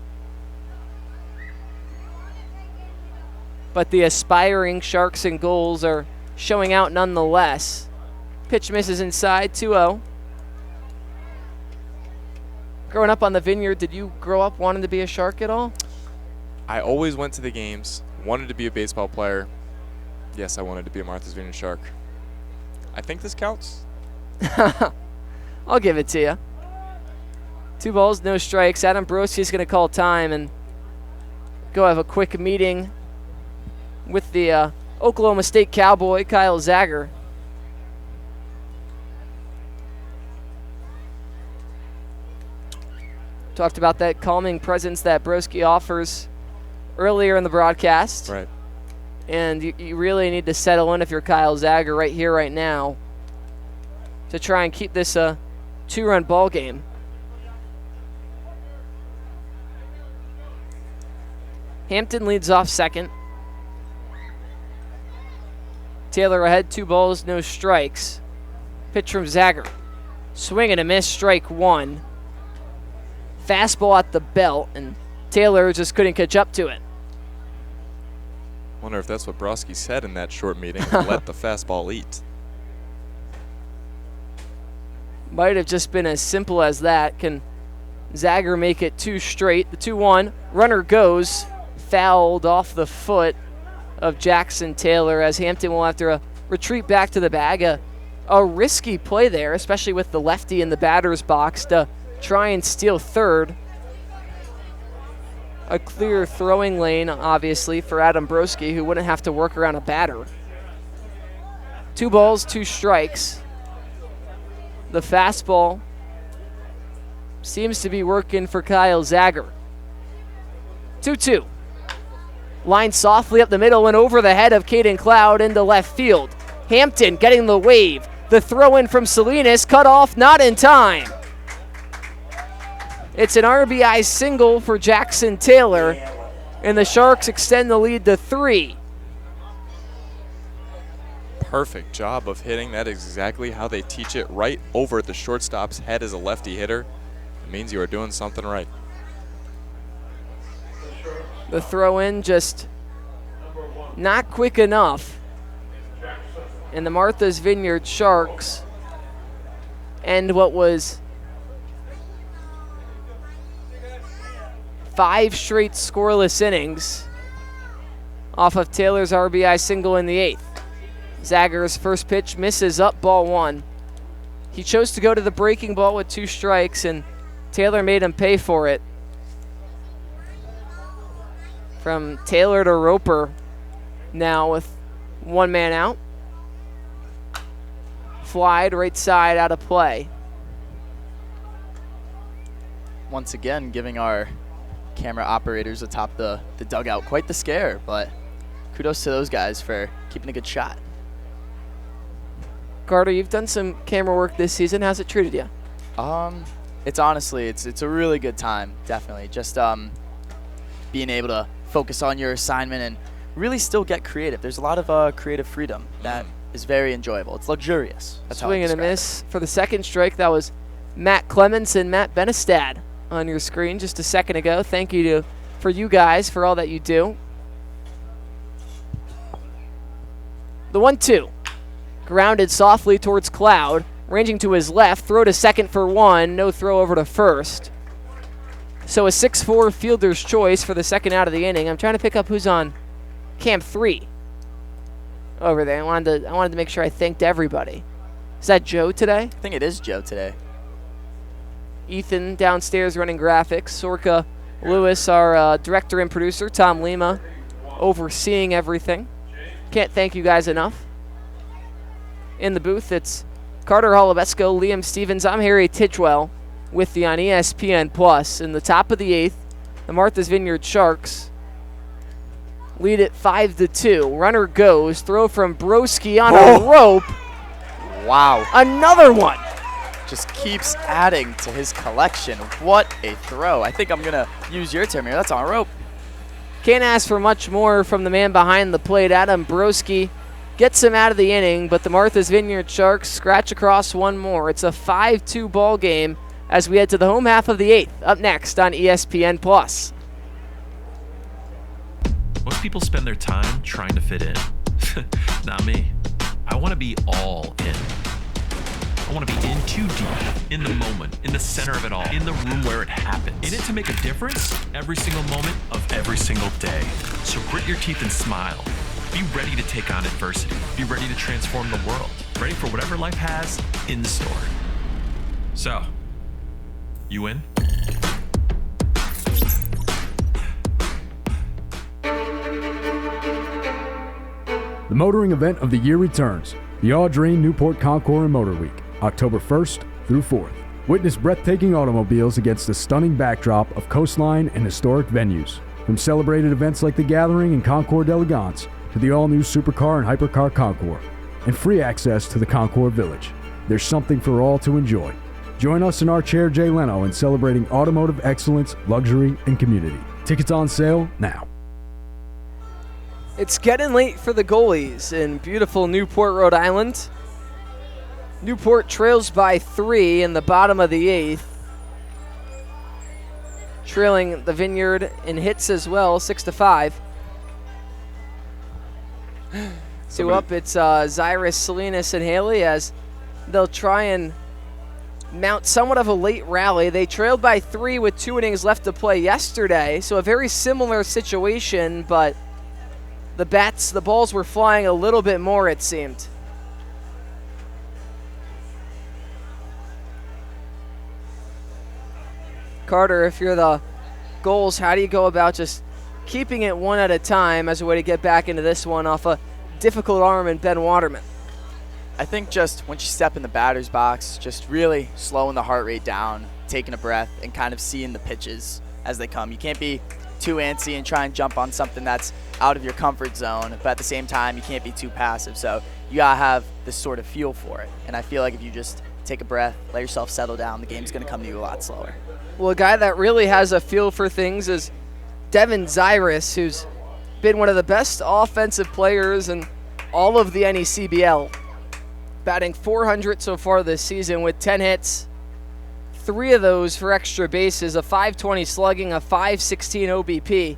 But the aspiring Sharks and Gulls are showing out nonetheless. Pitch misses inside, 2-0. Growing up on the Vineyard, did you grow up wanting to be a Shark at all? I always went to the games, wanted to be a baseball player. Yes, I wanted to be a Martha's Vineyard Shark. I think this counts. I'll give it to you. 2 balls, no strikes. Adam Broski's going to call time and go have a quick meeting with the Oklahoma State Cowboy, Kyle Zager. Talked about that calming presence that Broski offers earlier in the broadcast. Right. And you really need to settle in if you're Kyle Zager right here, right now, to try and keep this a 2-run ball game. Hampton leads off second. Taylor ahead, 2 balls, no strikes. Pitch from Zager. Swing and a miss, strike 1. Fastball at the belt, and Taylor just couldn't catch up to it. Wonder if that's what Broski said in that short meeting. Let the fastball eat. Might have just been as simple as that. Can Zager make it 2 straight? The 2-1. Runner goes. Fouled off the foot of Jackson Taylor as Hampton will have to retreat back to the bag. A risky play there, especially with the lefty in the batter's box to try and steal third. A clear throwing lane, obviously, for Adam Broski, who wouldn't have to work around a batter. 2 balls, 2 strikes. The fastball seems to be working for Kyle Zager. 2-2. Line softly up the middle and over the head of Caden Cloud into left field. Hampton getting the wave. The throw in from Salinas, cut off, not in time. It's an RBI single for Jackson Taylor, and the Sharks extend the lead to 3. Perfect job of hitting. That is exactly how they teach it, right over the shortstop's head as a lefty hitter. It means you are doing something right. The throw in just not quick enough. And the Martha's Vineyard Sharks end what was 5 straight scoreless innings off of Taylor's RBI single in the 8th. Zager's first pitch misses up, ball 1. He chose to go to the breaking ball with 2 strikes, and Taylor made him pay for it. From Taylor to Roper now with 1 man out. Flied right side out of play. Once again, giving our camera operators atop the dugout quite the scare, but kudos to those guys for keeping a good shot. Carter, you've done some camera work this season. How's it treated you? It's honestly, it's a really good time, definitely. Just being able to focus on your assignment and really still get creative. There's a lot of creative freedom that is very enjoyable. It's luxurious. That's Swing and a miss for the second strike. That was Matt Clements and Matt Benestad on your screen just a second ago. Thank you for you guys for all that you do. The 1-2. Grounded softly towards Cloud. Ranging to his left. Throw to second for one. No throw over to first. So a 6-4 fielder's choice for the second out of the inning. I'm trying to pick up who's on Camp 3 over there. I wanted to make sure I thanked everybody. Is that Joe today? I think it is Joe today. Ethan downstairs running graphics. Sorka Lewis, our director and producer. Tom Lima overseeing everything. Can't thank you guys enough. In the booth, it's Carter Holubesco, Liam Stevens. I'm Harry Tidwell with you on ESPN Plus. In the top of the 8th, the Martha's Vineyard Sharks lead it 5-2. Runner goes. Throw from Broski on a rope. Wow. Another one. Just keeps adding to his collection. What a throw. I think I'm going to use your term here. That's on a rope. Can't ask for much more from the man behind the plate. Adam Broski gets him out of the inning, but the Martha's Vineyard Sharks scratch across one more. It's a 5-2 ball game as we head to the home half of the 8th. Up next on ESPN Plus. Most people spend their time trying to fit in. Not me. I want to be all in. I want to be in too deep, in the moment, in the center of it all, in the room where it happens. In it to make a difference every single moment of every single day. So grit your teeth and smile. Be ready to take on adversity. Be ready to transform the world. Ready for whatever life has in store. So, you in? The motoring event of the year returns. The Audrey Newport Concours and Motor Week, October 1st through 4th. Witness breathtaking automobiles against the stunning backdrop of coastline and historic venues. From celebrated events like the Gathering and Concours d'Elegance to the all-new supercar and hypercar Concours, and free access to the Concours Village. There's something for all to enjoy. Join us in our chair Jay Leno in celebrating automotive excellence, luxury, and community. Tickets on sale now. It's getting late for the goalies in beautiful Newport, Rhode Island. Newport trails by 3 in the bottom of the 8th. Trailing the Vineyard in hits as well, 6-5. Two up, it's Zyrus, Salinas, and Haley as they'll try and mount somewhat of a late rally. They trailed by 3 with 2 innings left to play yesterday, so a very similar situation, but the balls were flying a little bit more, it seemed. Carter, if you're the Gulls, how do you go about just keeping it one at a time as a way to get back into this one off a difficult arm in Ben Waterman? I think just once you step in the batter's box, just really slowing the heart rate down, taking a breath, and kind of seeing the pitches as they come. You can't be too antsy and try and jump on something that's out of your comfort zone, but at the same time, you can't be too passive. So you gotta have this sort of feel for it. And I feel like if you just take a breath, let yourself settle down, the game's gonna come to you a lot slower. Well, a guy that really has a feel for things is Devin Zyrus, who's been one of the best offensive players in all of the NECBL. Batting .400 so far this season with 10 hits, 3 of those for extra bases, a .520 slugging, a .516 OBP.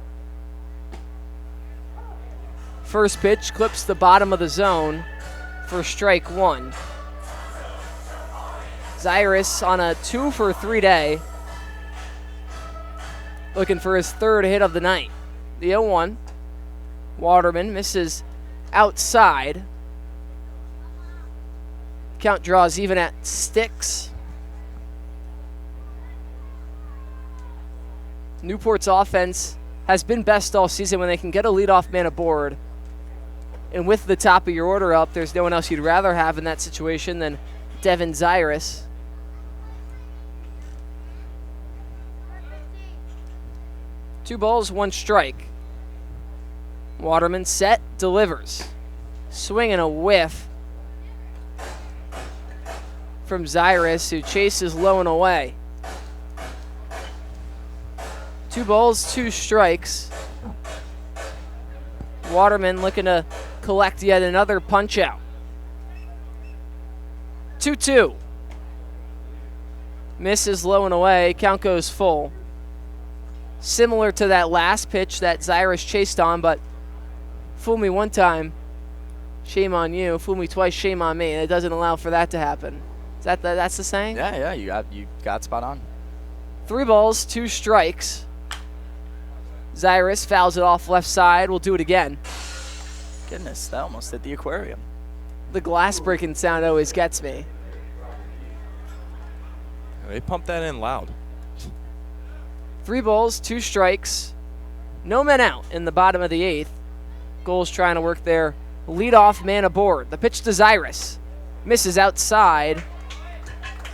First pitch clips the bottom of the zone for strike 1. Zyrus on a 2-for-3 day, looking for his 3rd hit of the night. The 0-1. Waterman misses outside. Count draws even at sticks. Newport's offense has been best all season when they can get a leadoff man aboard. And with the top of your order up, there's no one else you'd rather have in that situation than Devin Zyrus. Two balls, 1 strike. Waterman set, delivers. Swing and a whiff. from Zyrus, who chases low and away. 2 balls, 2 strikes. Waterman looking to collect yet another punch out. 2-2. Misses low and away. Count goes full. Similar to that last pitch that Zyrus chased on, but fool me one time, shame on you. Fool me twice, shame on me. And it doesn't allow for that to happen. Is that's the saying? Yeah, you got spot on. 3 balls, 2 strikes. Zyrus fouls it off left side. We'll do it again. Goodness, that almost hit the aquarium. The glass breaking sound always gets me. They pumped that in loud. 3 balls, 2 strikes. No men out in the bottom of the 8th. Gulls trying to work their leadoff man aboard. The pitch to Zyrus. Misses outside.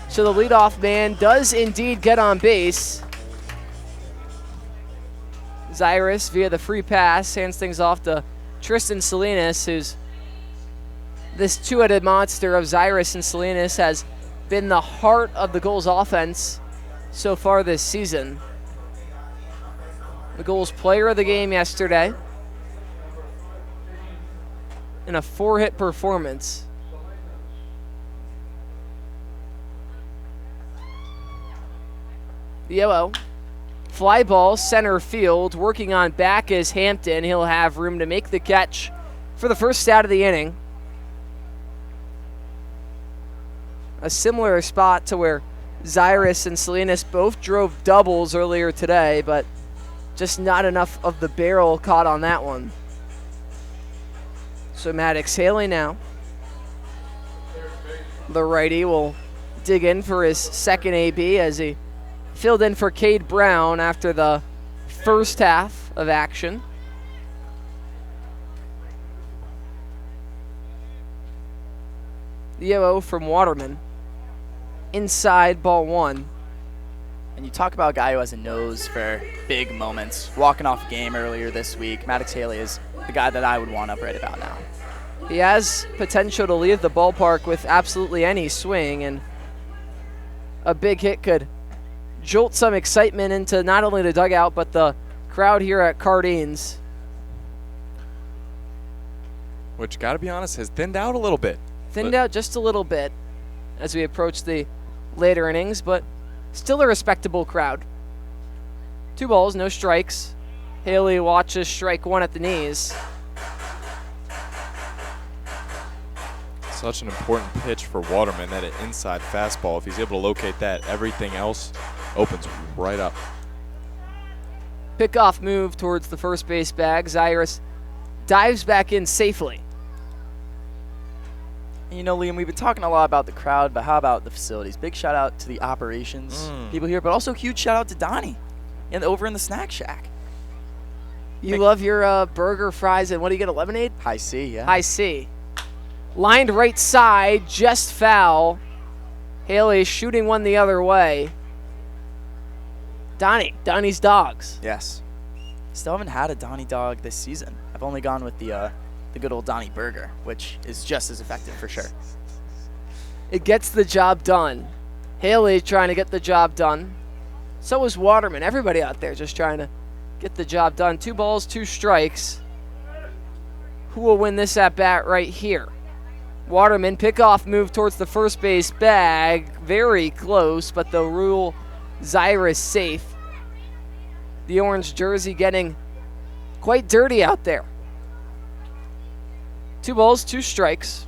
So the leadoff man does indeed get on base. Zyrus, via the free pass, hands things off to Tristan Salinas, who's this two-headed monster of Zyrus and Salinas has been the heart of the Gulls offense so far this season. The Gulls player of the game yesterday in a 4-hit performance. The 0-0. Fly ball, center field. Working on back is Hampton. He'll have room to make the catch for the first out of the inning. A similar spot to where Zyrus and Salinas both drove doubles earlier today, but just not enough of the barrel caught on that one. So Maddox Haley now. The righty will dig in for his second AB as he filled in for Cade Brown after the first half of action. The 0-0 from Waterman. Inside, ball 1. And you talk about a guy who has a nose for big moments. Walking off a game earlier this week, Maddox Haley is the guy that I would want up right about now. He has potential to leave the ballpark with absolutely any swing, and a big hit could jolt some excitement into not only the dugout, but the crowd here at Cardines. Which, gotta be honest, has thinned out a little bit. Thinned out just a little bit as we approach the later innings, but still a respectable crowd. 2 balls, no strikes. Haley watches strike 1 at the knees. Such an important pitch for Waterman, that inside fastball. If he's able to locate that, everything else opens right up. Pickoff move towards the first base bag. Zyrus dives back in safely. You know, Liam, we've been talking a lot about the crowd, but how about the facilities? Big shout out to the operations people here, but also huge shout out to Donnie and over in the snack shack. You love your burger, fries, and what do you get, a lemonade? High C, yeah. High C. Lined right side, just foul. Haley shooting one the other way. Donnie's dogs. Yes. Still haven't had a Donnie dog this season. I've only gone with the good old Donnie burger, which is just as effective for sure. It gets the job done. Haley trying to get the job done. So is Waterman. Everybody out there just trying to get the job done. 2 balls, 2 strikes. Who will win this at bat right here? Waterman, pickoff move towards the first base bag. Very close, but they'll rule Zyrus safe. The orange jersey getting quite dirty out there. 2 balls, 2 strikes.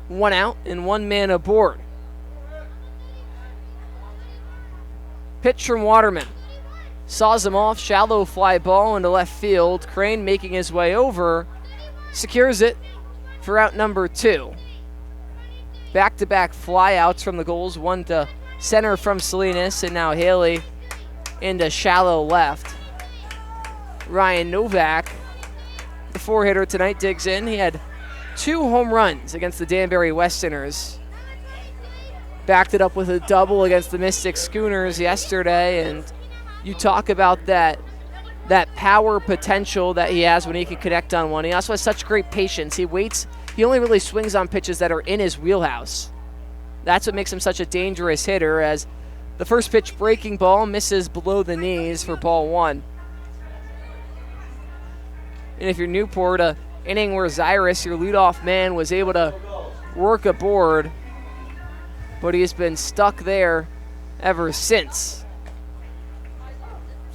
1 out and 1 man aboard. Pitch from Waterman. Saws him off, shallow fly ball into left field. Crane making his way over. Secures it for out number 2. Back-to-back flyouts from the Gulls. 1 to center from Salinas, and now Haley into shallow left. Ryan Novak, the 4-hitter tonight, digs in. He had 2 home runs against the Danbury Westerners. Backed it up with a double against the Mystic Schooners yesterday, and you talk about that power potential that he has when he can connect on one. He also has such great patience. He waits he only really swings on pitches that are in his wheelhouse. That's what makes him such a dangerous hitter, as the first pitch breaking ball misses below the knees for ball 1. And if you're Newport, a inning where Zyrus, your leadoff man, was able to work aboard, but he's been stuck there ever since.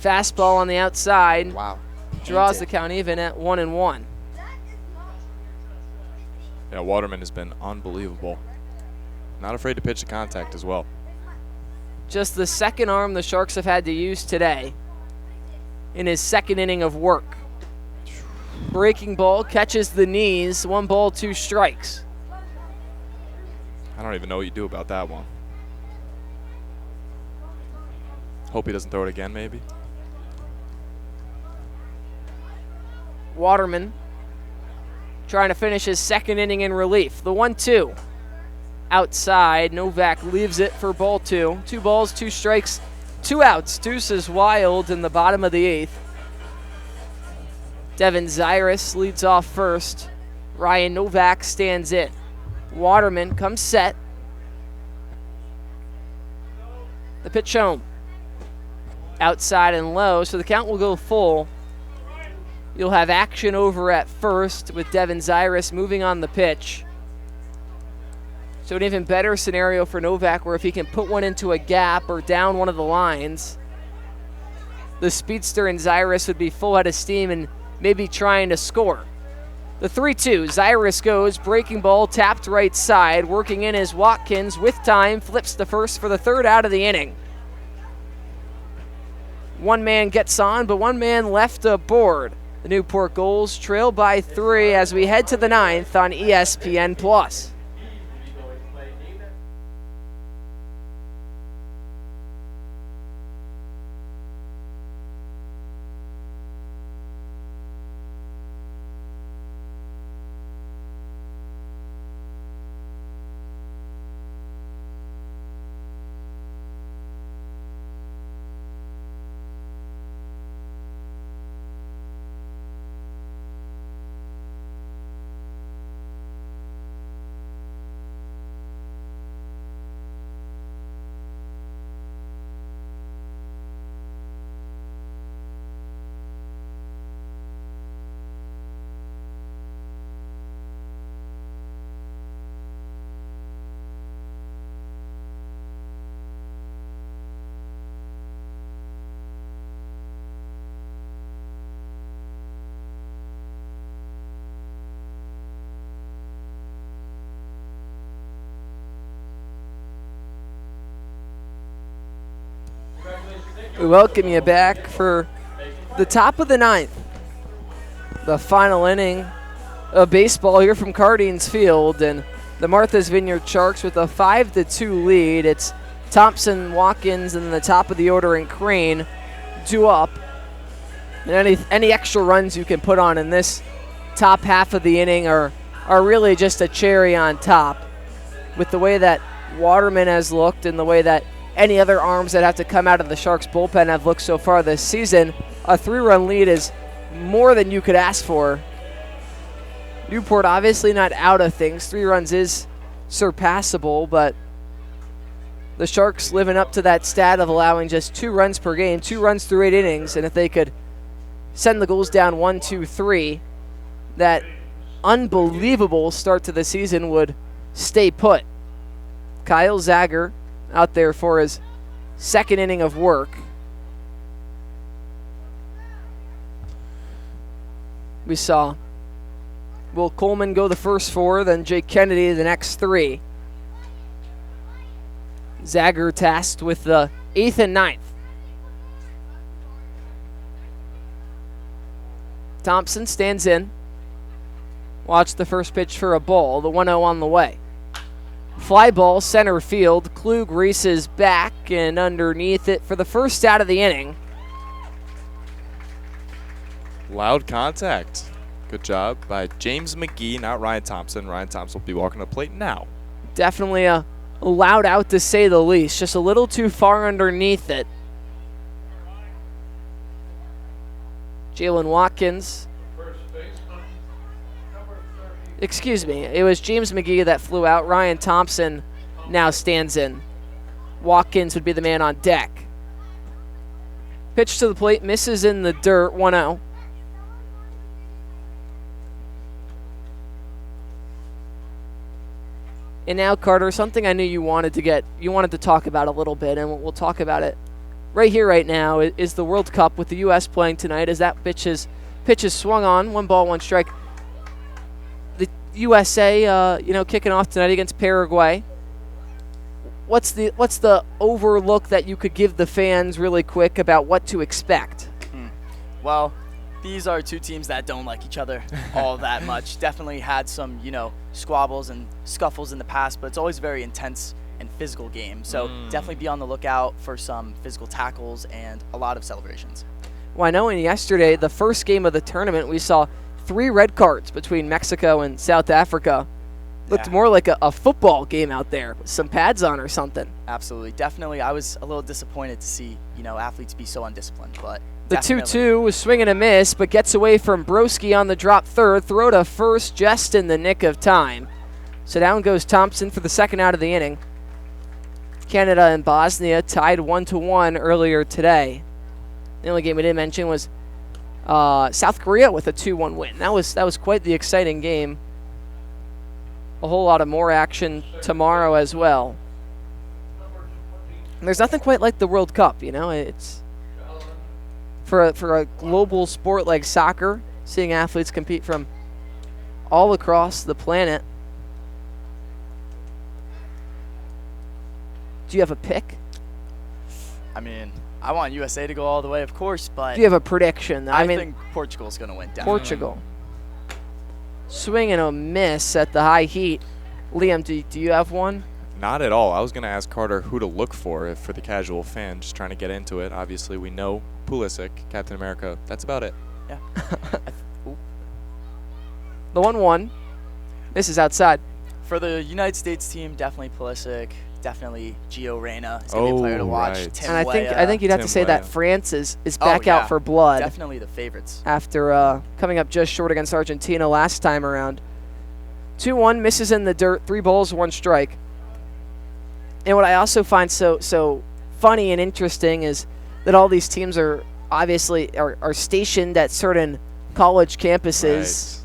Fastball on the outside. Wow. Draws the count even at 1-1. Yeah, Waterman has been unbelievable. Not afraid to pitch to contact as well. Just the second arm the Sharks have had to use today in his second inning of work. Breaking ball catches the knees. 1 ball, 2 strikes. I don't even know what you do about that one. Hope he doesn't throw it again, maybe. Waterman trying to finish his second inning in relief. The 1-2. Outside, Novak leaves it for ball 2. 2 balls, 2 strikes, 2 outs. Deuce is wild in the bottom of the 8th. Devin Zyrus leads off first. Ryan Novak stands in. Waterman comes set. The pitch home. Outside and low, so the count will go full. You'll have action over at first with Devin Zyrus moving on the pitch. So an even better scenario for Novak, where if he can put one into a gap or down one of the lines, the speedster and Zyrus would be full head of steam and maybe trying to score. The 3-2, Zyrus goes, breaking ball, tapped right side, working in is Watkins with time, flips to first for the 3rd out of the inning. 1 man gets on, but 1 man left aboard. The Newport Gulls trail by 3 as we head to the 9th on ESPN+. We welcome you back for the top of the 9th. The final inning of baseball here from Cardines Field, and the Martha's Vineyard Sharks with a 5-2 lead. It's Thompson, Watkins, and the top of the order in Crane due up. And any extra runs you can put on in this top half of the inning are really just a cherry on top. With the way that Waterman has looked and the way that any other arms that have to come out of the Sharks bullpen have looked so far this season, a 3-run lead is more than you could ask for. Newport obviously not out of things. 3 runs is surpassable, but the Sharks living up to that stat of allowing just 2 runs per game, 2 runs through 8 innings, and if they could send the Gulls down 1-2-3, that unbelievable start to the season would stay put. Kyle Zager out there for his second inning of work. We saw Will Coleman go the first 4, then Jake Kennedy the next 3. Zager tasked with the 8th and 9th. Thompson stands in. Watch the first pitch for a ball, the 1-0 on the way. Fly ball center field. Klug races back and underneath it for the first out of the inning. Loud contact. Good job by James McGee, not Ryan Thompson. Ryan Thompson will be walking to the plate now. Definitely a loud out to say the least. Just a little too far underneath it. Jalen Watkins Excuse me. It was James McGee that flew out. Ryan Thompson now stands in. Watkins would be the man on deck. Pitch to the plate, misses in the dirt, 1-0. And now, Carter, something I knew you wanted to talk about a little bit, and we'll talk about it right here, right now, is the World Cup with the U.S. playing tonight. As that pitch is swung on, 1 ball, 1 strike. The USA, kicking off tonight against Paraguay. What's the overlook that you could give the fans really quick about what to expect? Well, these are two teams that don't like each other all that much. Definitely had some, squabbles and scuffles in the past, but it's always a very intense and physical game. So definitely be on the lookout for some physical tackles and a lot of celebrations. Well, I know yesterday, the first game of the tournament, we saw 3 red cards between Mexico and South Africa. Looked more like a football game out there with some pads on or something. Absolutely. Definitely. I was a little disappointed to see, athletes be so undisciplined, but the 2-2 was swing and a miss, but gets away from Broski on the drop third. Throw to first just in the nick of time. So down goes Thompson for the second out of the inning. Canada and Bosnia tied 1-1 earlier today. The only game we didn't mention was South Korea with a 2-1 win. That was quite the exciting game. A whole lot of more action tomorrow as well. And there's nothing quite like the World Cup, It's for a global sport like soccer, seeing athletes compete from all across the planet. Do you have a pick? I mean, I want USA to go all the way, of course, but do you have a prediction? I think Portugal's going to win. Definitely. Portugal. Swing and a miss at the high heat. Liam, do you have one? Not at all. I was going to ask Carter who to look for the casual fan, just trying to get into it. Obviously, we know Pulisic, Captain America. That's about it. Yeah. The 1-1. This is outside. For the United States team, definitely Pulisic. Definitely Gio Reyna is going to be a player to watch. Right. Tim And I think you'd have to say that France is back out for blood. Definitely the favorites. After coming up just short against Argentina last time around. 2-1, misses in the dirt, 3 balls, 1 strike. And what I also find so funny and interesting is that all these teams are obviously are stationed at certain college campuses.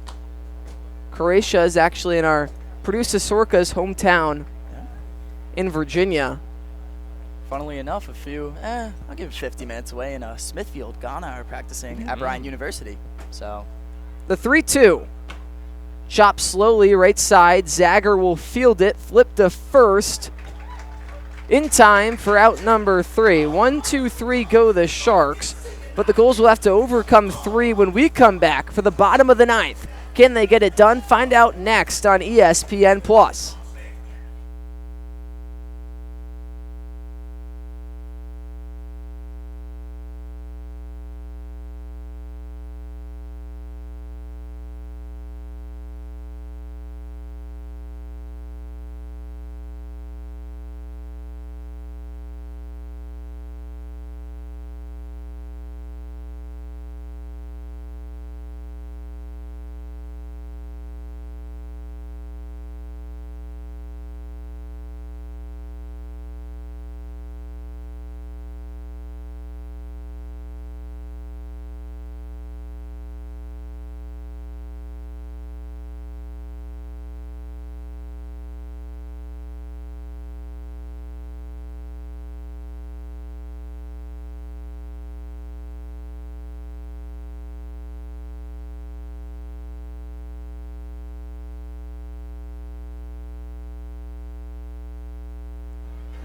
Right. Croatia is actually in our producer Sorka's hometown in Virginia. Funnily enough, I'll give it 50 minutes away in Smithfield, Ghana, are practicing at Bryant University. So the 3-2. Chop slowly, right side. Zagger will field it. Flip to first. In time for out number 3. 1-2-3 go the Sharks. But the Gulls will have to overcome 3 when we come back for the bottom of the 9th. Can they get it done? Find out next on ESPN+.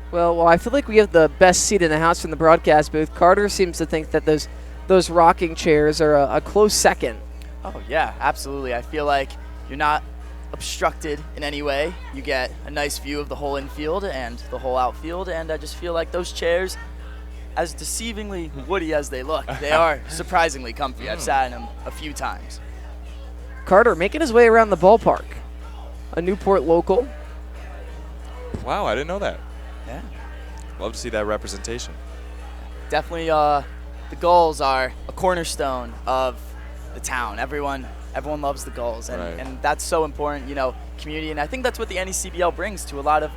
Well, I feel like we have the best seat in the house from the broadcast booth. Carter seems to think that those rocking chairs are a close second. Oh, yeah, absolutely. I feel like you're not obstructed in any way. You get a nice view of the whole infield and the whole outfield, and I just feel like those chairs, as deceivingly woody as they look, they are surprisingly comfy. I've sat in them a few times. Carter making his way around the ballpark. A Newport local. Wow, I didn't know that. Yeah. Love to see that representation. Definitely the Gulls are a cornerstone of the town. Everyone loves the Gulls, and, Right. and that's so important. Community, and I think that's what the NECBL brings to a lot of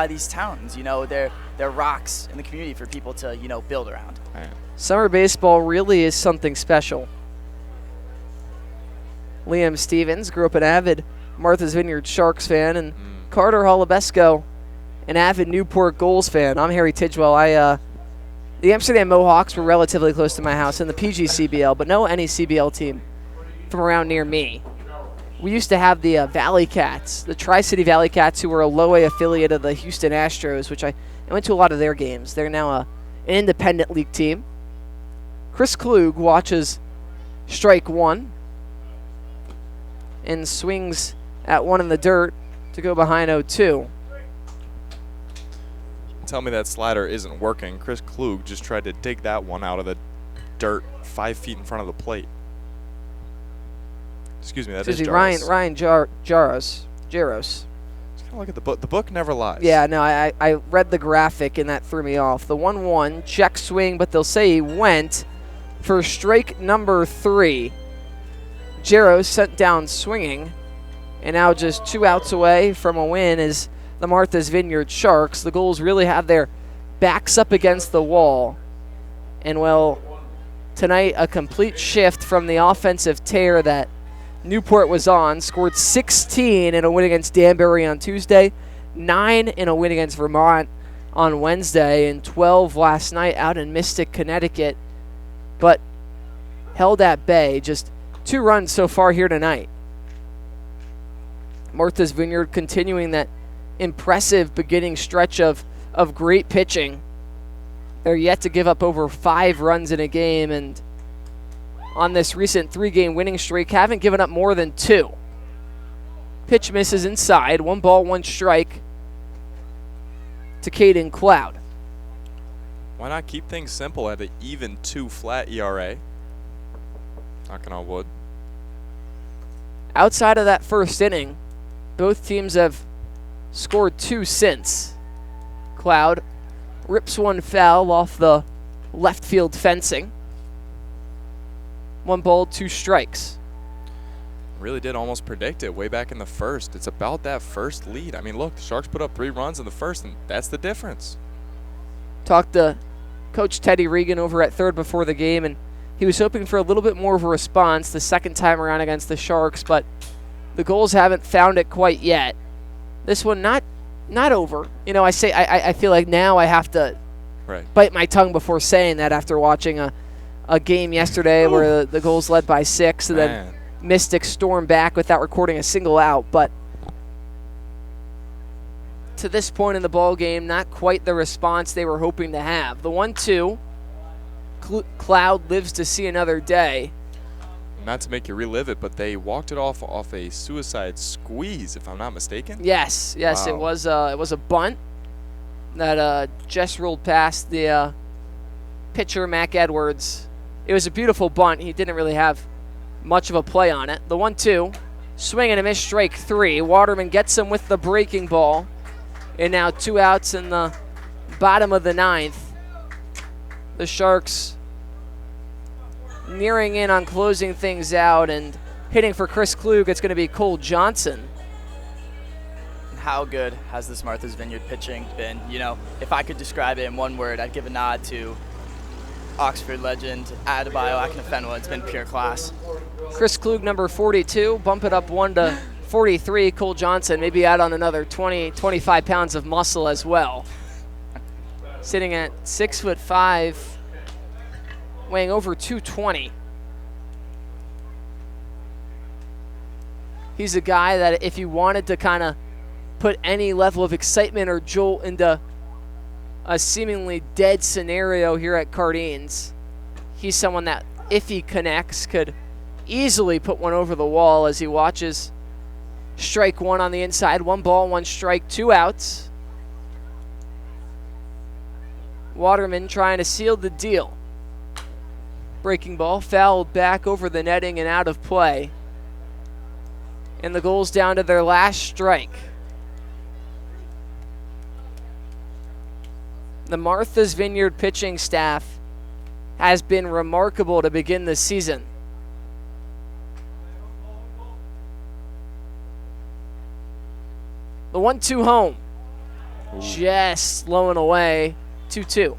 these towns. They're rocks in the community for people to build around. Summer baseball really is something special. Liam Stevens grew up an avid Martha's Vineyard Sharks fan, and Carter Holubesco, an avid Newport Gulls fan. I'm Harry Tidgewell. The Amsterdam Mohawks were relatively close to my house in the PGCBL, but no CBL team from around near me. We used to have the Valley Cats, the Tri-City Valley Cats, who were a low-A affiliate of the Houston Astros, which I went to a lot of their games. They're now an independent league team. Chris Klug watches strike one and swings at one in the dirt to go behind 0-2. Tell me that slider isn't working. Chris Klug just tried to dig that one out of the dirt 5 feet in front of the plate. Excuse me, that is Jaros. Ryan Jaros. Just kind of look at the book. The book never lies. Yeah, no, I read the graphic, and that threw me off. The 1-1, check swing, but they'll say he went for strike number 3. Jaros sent down swinging, and now just 2 outs away from a win is the Martha's Vineyard Sharks. The Gulls really have their backs up against the wall. And, well, tonight a complete shift from the offensive tear that Newport was on. Scored 16 in a win against Danbury on Tuesday, 9 in a win against Vermont on Wednesday, and 12 last night out in Mystic, Connecticut. But held at bay. Just 2 runs so far here tonight. Martha's Vineyard continuing that impressive beginning stretch of great pitching. They're yet to give up over 5 runs in a game, and on this recent 3-game winning streak, haven't given up more than 2. Pitch misses inside, 1 ball, 1 strike to Caden Cloud. Why not keep things simple at an even 2 flat ERA? Knocking on wood. Outside of that first inning, both teams have scored 2 since. Cloud rips one foul off the left field fencing. 1 ball, 2 strikes. Really did almost predict it way back in the first. It's about that first lead. I mean, look, the Sharks put up 3 runs in the first, and that's the difference. Talked to Coach Teddy Regan over at third before the game, and he was hoping for a little bit more of a response the second time around against the Sharks, but the Gulls haven't found it quite yet. This one not over. I feel like now I have to bite my tongue before saying that after watching a game yesterday where the Gulls led by 6 and then Mystic stormed back without recording a single out. But to this point in the ball game, not quite the response they were hoping to have. The 1-2, Cloud lives to see another day. Not to make you relive it, but they walked it off a suicide squeeze, if I'm not mistaken. Yes, wow. It was a bunt that just rolled past the pitcher, Mac Edwards. It was a beautiful bunt. He didn't really have much of a play on it. The 1-2, swing and a miss, strike 3. Waterman gets him with the breaking ball, and now 2 outs in the bottom of the 9th. The Sharks nearing in on closing things out, and hitting for Chris Klug, it's going to be Cole Johnson. How good has this Martha's Vineyard pitching been? If I could describe it in one word, I'd give a nod to Oxford legend Adebayo Akinfenwa. It's been pure class. Chris Klug, number 42, bump it up 1 to 43. Cole Johnson maybe add on another 20, 25 pounds of muscle as well. Sitting at 6'5", weighing over 220. He's a guy that if you wanted to kind of put any level of excitement or jolt into a seemingly dead scenario here at Cardines, he's someone that, if he connects, could easily put one over the wall as he watches strike 1 on the inside. 1 ball, 1 strike, 2 outs. Waterman trying to seal the deal. Breaking ball fouled back over the netting and out of play. And the Gulls down to their last strike. The Martha's Vineyard pitching staff has been remarkable to begin this season. The 1-2 home. Just slowing away. 2-2.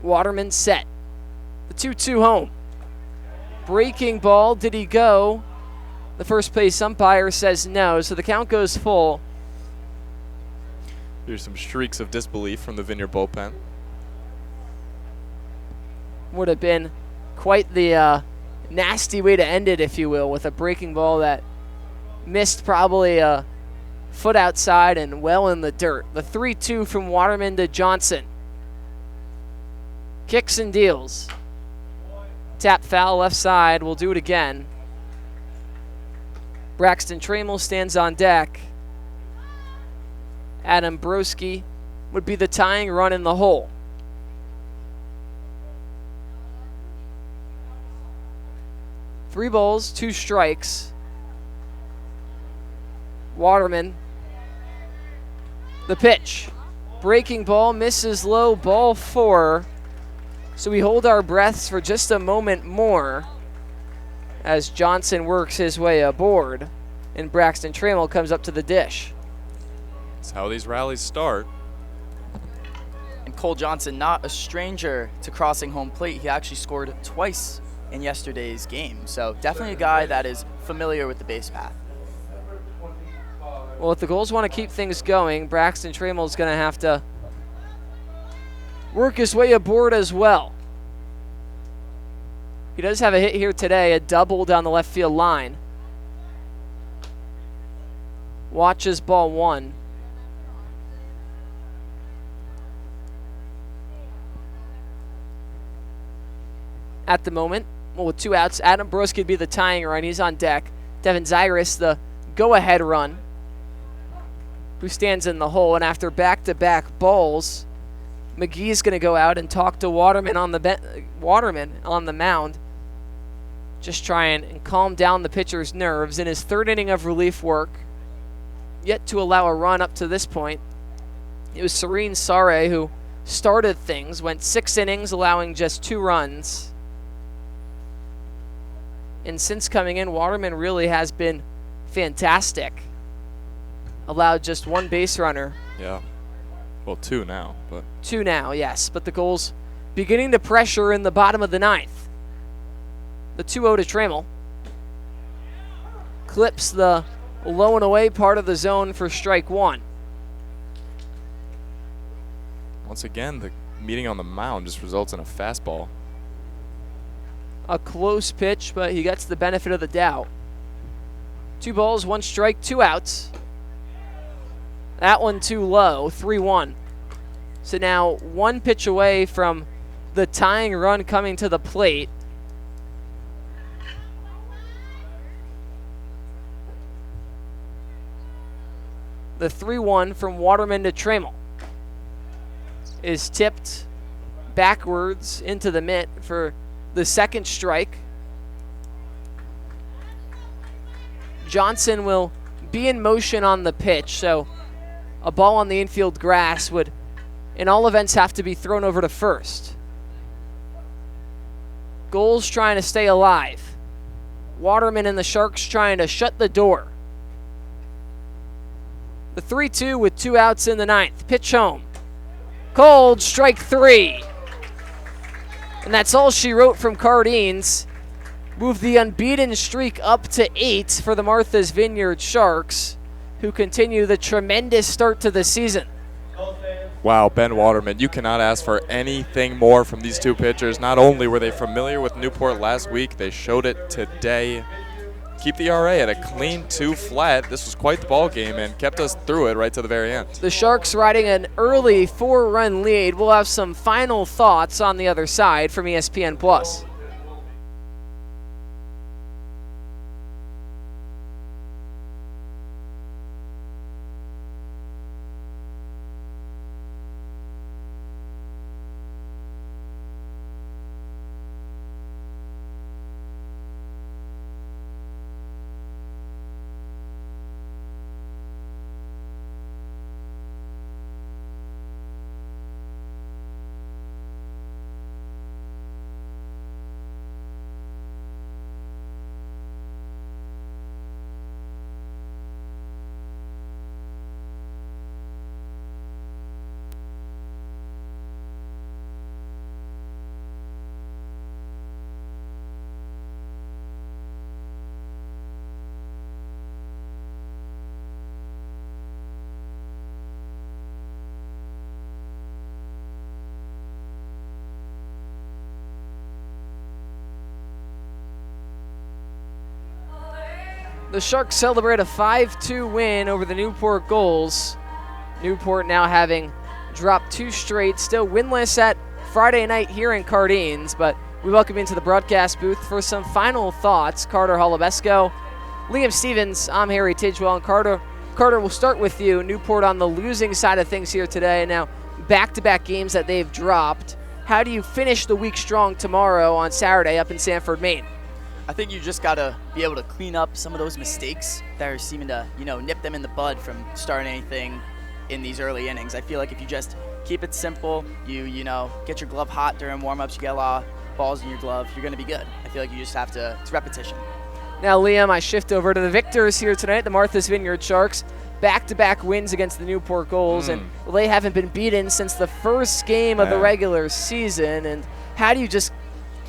Waterman set. The 2-2 home. Breaking ball. Did he go? The first base umpire says no, so the count goes full. Here's some shrieks of disbelief from the Vineyard bullpen. Would have been quite the nasty way to end it, if you will, with a breaking ball that missed probably a foot outside and well in the dirt. The 3-2 from Waterman to Johnson. Kicks and deals. Tap foul left side. We'll do it again. Braxton Trammell stands on deck. Adam Broski would be the tying run in the hole. Three balls, 2 strikes. Waterman. The pitch. Breaking ball, misses low, ball 4. So we hold our breaths for just a moment more as Johnson works his way aboard and Braxton Trammell comes up to the dish. That's how these rallies start. And Cole Johnson, not a stranger to crossing home plate. He actually scored twice in yesterday's game. So definitely a guy that is familiar with the base path. Well, if the Gulls want to keep things going, Braxton Trammell is going to have to work his way aboard as well. He does have a hit here today, a double down the left field line. Watches ball 1. At the moment, well, with 2 outs, Adam Broski could be the tying run. He's on deck. Devin Zyris, the go-ahead run, who stands in the hole. And after back-to-back balls, McGee's going to go out and talk to Waterman on the mound. Just trying and calm down the pitcher's nerves in his 3rd inning of relief work. Yet to allow a run up to this point. It was Serene Sare who started things, went 6 innings, allowing just 2 runs. And since coming in, Waterman really has been fantastic. Allowed just 1 base runner. Yeah. Well, 2 now, but 2 now, yes. But the Gulls beginning to pressure in the bottom of the 9th. The 2-0 to Trammell. Clips the low and away part of the zone for strike 1. Once again, the meeting on the mound just results in a fastball. A close pitch, but he gets the benefit of the doubt. 2 balls, 1 strike, 2 outs. That one too low, 3-1. So now 1 pitch away from the tying run coming to the plate. The 3-1 from Waterman to Trammell is tipped backwards into the mitt for the 2nd strike. Johnson will be in motion on the pitch, so a ball on the infield grass would, in all events, have to be thrown over to first. Gulls trying to stay alive. Waterman and the Sharks trying to shut the door. The 3-2 with 2 outs in the 9th. Pitch home. Cold, strike 3. And that's all she wrote from Cardines. Moved the unbeaten streak up to 8 for the Martha's Vineyard Sharks, who continue the tremendous start to the season. Wow, Ben Waterman, you cannot ask for anything more from these 2 pitchers. Not only were they familiar with Newport last week, they showed it today. Keep the ERA at a clean 2 flat. This was quite the ball game and kept us through it right to the very end. The Sharks riding an early 4-run lead. We'll have some final thoughts on the other side from ESPN+. The Sharks celebrate a 5-2 win over the Newport Gulls. Newport now having dropped 2 straight, still winless at Friday night here in Cardines, but we welcome you into the broadcast booth for some final thoughts. Carter Holubesco, Liam Stevens, I'm Harry Tidgewell, and Carter, we'll start with you. Newport on the losing side of things here today. Now, back-to-back games that they've dropped. How do you finish the week strong tomorrow on Saturday up in Sanford, Maine? I think you just got to be able to clean up some of those mistakes that are seeming to, nip them in the bud from starting anything in these early innings. I feel like if you just keep it simple, you get your glove hot during warm-ups, you get a lot of balls in your glove, you're going to be good. I feel like you just have to, it's repetition. Now, Liam, I shift over to the victors here tonight, the Martha's Vineyard Sharks. Back-to-back wins against the Newport Gulls, and they haven't been beaten since the first game of the regular season. And how do you just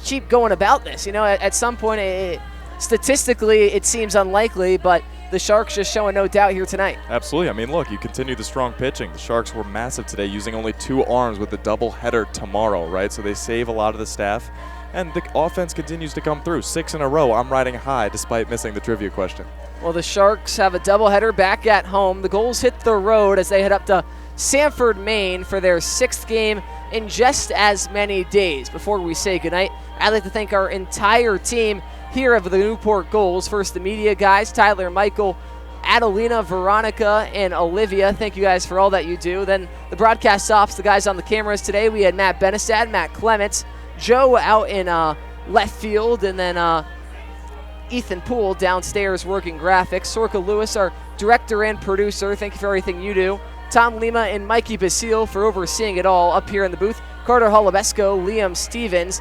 keep going about this? At some point, statistically, it seems unlikely, but the Sharks just showing no doubt here tonight. Absolutely. I mean, look, you continue the strong pitching. The Sharks were massive today, using only 2 arms with the doubleheader tomorrow, right? So they save a lot of the staff, and the offense continues to come through. 6 in a row. I'm riding high despite missing the trivia question. Well, the Sharks have a doubleheader back at home. The Gulls hit the road as they head up to Sanford, Maine for their 6th game in just as many days. Before we say goodnight, I'd like to thank our entire team here of the Newport Gulls. First, the media guys, Tyler, Michael, Adelina, Veronica, and Olivia. Thank you guys for all that you do. Then the broadcast ops, the guys on the cameras today. We had Matt Benestad, Matt Clements, Joe out in left field, and then Ethan Poole downstairs working graphics. Sorka Lewis, our director and producer. Thank you for everything you do. Tom Lima and Mikey Basile for overseeing it all up here in the booth. Carter Holubesco, Liam Stevens.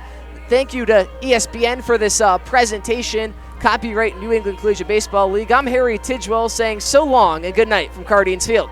Thank you to ESPN for this presentation. Copyright New England Collegiate Baseball League. I'm Harry Tidgewell saying so long and good night from Cardines Field.